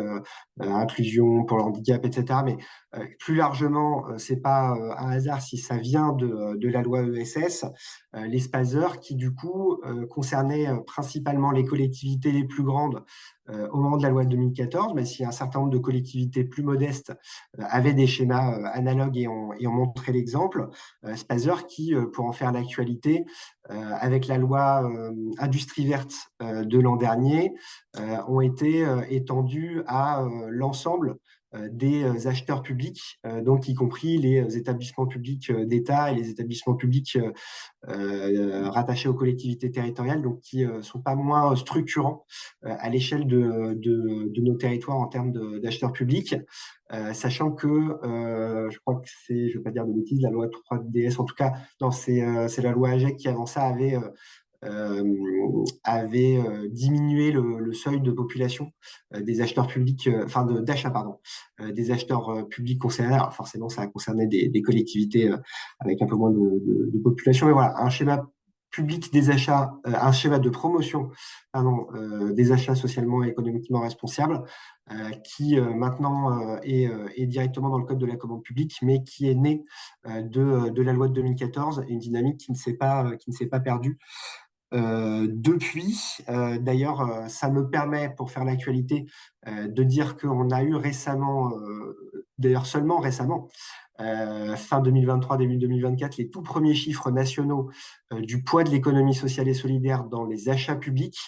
inclusion pour le handicap, etc. Mais plus largement, c'est pas un hasard si ça vient de la loi ESS, les SPASER qui du coup concernaient principalement les collectivités les plus grandes au moment de la loi de 2014, mais si un certain nombre de collectivités plus modestes avaient des schémas analogues et ont montré l'exemple, SPASER qui, pour en faire l'actualité, avec la loi Industrie verte de l'an dernier, ont été étendus à l'ensemble des acheteurs publics, donc y compris les établissements publics d'État et les établissements publics rattachés aux collectivités territoriales, donc qui sont pas moins structurants à l'échelle de nos territoires en termes d'acheteurs publics, sachant que je crois que c'est, je ne vais pas dire de bêtises, la loi 3DS, en tout cas, non, c'est la loi AGEC qui avant ça avait diminué le seuil de population des acheteurs publics, d'achat, pardon, des acheteurs publics concernés. Alors forcément, ça a concerné des collectivités avec un peu moins de population, mais voilà, un schéma public des achats, un schéma de promotion, des achats socialement et économiquement responsables, qui maintenant est directement dans le code de la commande publique, mais qui est né de la loi de 2014, et une dynamique qui ne s'est pas perdue depuis. D'ailleurs, ça me permet, pour faire l'actualité, de dire qu'on a eu récemment, d'ailleurs seulement récemment, fin 2023, début 2024, les tout premiers chiffres nationaux du poids de l'économie sociale et solidaire dans les achats publics.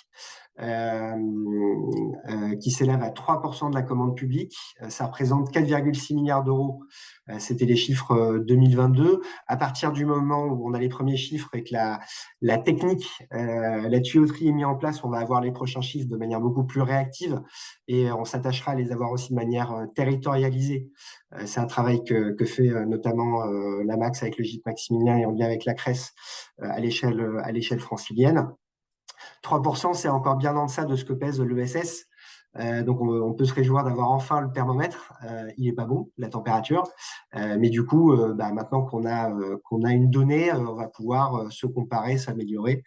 qui s'élève à 3% de la commande publique. Ça représente 4,6 milliards d'euros. C'était les chiffres 2022. À partir du moment où on a les premiers chiffres et que la technique, la tuyauterie est mise en place, on va avoir les prochains chiffres de manière beaucoup plus réactive et on s'attachera à les avoir aussi de manière territorialisée. C'est un travail que fait notamment la Max avec le gîte Maximilien et en lien avec la CRES à l'échelle francilienne. 3%, c'est encore bien en deçà de ce que pèse l'ESS. Donc, on peut se réjouir d'avoir enfin le thermomètre. Il est pas bon, la température. Mais du coup, maintenant qu'on a une donnée, on va pouvoir se comparer, s'améliorer.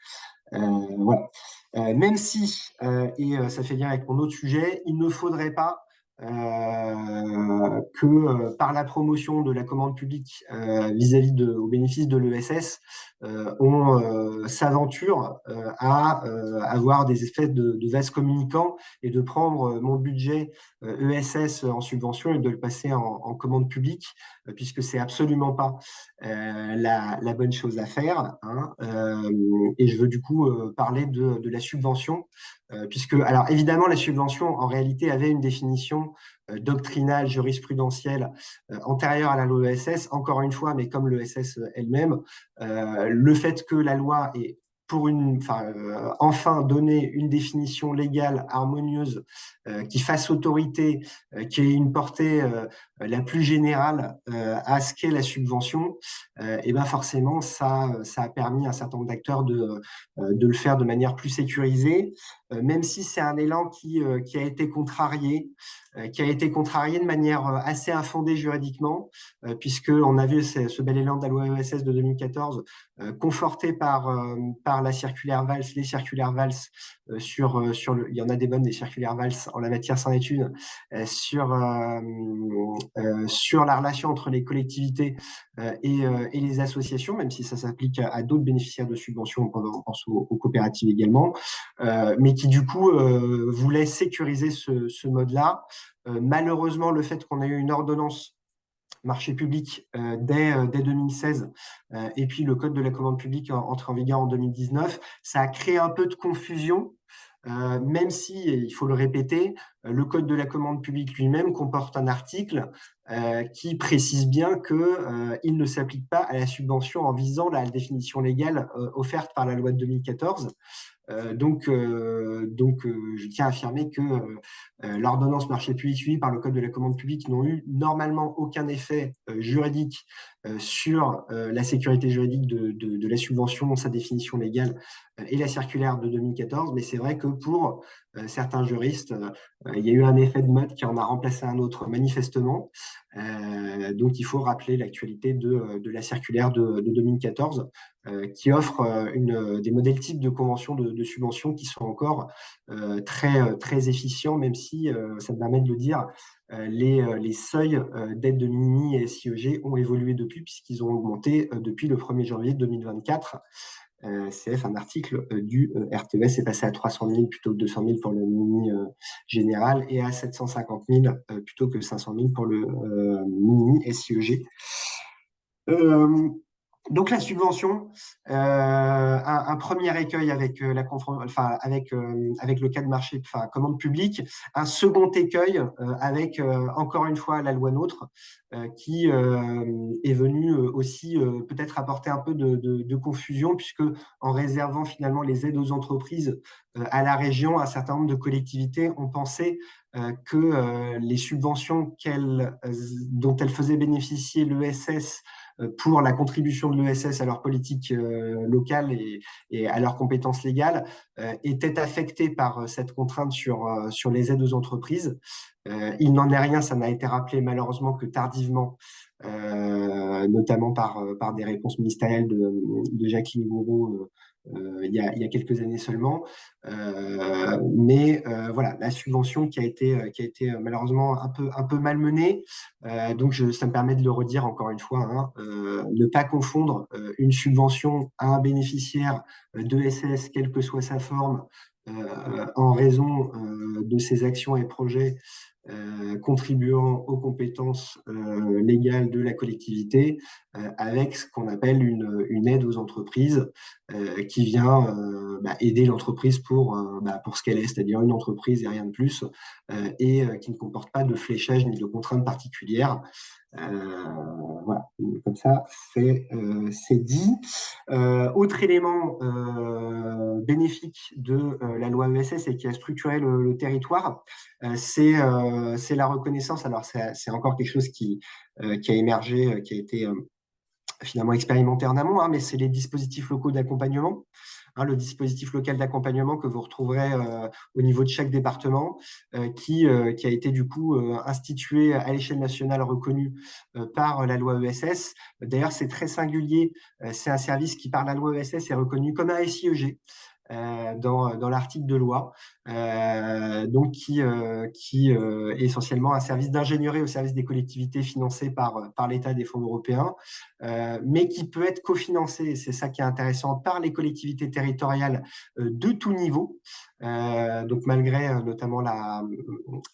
Voilà. Même si, et ça fait lien avec mon autre sujet, il ne faudrait pas que par la promotion de la commande publique vis-à-vis au bénéfice de l'ESS, on s'aventure à avoir des effets de vase communicant et de prendre mon budget ESS en subvention et de le passer en commande publique, puisque c'est absolument pas la bonne chose à faire. Hein. Et je veux du coup parler de la subvention, puisque, alors évidemment, la subvention en réalité avait une définition doctrinale, jurisprudentielle antérieure à la loi ESS, encore une fois, mais comme l'ESS elle-même, le fait que la loi ait enfin donner une définition légale harmonieuse qui fasse autorité, qui ait une portée la plus générale à ce qu'est la subvention, et ben forcément ça a permis à un certain nombre d'acteurs de le faire de manière plus sécurisée, même si c'est un élan qui a été contrarié de manière assez infondée juridiquement, puisqu'on a vu ce bel élan de la loi ESS de 2014 conforté par la circulaire Valls, les circulaires Valls il y en a des bonnes des circulaires Valls en la matière sans étude, sur la relation entre les collectivités et les associations, même si ça s'applique à d'autres bénéficiaires de subventions, on pense aux coopératives également, mais qui du coup voulait sécuriser ce mode-là. Malheureusement, le fait qu'on ait eu une ordonnance marché public dès 2016 et puis le code de la commande publique entré en vigueur en 2019, ça a créé un peu de confusion, même si, il faut le répéter, le code de la commande publique lui-même comporte un article qui précise bien qu'il ne s'applique pas à la subvention en visant la définition légale offerte par la loi de 2014. Donc, je tiens à affirmer que l'ordonnance marché public suivie par le code de la commande publique n'ont eu normalement aucun effet juridique sur la sécurité juridique de la subvention, sa définition légale et la circulaire de 2014. Mais c'est vrai que pour certains juristes, il y a eu un effet de mode qui en a remplacé un autre manifestement. Donc, il faut rappeler l'actualité de la circulaire de 2014 qui offre des modèles types de conventions de subvention qui sont encore très efficients, même si, ça me permet de le dire, les seuils d'aide de minimis et SIEG ont évolué depuis, puisqu'ils ont augmenté depuis le 1er janvier 2024. CF, un article du RTES est passé à 300 000 plutôt que 200 000 pour le mini général et à 750 000 plutôt que 500 000 pour le mini SIEG. Donc la subvention, un premier écueil avec avec le cas de marché, commande publique, un second écueil avec encore une fois la loi NOTRe qui est venue aussi peut-être apporter un peu de confusion, puisque en réservant finalement les aides aux entreprises à la région, un certain nombre de collectivités ont pensé que les subventions dont elles faisaient bénéficier l'ESS pour la contribution de l'ESS à leur politique locale et à leurs compétences légales étaient affectées par cette contrainte sur les aides aux entreprises. Il n'en est rien, ça n'a été rappelé malheureusement que tardivement, notamment par des réponses ministérielles de Jacqueline Gouraud il y a quelques années seulement. Mais voilà, la subvention qui a été malheureusement un peu malmenée. Donc ça me permet de le redire encore une fois, hein, ne pas confondre une subvention à un bénéficiaire d'ESS, quelle que soit sa forme, en raison de ses actions et projets contribuant aux compétences légales de la collectivité avec ce qu'on appelle une aide aux entreprises qui vient aider l'entreprise pour ce qu'elle est, c'est-à-dire une entreprise et rien de plus, et qui ne comporte pas de fléchage ni de contraintes particulières. Voilà, comme ça, c'est dit. Autre élément bénéfique de la loi ESS et qui a structuré le territoire, c'est la reconnaissance. Alors, c'est encore quelque chose qui a émergé, qui a été finalement expérimenté en amont, mais c'est les dispositifs locaux d'accompagnement. Le dispositif local d'accompagnement que vous retrouverez au niveau de chaque département, qui a été du coup institué à l'échelle nationale, reconnu par la loi ESS. D'ailleurs, c'est très singulier. C'est un service qui, par la loi ESS, est reconnu comme un SIEG. Dans l'article de loi, donc qui est essentiellement un service d'ingénierie au service des collectivités financé par l'État des fonds européens, mais qui peut être cofinancé, et c'est ça qui est intéressant, par les collectivités territoriales de tout niveau. Donc malgré notamment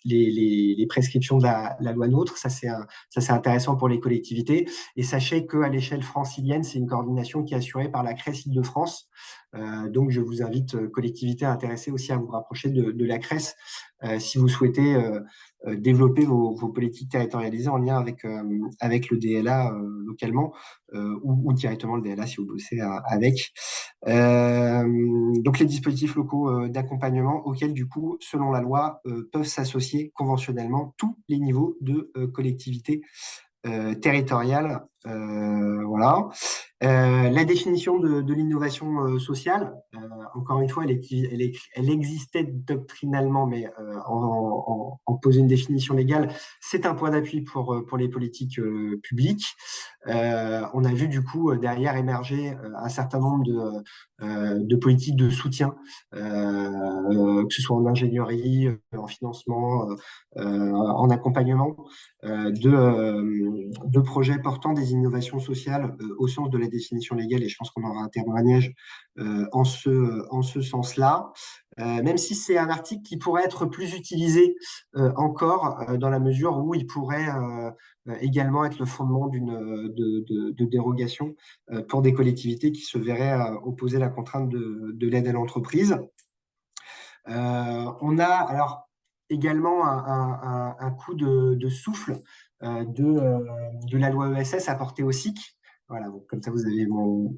les prescriptions de la loi NOTRe, ça c'est intéressant pour les collectivités. Et sachez qu'à l'échelle francilienne, c'est une coordination qui est assurée par la CRES Île-de-France. Donc je vous invite, collectivités intéressées aussi, à vous rapprocher de la CRES si vous souhaitez développer vos politiques territorialisées en lien avec le DLA localement, ou directement le DLA si vous bossez avec. Donc les dispositifs locaux d'accompagnement auxquels du coup, selon la loi, peuvent s'associer conventionnellement tous les niveaux de collectivités territoriales. Voilà. La définition de l'innovation sociale, encore une fois, elle existait doctrinalement, mais en poser une définition légale, c'est un point d'appui pour les politiques publiques. On a vu du coup derrière émerger un certain nombre de politiques de soutien, que ce soit en ingénierie, en financement, en accompagnement, de projets portant des innovations sociales au sens de la définition légale, et je pense qu'on aura un témoignage en ce sens-là. Même si c'est un article qui pourrait être plus utilisé encore, dans la mesure où il pourrait également être le fondement de dérogation pour des collectivités qui se verraient opposer la contrainte de l'aide à l'entreprise. On a alors également un coup de souffle de la loi ESS apportée au SIC. Voilà, donc comme ça vous avez mon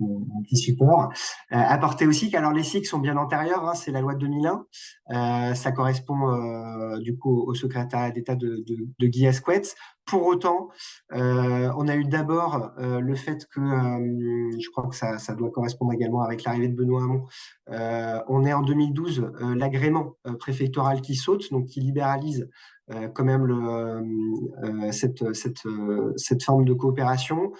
petit support. Apporté au SIC, alors les SIC sont bien antérieurs, c'est la loi de 2001. Ça correspond du coup au secrétariat d'État de Guy Asquette. Pour autant, on a eu d'abord le fait que, je crois que ça doit correspondre également avec l'arrivée de Benoît Hamon, on est en 2012 l'agrément préfectoral qui saute, donc qui libéralise quand même cette forme de coopération.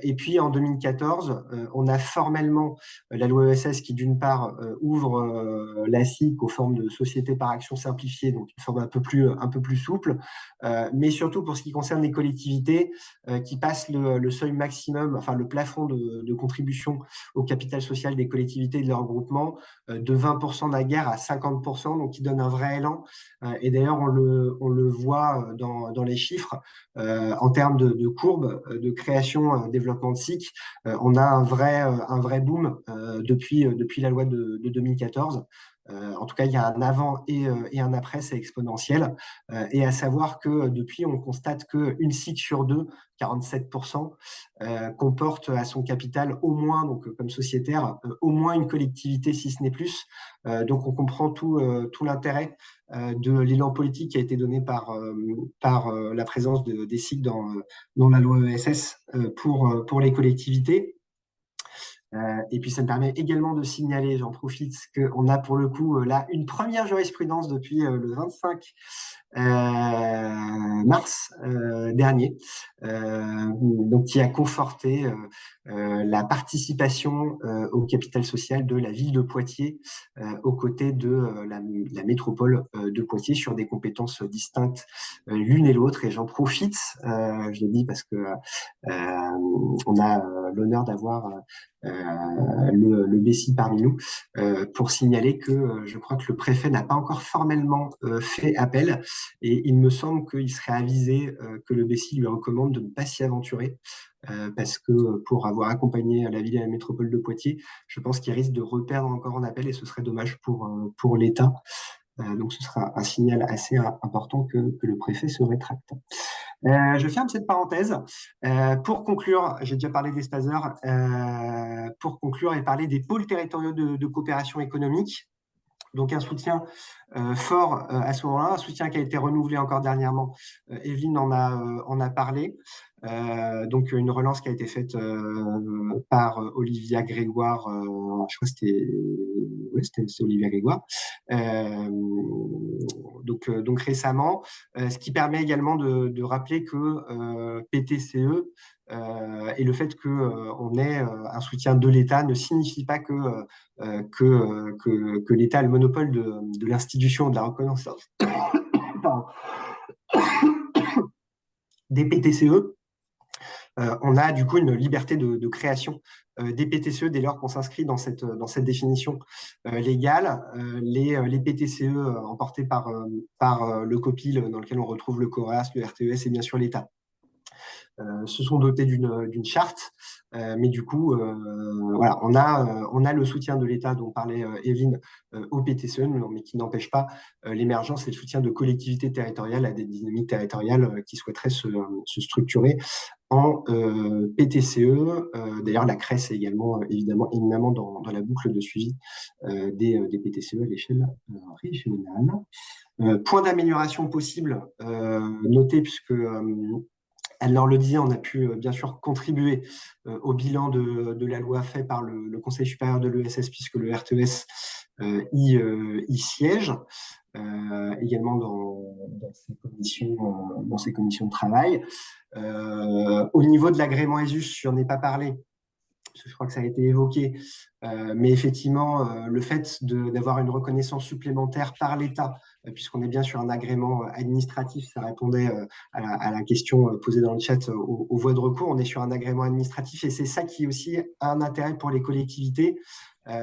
Et puis en 2014, on a formellement la loi ESS qui d'une part ouvre la SIC aux formes de société par action simplifiée, donc une forme un peu plus souple, mais surtout pour ce qui concerne les collectivités qui passent le seuil maximum, enfin le plafond de contribution au capital social des collectivités et de leurs groupements, de 20% naguère à 50%, donc qui donne un vrai élan. Et d'ailleurs, on le voit dans les chiffres, en termes de courbe de création, développement de SIC. On a un vrai boom depuis la loi de 2014. En tout cas, il y a un avant et un après, c'est exponentiel. Et à savoir que depuis, on constate qu'une SIC sur deux, 47%, comporte à son capital au moins, donc comme sociétaire, au moins une collectivité, si ce n'est plus. Donc on comprend tout l'intérêt de l'élan politique qui a été donné par la présence des SIC dans la loi ESS pour les collectivités. Et puis ça me permet également de signaler, j'en profite, qu'on a pour le coup là une première jurisprudence depuis le 25 mars dernier, donc qui a conforté la participation au capital social de la ville de Poitiers aux côtés de la métropole de Poitiers sur des compétences distinctes l'une et l'autre. Et j'en profite, je le dis parce que on a l'honneur d'avoir le BESI parmi nous pour signaler que je crois que le préfet n'a pas encore formellement fait appel et il me semble qu'il serait avisé que le BESI lui recommande de ne pas s'y aventurer parce que pour avoir accompagné la ville et la métropole de Poitiers, je pense qu'il risque de reperdre encore en appel et ce serait dommage pour l'État. Donc ce sera un signal assez important que le préfet se rétracte. Je ferme cette parenthèse. Pour conclure, j'ai déjà parlé des SPASER, pour conclure et parler des pôles territoriaux de coopération économique. Donc un soutien fort à ce moment-là, un soutien qui a été renouvelé encore dernièrement. Evelyne en a parlé. Donc une relance qui a été faite par Olivia Grégoire, je crois que c'était Olivia Grégoire, donc récemment, ce qui permet également de rappeler que PTCE et le fait qu'on ait un soutien de l'État ne signifie pas que l'État a le monopole de l'institution de la reconnaissance des PTCE. On a du coup une liberté de création des PTCE dès lors qu'on s'inscrit dans cette définition légale. Les PTCE emportés par le COPIL, dans lequel on retrouve le COREAS, le RTES et bien sûr l'État, se sont dotés d'une charte, mais du coup, voilà, on a le soutien de l'État dont parlait Evelyne au PTCE, mais qui n'empêche pas l'émergence et le soutien de collectivités territoriales à des dynamiques territoriales qui souhaiteraient se structurer en PTCE. D'ailleurs, la CRES est également éminemment dans la boucle de suivi des PTCE à l'échelle régionale. Point d'amélioration possible, noté puisque Anne-Laure le disait, on a pu bien sûr contribuer au bilan de la loi fait par le Conseil supérieur de l'ESS puisque le RTES y siège, également dans ces commissions de travail. Au niveau de l'agrément ESUS, je n'en ai pas parlé, parce que je crois que ça a été évoqué, mais effectivement, le fait d'avoir une reconnaissance supplémentaire par l'État, puisqu'on est bien sur un agrément administratif, ça répondait à la question posée dans le chat aux voies de recours, on est sur un agrément administratif et c'est ça qui aussi a un intérêt pour les collectivités,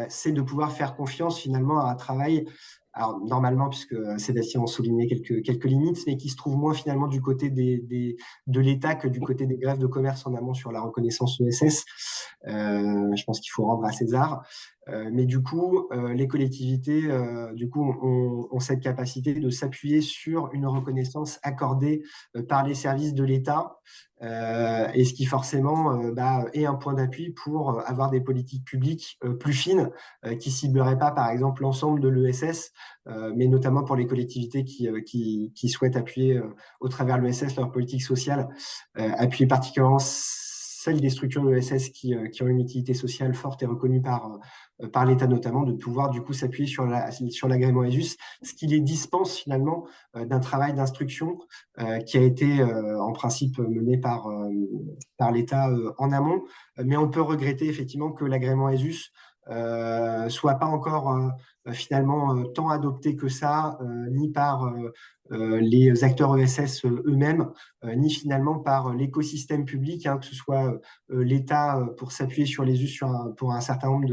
c'est de pouvoir faire confiance finalement à un travail. Alors, normalement, puisque Sébastien en soulignait quelques limites, mais qui se trouve moins finalement du côté de l'État que du côté des greffes de commerce en amont sur la reconnaissance ESS. Je pense qu'il faut rendre à César. Mais du coup, les collectivités ont cette capacité de s'appuyer sur une reconnaissance accordée par les services de l'État, et ce qui forcément est un point d'appui pour avoir des politiques publiques plus fines qui cibleraient pas par exemple l'ensemble de l'ESS, mais notamment pour les collectivités qui souhaitent appuyer au travers de l'ESS leur politique sociale, appuyer particulièrement celles des structures de l'ESS qui ont une utilité sociale forte et reconnue par l'État notamment, de pouvoir du coup s'appuyer sur l'agrément ESUS, ce qui les dispense finalement d'un travail d'instruction qui a été en principe mené par l'État en amont. Mais on peut regretter effectivement que l'agrément ESUS soit pas encore finalement tant adopté que ça, ni par les acteurs ESS eux-mêmes, ni finalement par l'écosystème public, que ce soit l'État pour s'appuyer sur les ESUS pour un certain nombre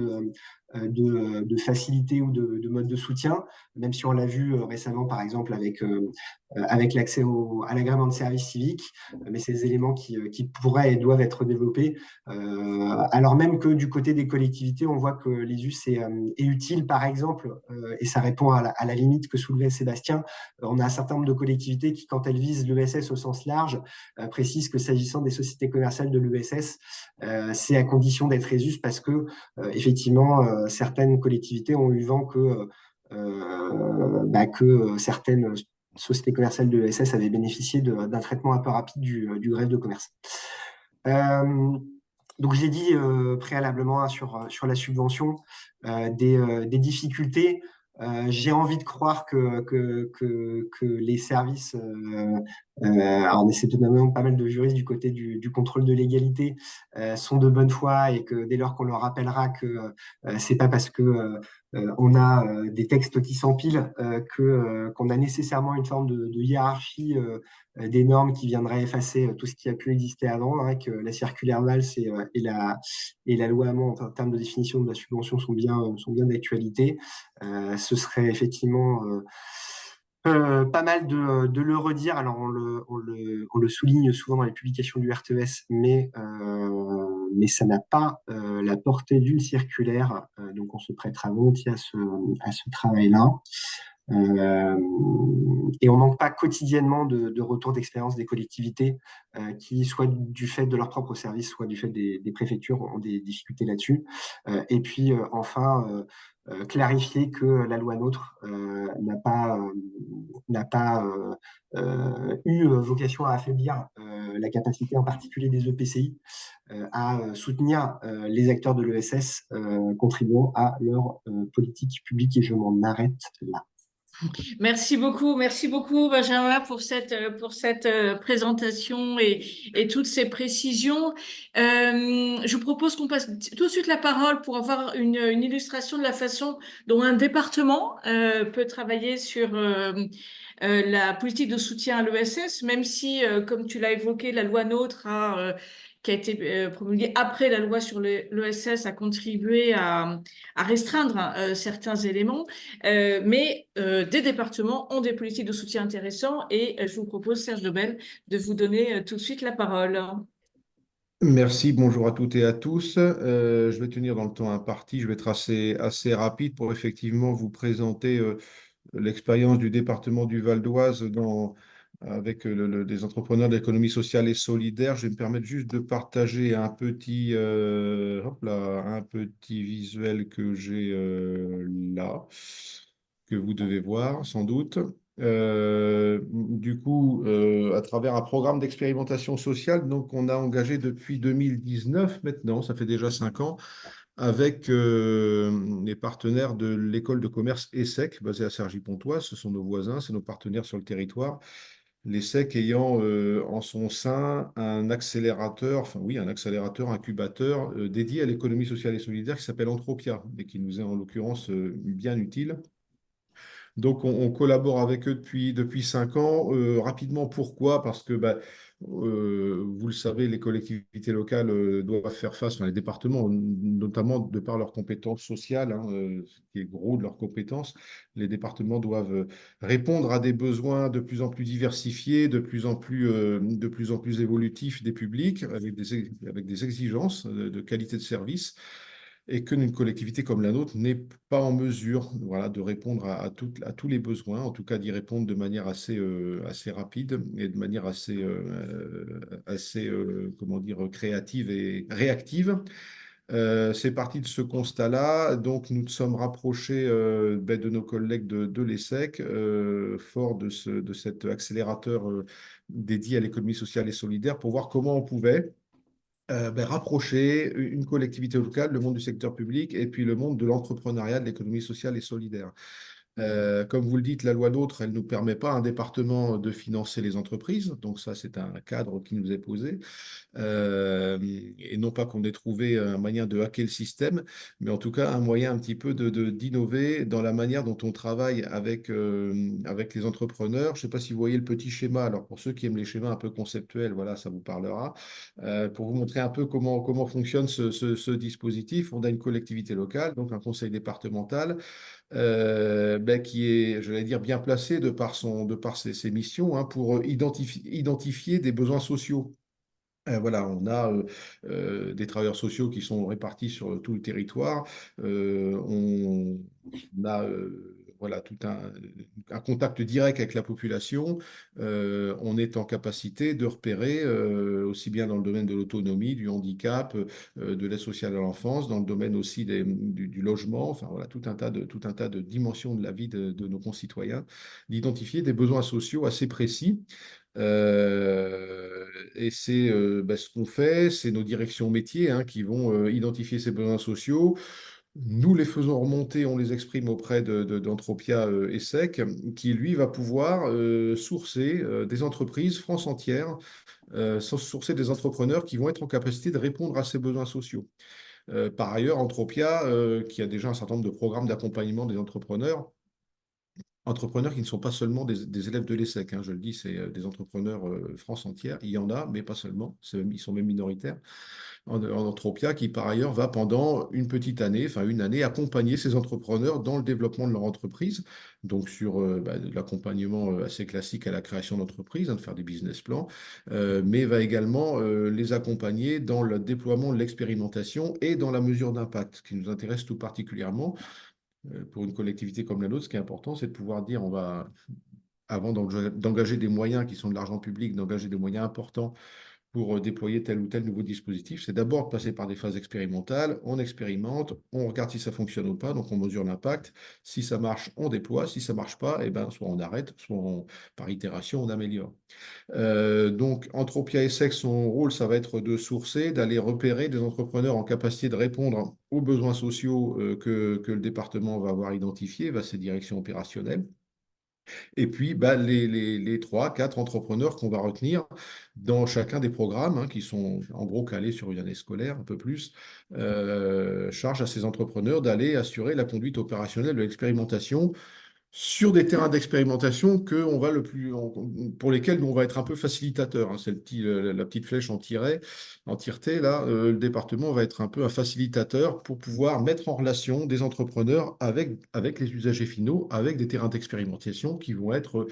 de facilités ou de modes de soutien, même si on l'a vu récemment par exemple avec l'accès à l'agrément de service civique, mais ces éléments qui pourraient et doivent être développés, alors même que du côté des collectivités, on voit que l'ESUS est utile par exemple, et ça répond à la limite que soulevait Sébastien, on a un certain nombre de collectivités qui, quand elles visent l'ESS au sens large, précisent que s'agissant des sociétés commerciales de l'ESS, c'est à condition d'être ESUS parce que effectivement, certaines collectivités ont eu vent que certaines sociétés commerciales de l'ESS avaient bénéficié d'un traitement un peu rapide du greffe de commerce. Donc j'ai dit préalablement sur la subvention des difficultés. J'ai envie de croire que les services Alors, on essaie étonnamment pas mal de juristes du côté du contrôle de légalité sont de bonne foi et que dès lors qu'on leur rappellera que c'est pas parce que on a des textes qui s'empilent qu'on a nécessairement une forme de hiérarchie des normes qui viendraient effacer tout ce qui a pu exister avant, hein, que la circulaire Valls et la loi Hamon en termes de définition de la subvention sont bien d'actualité. Ce serait effectivement pas mal de le redire. Alors, on le souligne souvent dans les publications du RTS, mais ça n'a pas la portée d'une circulaire. Donc, on se prêtera volontiers à ce travail-là. Euh, et on manque pas quotidiennement de retours d'expérience des collectivités qui, soit du fait de leur propre service, soit du fait des préfectures, ont des difficultés là-dessus. Et puis, enfin, clarifier que la loi NOTRe n'a pas eu vocation à affaiblir la capacité en particulier des EPCI à soutenir les acteurs de l'ESS contribuant à leur politique publique. Et je m'en arrête là. Merci beaucoup Benjamin pour cette présentation et toutes ces précisions. Je vous propose qu'on passe tout de suite la parole pour avoir une illustration de la façon dont un département peut travailler sur la politique de soutien à l'ESS, même si, comme tu l'as évoqué, la loi NOTRe qui a été promulguée après la loi sur l'ESS a contribué à restreindre certains éléments. Mais des départements ont des politiques de soutien intéressantes et je vous propose, Serge Dobel, de vous donner tout de suite la parole. Merci, bonjour à toutes et à tous. Je vais tenir dans le temps imparti, je vais être assez rapide pour effectivement vous présenter l'expérience du département du Val d'Oise avec des entrepreneurs de l'économie sociale et solidaire. Je vais me permettre juste de partager un petit visuel que j'ai là, que vous devez voir sans doute. À travers un programme d'expérimentation sociale, donc on a engagé depuis 2019 maintenant, ça fait déjà 5 ans, avec les partenaires de l'école de commerce ESSEC, basée à Cergy-Pontoise. Ce sont nos voisins, c'est nos partenaires sur le territoire. L'ESSEC ayant en son sein un accélérateur, enfin oui, un accélérateur, incubateur dédié à l'économie sociale et solidaire qui s'appelle Entropia et qui nous est en l'occurrence bien utile. Donc, on collabore avec eux depuis 5 ans. Rapidement, pourquoi? Parce que, vous le savez, les collectivités locales doivent faire face, enfin, les départements, notamment de par leurs compétences sociales, hein, ce qui est gros de leurs compétences, les départements doivent répondre à des besoins de plus en plus diversifiés, de plus en plus évolutifs des publics, avec des exigences de qualité de service et qu'une collectivité comme la nôtre n'est pas en mesure, voilà, de répondre à tous les besoins, en tout cas d'y répondre de manière assez rapide et de manière comment dire, créative et réactive. C'est parti de ce constat-là. Donc, nous nous sommes rapprochés de nos collègues de l'ESSEC, fort de cet accélérateur dédié à l'économie sociale et solidaire, pour voir comment on pouvait rapprocher une collectivité locale, le monde du secteur public et puis le monde de l'entrepreneuriat, de l'économie sociale et solidaire. Comme vous le dites, la loi NOTRe, elle ne nous permet pas à un département de financer les entreprises. Donc ça, c'est un cadre qui nous est posé. Et non pas qu'on ait trouvé un moyen de hacker le système, mais en tout cas un moyen un petit peu d'innover dans la manière dont on travaille avec les entrepreneurs. Je ne sais pas si vous voyez le petit schéma. Alors pour ceux qui aiment les schémas un peu conceptuels, voilà, ça vous parlera. Pour vous montrer un peu comment fonctionne ce dispositif, on a une collectivité locale, donc un conseil départemental qui est, je vais dire, bien placé de par ses missions, hein, pour identifier des besoins sociaux. Voilà, on a des travailleurs sociaux qui sont répartis sur tout le territoire. On a voilà, tout un contact direct avec la population. On est en capacité de repérer, aussi bien dans le domaine de l'autonomie, du handicap, de l'aide sociale à l'enfance, dans le domaine aussi du logement, enfin voilà, tout un tas de dimensions de la vie de nos concitoyens, d'identifier des besoins sociaux assez précis. Et c'est ce qu'on fait, c'est nos directions métiers, hein, qui vont identifier ces besoins sociaux, Nous les faisons remonter, on les exprime auprès d'Entropia ESSEC, qui lui va pouvoir sourcer des entreprises France entière, sourcer des entrepreneurs qui vont être en capacité de répondre à ces besoins sociaux. Par ailleurs, Entropia, qui a déjà un certain nombre de programmes d'accompagnement des entrepreneurs qui ne sont pas seulement des élèves de l'ESSEC, hein, je le dis, c'est des entrepreneurs France entière, il y en a, mais pas seulement, ils sont même minoritaires, en Entropia, qui par ailleurs va pendant une petite année, enfin une année, accompagner ces entrepreneurs dans le développement de leur entreprise, donc sur de l'accompagnement assez classique à la création d'entreprise, hein, de faire des business plans, mais va également les accompagner dans le déploiement de l'expérimentation et dans la mesure d'impact, ce qui nous intéresse tout particulièrement. Pour une collectivité comme la nôtre, ce qui est important, c'est de pouvoir dire, on va, avant d'engager des moyens qui sont de l'argent public, d'engager des moyens importants pour déployer tel ou tel nouveau dispositif, c'est d'abord de passer par des phases expérimentales, on expérimente, on regarde si ça fonctionne ou pas, donc on mesure l'impact. Si ça marche, on déploie. Si ça marche pas, eh ben, soit on arrête, par itération, on améliore. Donc, Entropia Essex, son rôle, ça va être de sourcer, d'aller repérer des entrepreneurs en capacité de répondre aux besoins sociaux que le département va avoir identifiés, va ses directions opérationnelles. Et puis, bah, les 3, 4 entrepreneurs qu'on va retenir dans chacun des programmes, hein, qui sont en gros calés sur une année scolaire, un peu plus, charge à ces entrepreneurs d'aller assurer la conduite opérationnelle de l'expérimentation sur des terrains d'expérimentation pour lesquels nous, on va être un peu facilitateur, hein. C'est la petite flèche en tireté, là, le département va être un peu un facilitateur pour pouvoir mettre en relation des entrepreneurs avec les usagers finaux, avec des terrains d'expérimentation qui vont être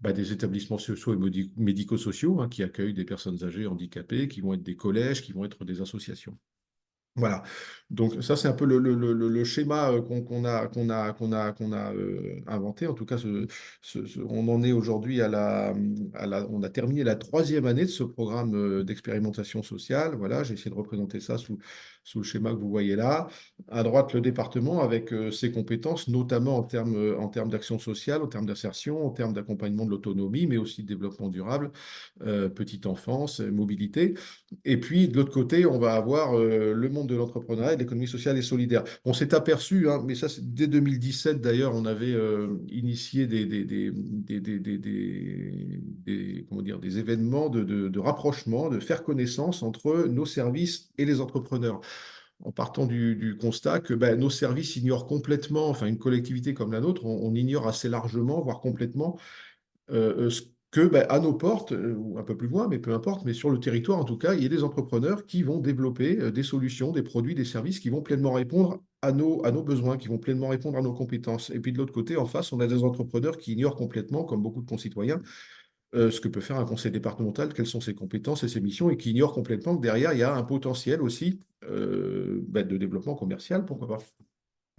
des établissements sociaux et médico-sociaux, hein, qui accueillent des personnes âgées handicapées, qui vont être des collèges, qui vont être des associations. Voilà. Donc ça, c'est un peu le schéma qu'on a inventé. En tout cas, on en est aujourd'hui on a terminé la 3e année de ce programme d'expérimentation sociale. Voilà, j'ai essayé de représenter ça sous le schéma que vous voyez là. À droite, le département avec ses compétences, notamment en termes d'action sociale, en termes d'insertion, en termes d'accompagnement de l'autonomie, mais aussi de développement durable, petite enfance, mobilité. Et puis, de l'autre côté, on va avoir le monde de l'entrepreneuriat et de l'économie sociale et solidaire. On s'est aperçu, hein, mais ça, dès 2017, d'ailleurs, on avait initié comment dire, des événements de rapprochement, de faire connaissance entre nos services et les entrepreneurs. En partant du constat que nos services ignorent complètement, enfin une collectivité comme la nôtre, on ignore assez largement, voire complètement, ce que à nos portes, ou un peu plus loin, mais peu importe, mais sur le territoire en tout cas, il y a des entrepreneurs qui vont développer des solutions, des produits, des services qui vont pleinement répondre à nos besoins, qui vont pleinement répondre à nos compétences. Et puis de l'autre côté, en face, on a des entrepreneurs qui ignorent complètement, comme beaucoup de concitoyens, ce que peut faire un conseil départemental, quelles sont ses compétences et ses missions, et qui ignorent complètement que derrière, il y a un potentiel aussi de développement commercial, pourquoi pas.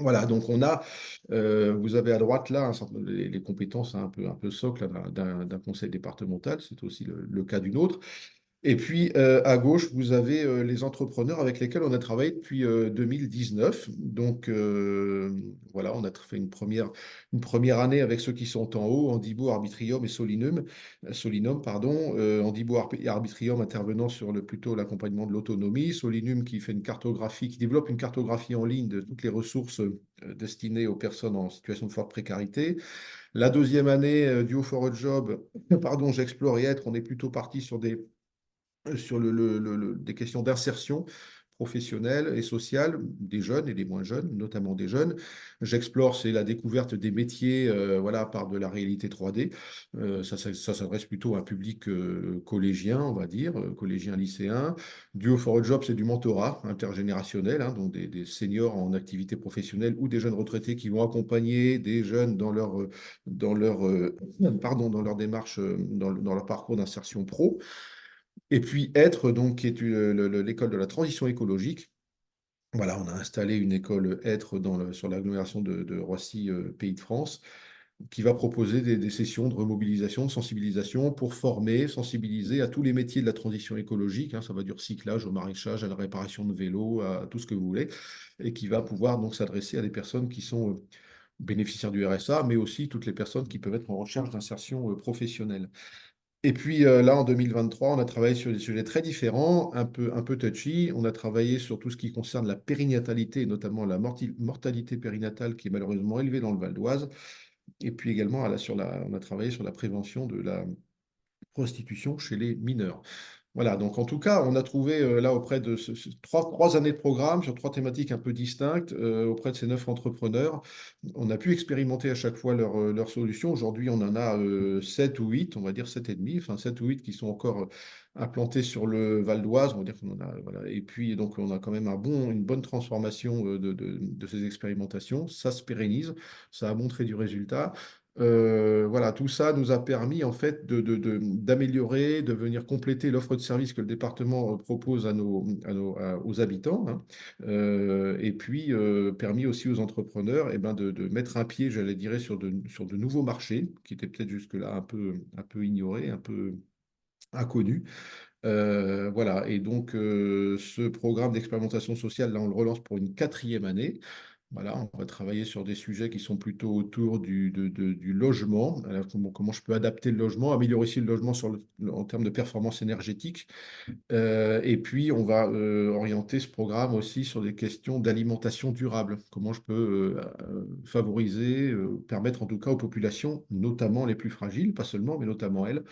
Voilà, donc vous avez à droite là les compétences un peu socles d'un conseil départemental, c'est aussi le cas d'une autre. Et puis à gauche, vous avez les entrepreneurs avec lesquels on a travaillé depuis 2019. Donc voilà, on a fait une première année avec ceux qui sont en haut, Handibo, Arbitrium et Solinum, pardon. Handibo et Arbitrium intervenant sur plutôt l'accompagnement de l'autonomie, Solinum qui fait qui développe une cartographie en ligne de toutes les ressources destinées aux personnes en situation de forte précarité. La 2e année, Duo for a Job, pardon, j'explore et être, on est plutôt parti sur des questions d'insertion professionnelle et sociale des jeunes et des moins jeunes, notamment des jeunes. J'explore, c'est la découverte des métiers voilà, par de la réalité 3D. Ça s'adresse plutôt à un public collégien, on va dire, collégien, lycéen. Duo for a Job, c'est du mentorat intergénérationnel, hein, donc des seniors en activité professionnelle ou des jeunes retraités qui vont accompagner des jeunes dans leur démarche, dans leur parcours d'insertion pro. Et puis être, donc, qui est l'école de la transition écologique. Voilà, on a installé une école être sur l'agglomération de Roissy, Pays de France, qui va proposer des sessions de remobilisation, de sensibilisation pour former, sensibiliser à tous les métiers de la transition écologique, hein. Ça va du recyclage au maraîchage, à la réparation de vélos, à tout ce que vous voulez, et qui va pouvoir donc s'adresser à des personnes qui sont bénéficiaires du RSA, mais aussi toutes les personnes qui peuvent être en recherche d'insertion professionnelle. Et puis là, en 2023, on a travaillé sur des sujets très différents, un peu touchy. On a travaillé sur tout ce qui concerne la périnatalité, et notamment la mortalité périnatale qui est malheureusement élevée dans le Val d'Oise. Et puis également, on a travaillé sur la prévention de la prostitution chez les mineurs. Voilà, donc en tout cas, on a trouvé là auprès de trois années de programme sur trois thématiques un peu distinctes, auprès de ces 9 entrepreneurs. On a pu expérimenter à chaque fois leurs solutions. Aujourd'hui, on en a 7 ou 8, on va dire 7 et demi, enfin 7 ou 8 qui sont encore implantés sur le Val d'Oise. On va dire qu'on en a, voilà. Et puis, donc, on a quand même une bonne transformation de ces expérimentations. Ça se pérennise, ça a montré du résultat. Voilà, tout ça nous a permis en fait d'améliorer, de venir compléter l'offre de services que le département propose aux habitants, hein. Et puis permis aussi aux entrepreneurs de mettre un pied, j'allais dire, sur de nouveaux marchés qui étaient peut-être jusque-là un peu ignorés, un peu inconnus. Voilà, et donc ce programme d'expérimentation sociale, là, on le relance pour une 4e année. Voilà, on va travailler sur des sujets qui sont plutôt autour du logement. Alors, comment je peux adapter le logement, améliorer aussi le logement en termes de performance énergétique. Et puis, on va orienter ce programme aussi sur des questions d'alimentation durable. Comment je peux favoriser, permettre en tout cas aux populations, notamment les plus fragiles, pas seulement, mais notamment elles,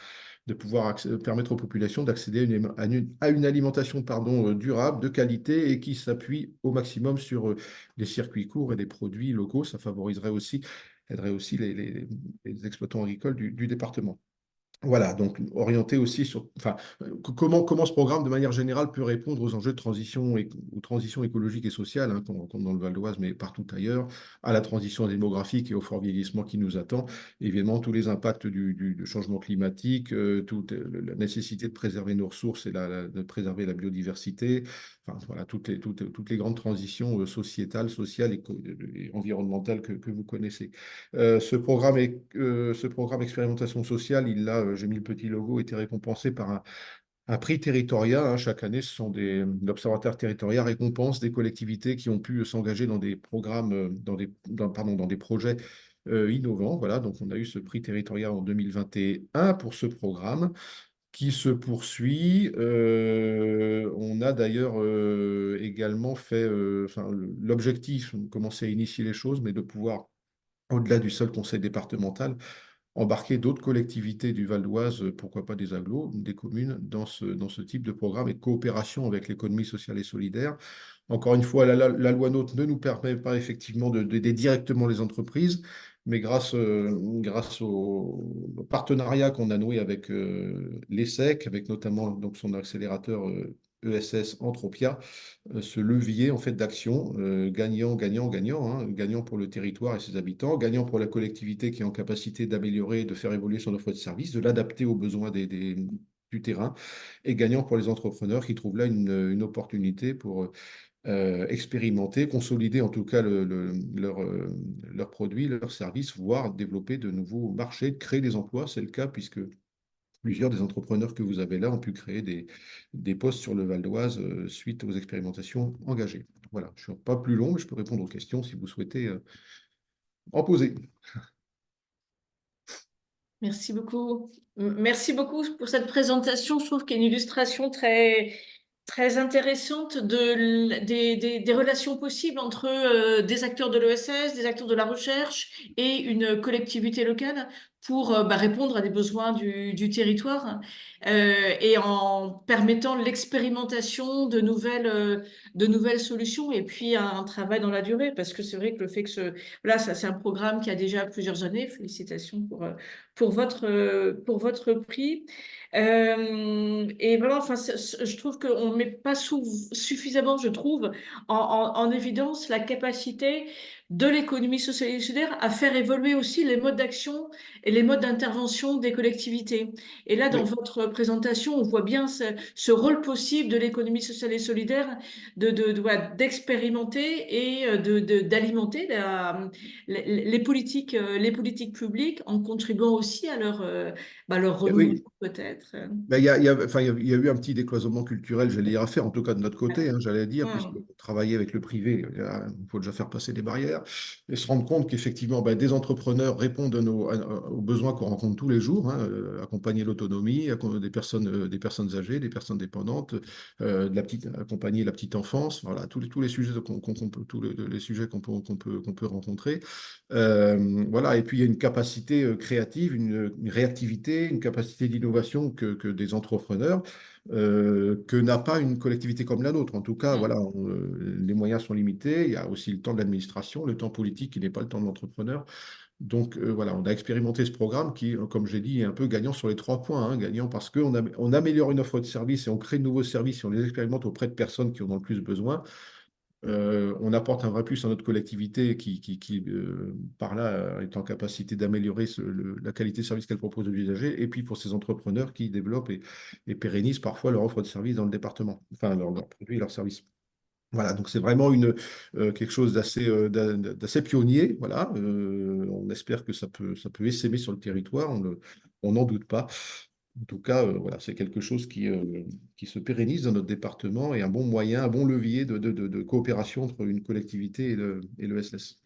de pouvoir permettre aux populations d'accéder à une alimentation pardon, durable, de qualité et qui s'appuie au maximum sur les circuits courts et des produits locaux. Ça aiderait aussi les exploitants agricoles du département. Voilà, donc orienté aussi sur enfin, comment ce programme, de manière générale, peut répondre aux enjeux de transition, aux transitions écologiques et sociales, hein, qu'on rencontre dans le Val d'Oise, mais partout ailleurs, à la transition démographique et au fort vieillissement qui nous attend, évidemment, tous les impacts du changement climatique, toute la nécessité de préserver nos ressources et de préserver la biodiversité, enfin, voilà, toutes les grandes transitions sociétales, sociales et environnementales que vous connaissez. Ce programme expérimentation sociale, j'ai mis le petit logo, été récompensé par un prix territorial, hein. Chaque année, l'Observatoire territorial récompense des collectivités qui ont pu s'engager dans des programmes, dans des projets innovants. Voilà, donc on a eu ce prix territorial en 2021 pour ce programme qui se poursuit. On a d'ailleurs également fait, enfin, l'objectif, on commençait à initier les choses, mais de pouvoir au-delà du seul conseil départemental, embarquer d'autres collectivités du Val d'Oise, pourquoi pas des agglos, des communes, dans ce type de programme et de coopération avec l'économie sociale et solidaire. Encore une fois, la loi NOTRe ne nous permet pas effectivement d'aider directement les entreprises, mais grâce au partenariat qu'on a noué avec l'ESSEC, avec notamment donc, son accélérateur ESS Entropia, ce levier en fait d'action gagnant, gagnant, gagnant, hein, gagnant pour le territoire et ses habitants, gagnant pour la collectivité qui est en capacité d'améliorer, de faire évoluer son offre de service, de l'adapter aux besoins du terrain, et gagnant pour les entrepreneurs qui trouvent là une opportunité pour expérimenter, consolider en tout cas leurs produits, leurs services, voire développer de nouveaux marchés, créer des emplois. C'est le cas puisque plusieurs des entrepreneurs que vous avez là ont pu créer des postes sur le Val d'Oise suite aux expérimentations engagées. Voilà, je ne suis pas plus long, mais je peux répondre aux questions si vous souhaitez en poser. Merci beaucoup. Merci beaucoup pour cette présentation. Je trouve qu'il y a une illustration très, très intéressante des relations possibles entre des acteurs de l'ESS, des acteurs de la recherche et une collectivité locale pour répondre à des besoins du territoire et en permettant l'expérimentation de nouvelles solutions et puis un travail dans la durée. Parce que c'est vrai que le fait que voilà, ça, c'est un programme qui a déjà plusieurs années. Félicitations pour votre prix. Et vraiment, enfin, je trouve qu'on ne met pas suffisamment, je trouve, en évidence la capacité de l'économie sociale et solidaire à faire évoluer aussi les modes d'action et les modes d'intervention des collectivités. Et là, dans Oui. votre présentation, on voit bien ce rôle possible de l'économie sociale et solidaire d'expérimenter et d'alimenter les politiques publiques en contribuant aussi à leur renouveau, Oui, peut-être. ben, enfin, il y a eu un petit décloisonnement culturel, j'allais dire, à faire, en tout cas de notre côté, hein, j'allais dire, puisque Hum, travailler avec le privé, il faut déjà faire passer des barrières. faire, et se rendre compte qu'effectivement, des entrepreneurs répondent aux besoins qu'on rencontre tous les jours, hein, accompagner l'autonomie, des personnes âgées, des personnes dépendantes, accompagner la petite enfance, voilà, tous les sujets les sujets qu'on peut rencontrer. Voilà, et puis il y a une capacité créative, une réactivité, une capacité d'innovation que des entrepreneurs que n'a pas une collectivité comme la nôtre. En tout cas, voilà, les moyens sont limités. Il y a aussi le temps de l'administration, le temps politique qui n'est pas le temps de l'entrepreneur. Donc voilà, on a expérimenté ce programme qui, comme j'ai dit, est un peu gagnant sur les 3 points. Hein. Gagnant parce qu'on améliore une offre de service et on crée de nouveaux services et on les expérimente auprès de personnes qui en ont le plus besoin. On apporte un vrai plus à notre collectivité qui par là, est en capacité d'améliorer la qualité de service qu'elle propose aux usagers, et puis pour ces entrepreneurs qui développent et pérennisent parfois leur offre de service dans le département, enfin leurs produits et leurs services. Voilà, donc c'est vraiment quelque chose d'assez pionnier. Voilà, on espère que ça peut essaimer sur le territoire, on n'en doute pas. En tout cas, voilà, c'est quelque chose qui se pérennise dans notre département et un bon moyen, un bon levier de coopération entre une collectivité et le SS.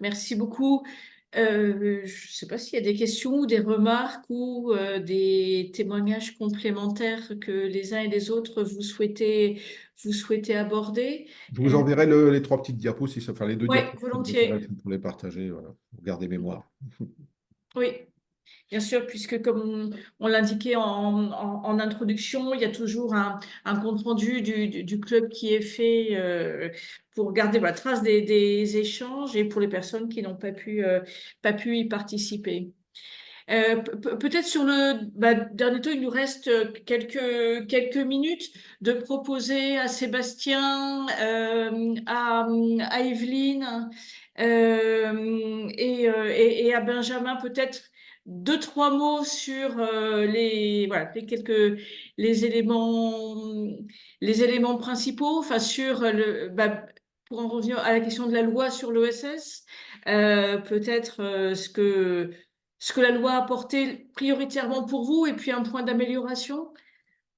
Merci beaucoup. Je ne sais pas s'il y a des questions ou des remarques ou des témoignages complémentaires que les uns et les autres vous souhaitez aborder. Je vous enverrai les 3 petites diapos, enfin les 2 Oui, diapos volontiers. pour les partager, voilà, pour garder mémoire. Oui. Bien sûr, puisque comme on l'indiquait en introduction, il y a toujours un compte-rendu du club qui est fait pour garder la trace des échanges et pour les personnes qui n'ont pas pu y participer. Peut-être sur le dernier tour, il nous reste quelques minutes de proposer à Sébastien, à Evelyne et à Benjamin peut-être 2, 3 mots sur les éléments principaux, enfin sur pour en revenir à la question de la loi sur l'OSS, peut-être ce que la loi a apporté prioritairement pour vous, et puis un point d'amélioration,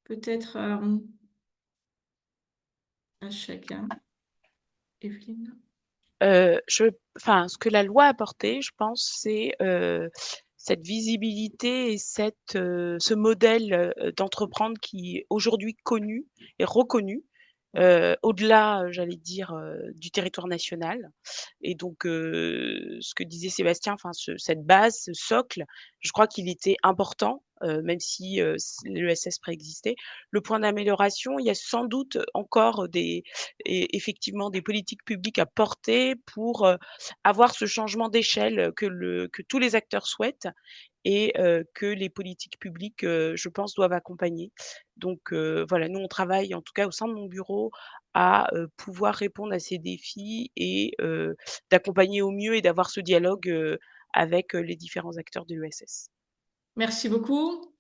peut-être à chacun. Evelyne. Ce que la loi a apporté, je pense, c'est cette visibilité et ce modèle d'entreprendre qui est aujourd'hui connu et reconnu, au-delà, j'allais dire, du territoire national. Et donc, ce que disait Sébastien, enfin, cette base, ce socle, je crois qu'il était important, même si l'ESS préexistait. Le point d'amélioration, il y a sans doute encore effectivement des politiques publiques à porter pour avoir ce changement d'échelle que tous les acteurs souhaitent et que les politiques publiques, je pense, doivent accompagner. Donc voilà, nous, on travaille, en tout cas au sein de mon bureau, à pouvoir répondre à ces défis et d'accompagner au mieux et d'avoir ce dialogue avec les différents acteurs de l'ESS. Merci beaucoup.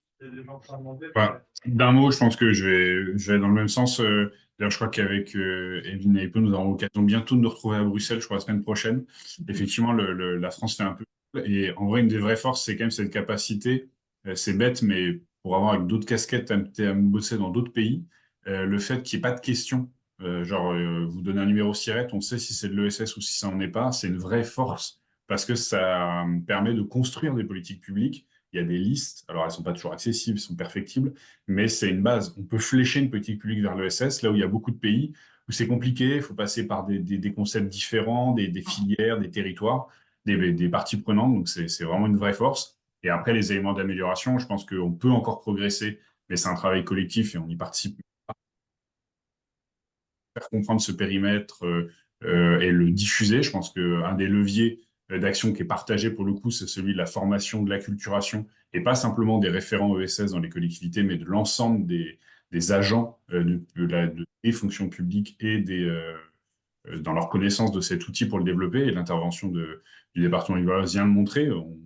D'un mot, je pense que je vais dans le même sens. D'ailleurs, je crois qu'avec Evelyne et Epo, nous aurons l'occasion bientôt de nous retrouver à Bruxelles, je crois, la semaine prochaine. Effectivement, la France fait un peu. Et en vrai, une des vraies forces, c'est quand même cette capacité. C'est bête, mais pour avoir avec d'autres casquettes, à bosser dans d'autres pays, le fait qu'il n'y ait pas de questions. Vous donnez un numéro SIRET, on sait si c'est de l'ESS ou si ça n'en est pas. C'est une vraie force parce que ça permet de construire des politiques publiques. Il y a des listes, alors elles ne sont pas toujours accessibles, elles sont perfectibles, mais c'est une base. On peut flécher une politique publique vers l'ESS, là où il y a beaucoup de pays où c'est compliqué, il faut passer par des concepts différents, des filières, des territoires, des parties prenantes, donc c'est vraiment une vraie force. Et après, les éléments d'amélioration, je pense qu'on peut encore progresser, mais c'est un travail collectif et on y participe. Faire comprendre ce périmètre et le diffuser, je pense qu'un des leviers d'action qui est partagé pour le coup, c'est celui de la formation, de l'acculturation, et pas simplement des référents ESS dans les collectivités, mais de l'ensemble des agents des fonctions publiques et dans leur connaissance de cet outil pour le développer. Et l'intervention du département Yvelines vient le montrer. On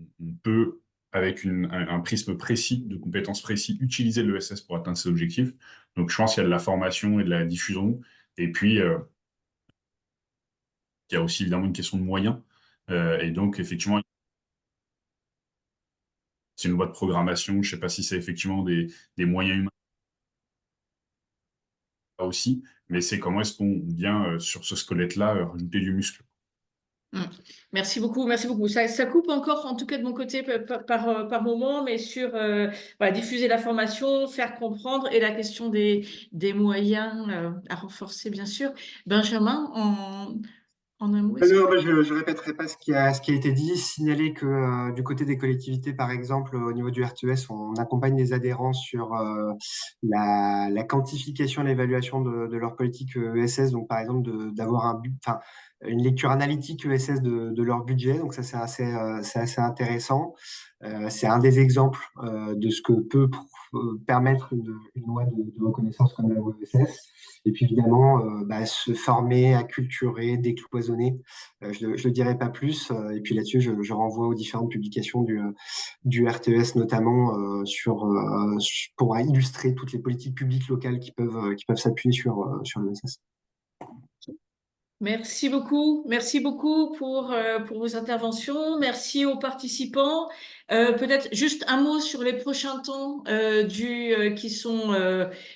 peut, avec un prisme précis, de compétences précis, utiliser l'ESS pour atteindre ses objectifs. Donc je pense qu'il y a de la formation et de la diffusion. Et puis, il y a aussi évidemment une question de moyens. Et donc, effectivement, c'est une loi de programmation. Je ne sais pas si c'est effectivement des moyens humains aussi, mais c'est comment est-ce qu'on vient sur ce squelette-là rajouter du muscle. Mm. Merci beaucoup, merci beaucoup. Ça coupe encore, en tout cas de mon côté, par moment, mais sur voilà, diffuser l'information, faire comprendre et la question des moyens à renforcer, bien sûr. Benjamin, en un mot, est-ce que... Non, mais je ne répéterai pas ce qui a été dit. Signaler que du côté des collectivités, par exemple, au niveau du RTS, on accompagne les adhérents sur la quantification et l'évaluation de leur politique ESS. Donc, par exemple, d'avoir enfin, une lecture analytique ESS de leur budget. Donc, ça, c'est assez intéressant. C'est un des exemples de ce que peut permettre une loi de reconnaissance comme la loi ESS. Et puis évidemment, se former, acculturer, décloisonner. Je ne le dirai pas plus. Et puis là-dessus, je renvoie aux différentes publications du RTS, notamment pour illustrer toutes les politiques publiques locales qui peuvent s'appuyer sur l'ESS. Merci beaucoup pour vos interventions. Merci aux participants. Peut-être juste un mot sur les prochains temps qui sont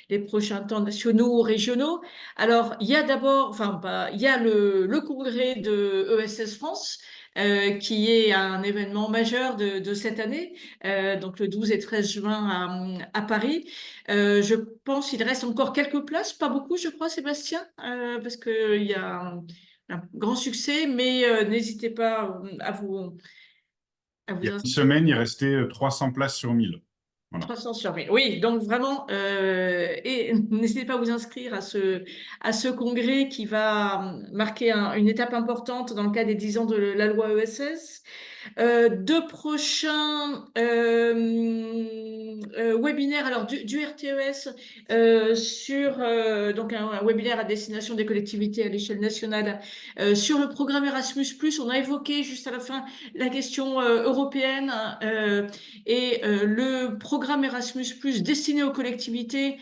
les prochains temps nationaux ou régionaux. Alors, il y a d'abord, enfin, il y a le congrès de ESS France. Qui est un événement majeur de cette année, donc le 12 et 13 juin à Paris. Je pense qu'il reste encore quelques places, pas beaucoup, je crois, Sébastien, parce qu'il y a un grand succès, mais n'hésitez pas à Il y vous a une inscrire. semaine, il restait 300 places sur 1000. Voilà. 300 sur 1000. Oui, donc vraiment, et n'hésitez pas à vous inscrire à ce congrès qui va marquer une étape importante dans le cadre des 10 ans de la loi ESS. Deux prochains webinaires alors du RTES sur donc un webinaire à destination des collectivités à l'échelle nationale sur le programme Erasmus+. On a évoqué juste à la fin la question européenne et le programme Erasmus+ destiné aux collectivités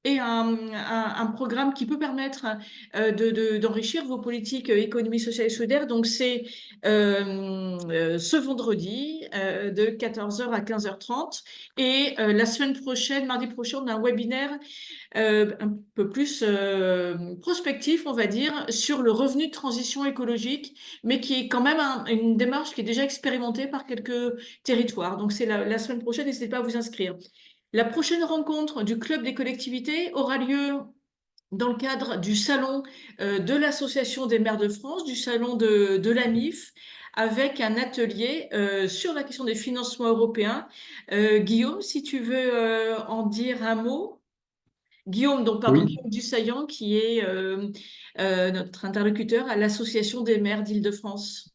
est un programme qui peut permettre d'enrichir vos politiques économie sociale et solidaire. Donc, c'est ce vendredi de 14h à 15h30. Et la semaine prochaine, mardi prochain, on a un webinaire un peu plus prospectif, on va dire, sur le revenu de transition écologique, mais qui est quand même une démarche qui est déjà expérimentée par quelques territoires. Donc, c'est la semaine prochaine, n'hésitez pas à vous inscrire. La prochaine rencontre du Club des collectivités aura lieu dans le cadre du salon de l'Association des maires de France, du salon de l'AMIF, avec un atelier sur la question des financements européens. Guillaume, si tu veux en dire un mot. Guillaume, donc pardon, Oui, Guillaume Dussaillant, qui est notre interlocuteur à l'Association des maires d'Île-de-France.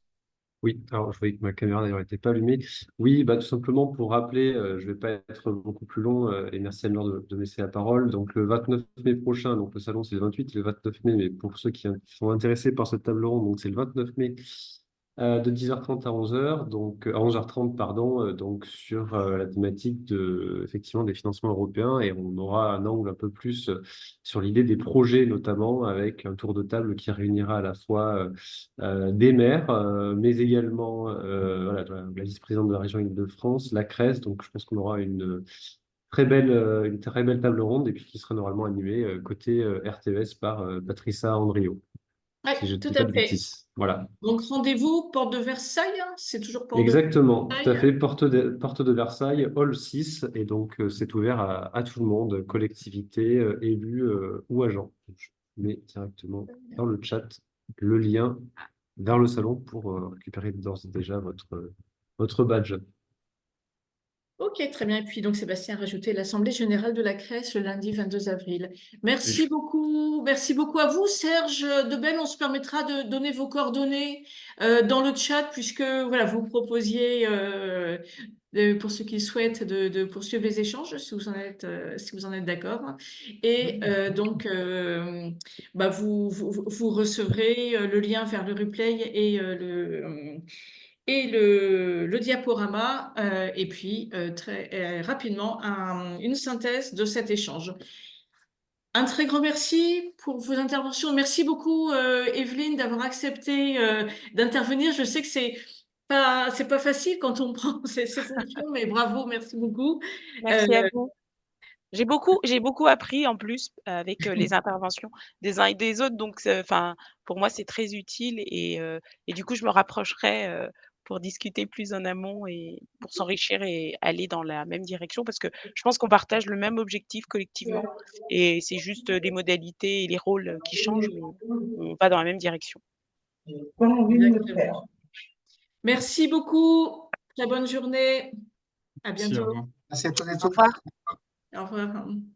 oui. Alors, je voyais que ma caméra d'ailleurs n'était pas allumée. Oui, tout simplement pour rappeler, je ne vais pas être beaucoup plus long et merci Anne-Laure de me laisser la parole. Donc, le 29 mai prochain, donc le salon c'est le 28 et le 29 mai, mais pour ceux qui sont intéressés par cette table ronde, donc c'est le 29 mai de 10h30 à 11h, donc à 11h30, pardon, donc sur la thématique effectivement des financements européens et on aura un angle un peu plus sur l'idée des projets notamment avec un tour de table qui réunira à la fois des maires, mais également voilà, la vice-présidente de la région Île-de-France, la CRES, donc je pense qu'on aura une très belle table ronde et puis qui sera normalement animée côté RTES par Patricia Andrio, Oui, si je ne tout dis pas à de fait. bêtises. Voilà. Donc rendez-vous, porte de Versailles, hein, c'est toujours porte de Exactement, tout à Versailles. fait. Porte de Versailles, Hall 6, et donc c'est ouvert à tout le monde, collectivités, élus ou agents. Donc, je mets directement dans le chat le lien vers le salon pour récupérer d'ores et déjà votre badge. Ok, très bien. Et puis donc Sébastien a rajouté l'Assemblée générale de la Crèche le lundi 22 avril. Merci beaucoup à vous, Serge Debelle. On se permettra de donner vos coordonnées dans le chat puisque voilà, vous proposiez pour ceux qui souhaitent de poursuivre les échanges, si vous en êtes d'accord. Et donc vous recevrez le lien vers le replay et le diaporama, et puis très rapidement une synthèse de cet échange. Un très grand merci pour vos interventions. Merci beaucoup, Evelyne, d'avoir accepté d'intervenir. Je sais que c'est pas facile quand on prend ces fonctions, mais bravo, merci beaucoup. Euh, Merci à vous. J'ai beaucoup appris en plus avec les interventions des uns et des autres. Donc, enfin, pour moi, c'est très utile et du coup, je me rapprocherai pour discuter plus en amont et pour s'enrichir et aller dans la même direction parce que je pense qu'on partage le même objectif collectivement et c'est juste les modalités et les rôles qui changent, mais on va dans la même direction. Exactement. Merci beaucoup. Très bonne journée. À Si, au bientôt. revoir. Merci à tous et Au toutes. revoir. Au revoir.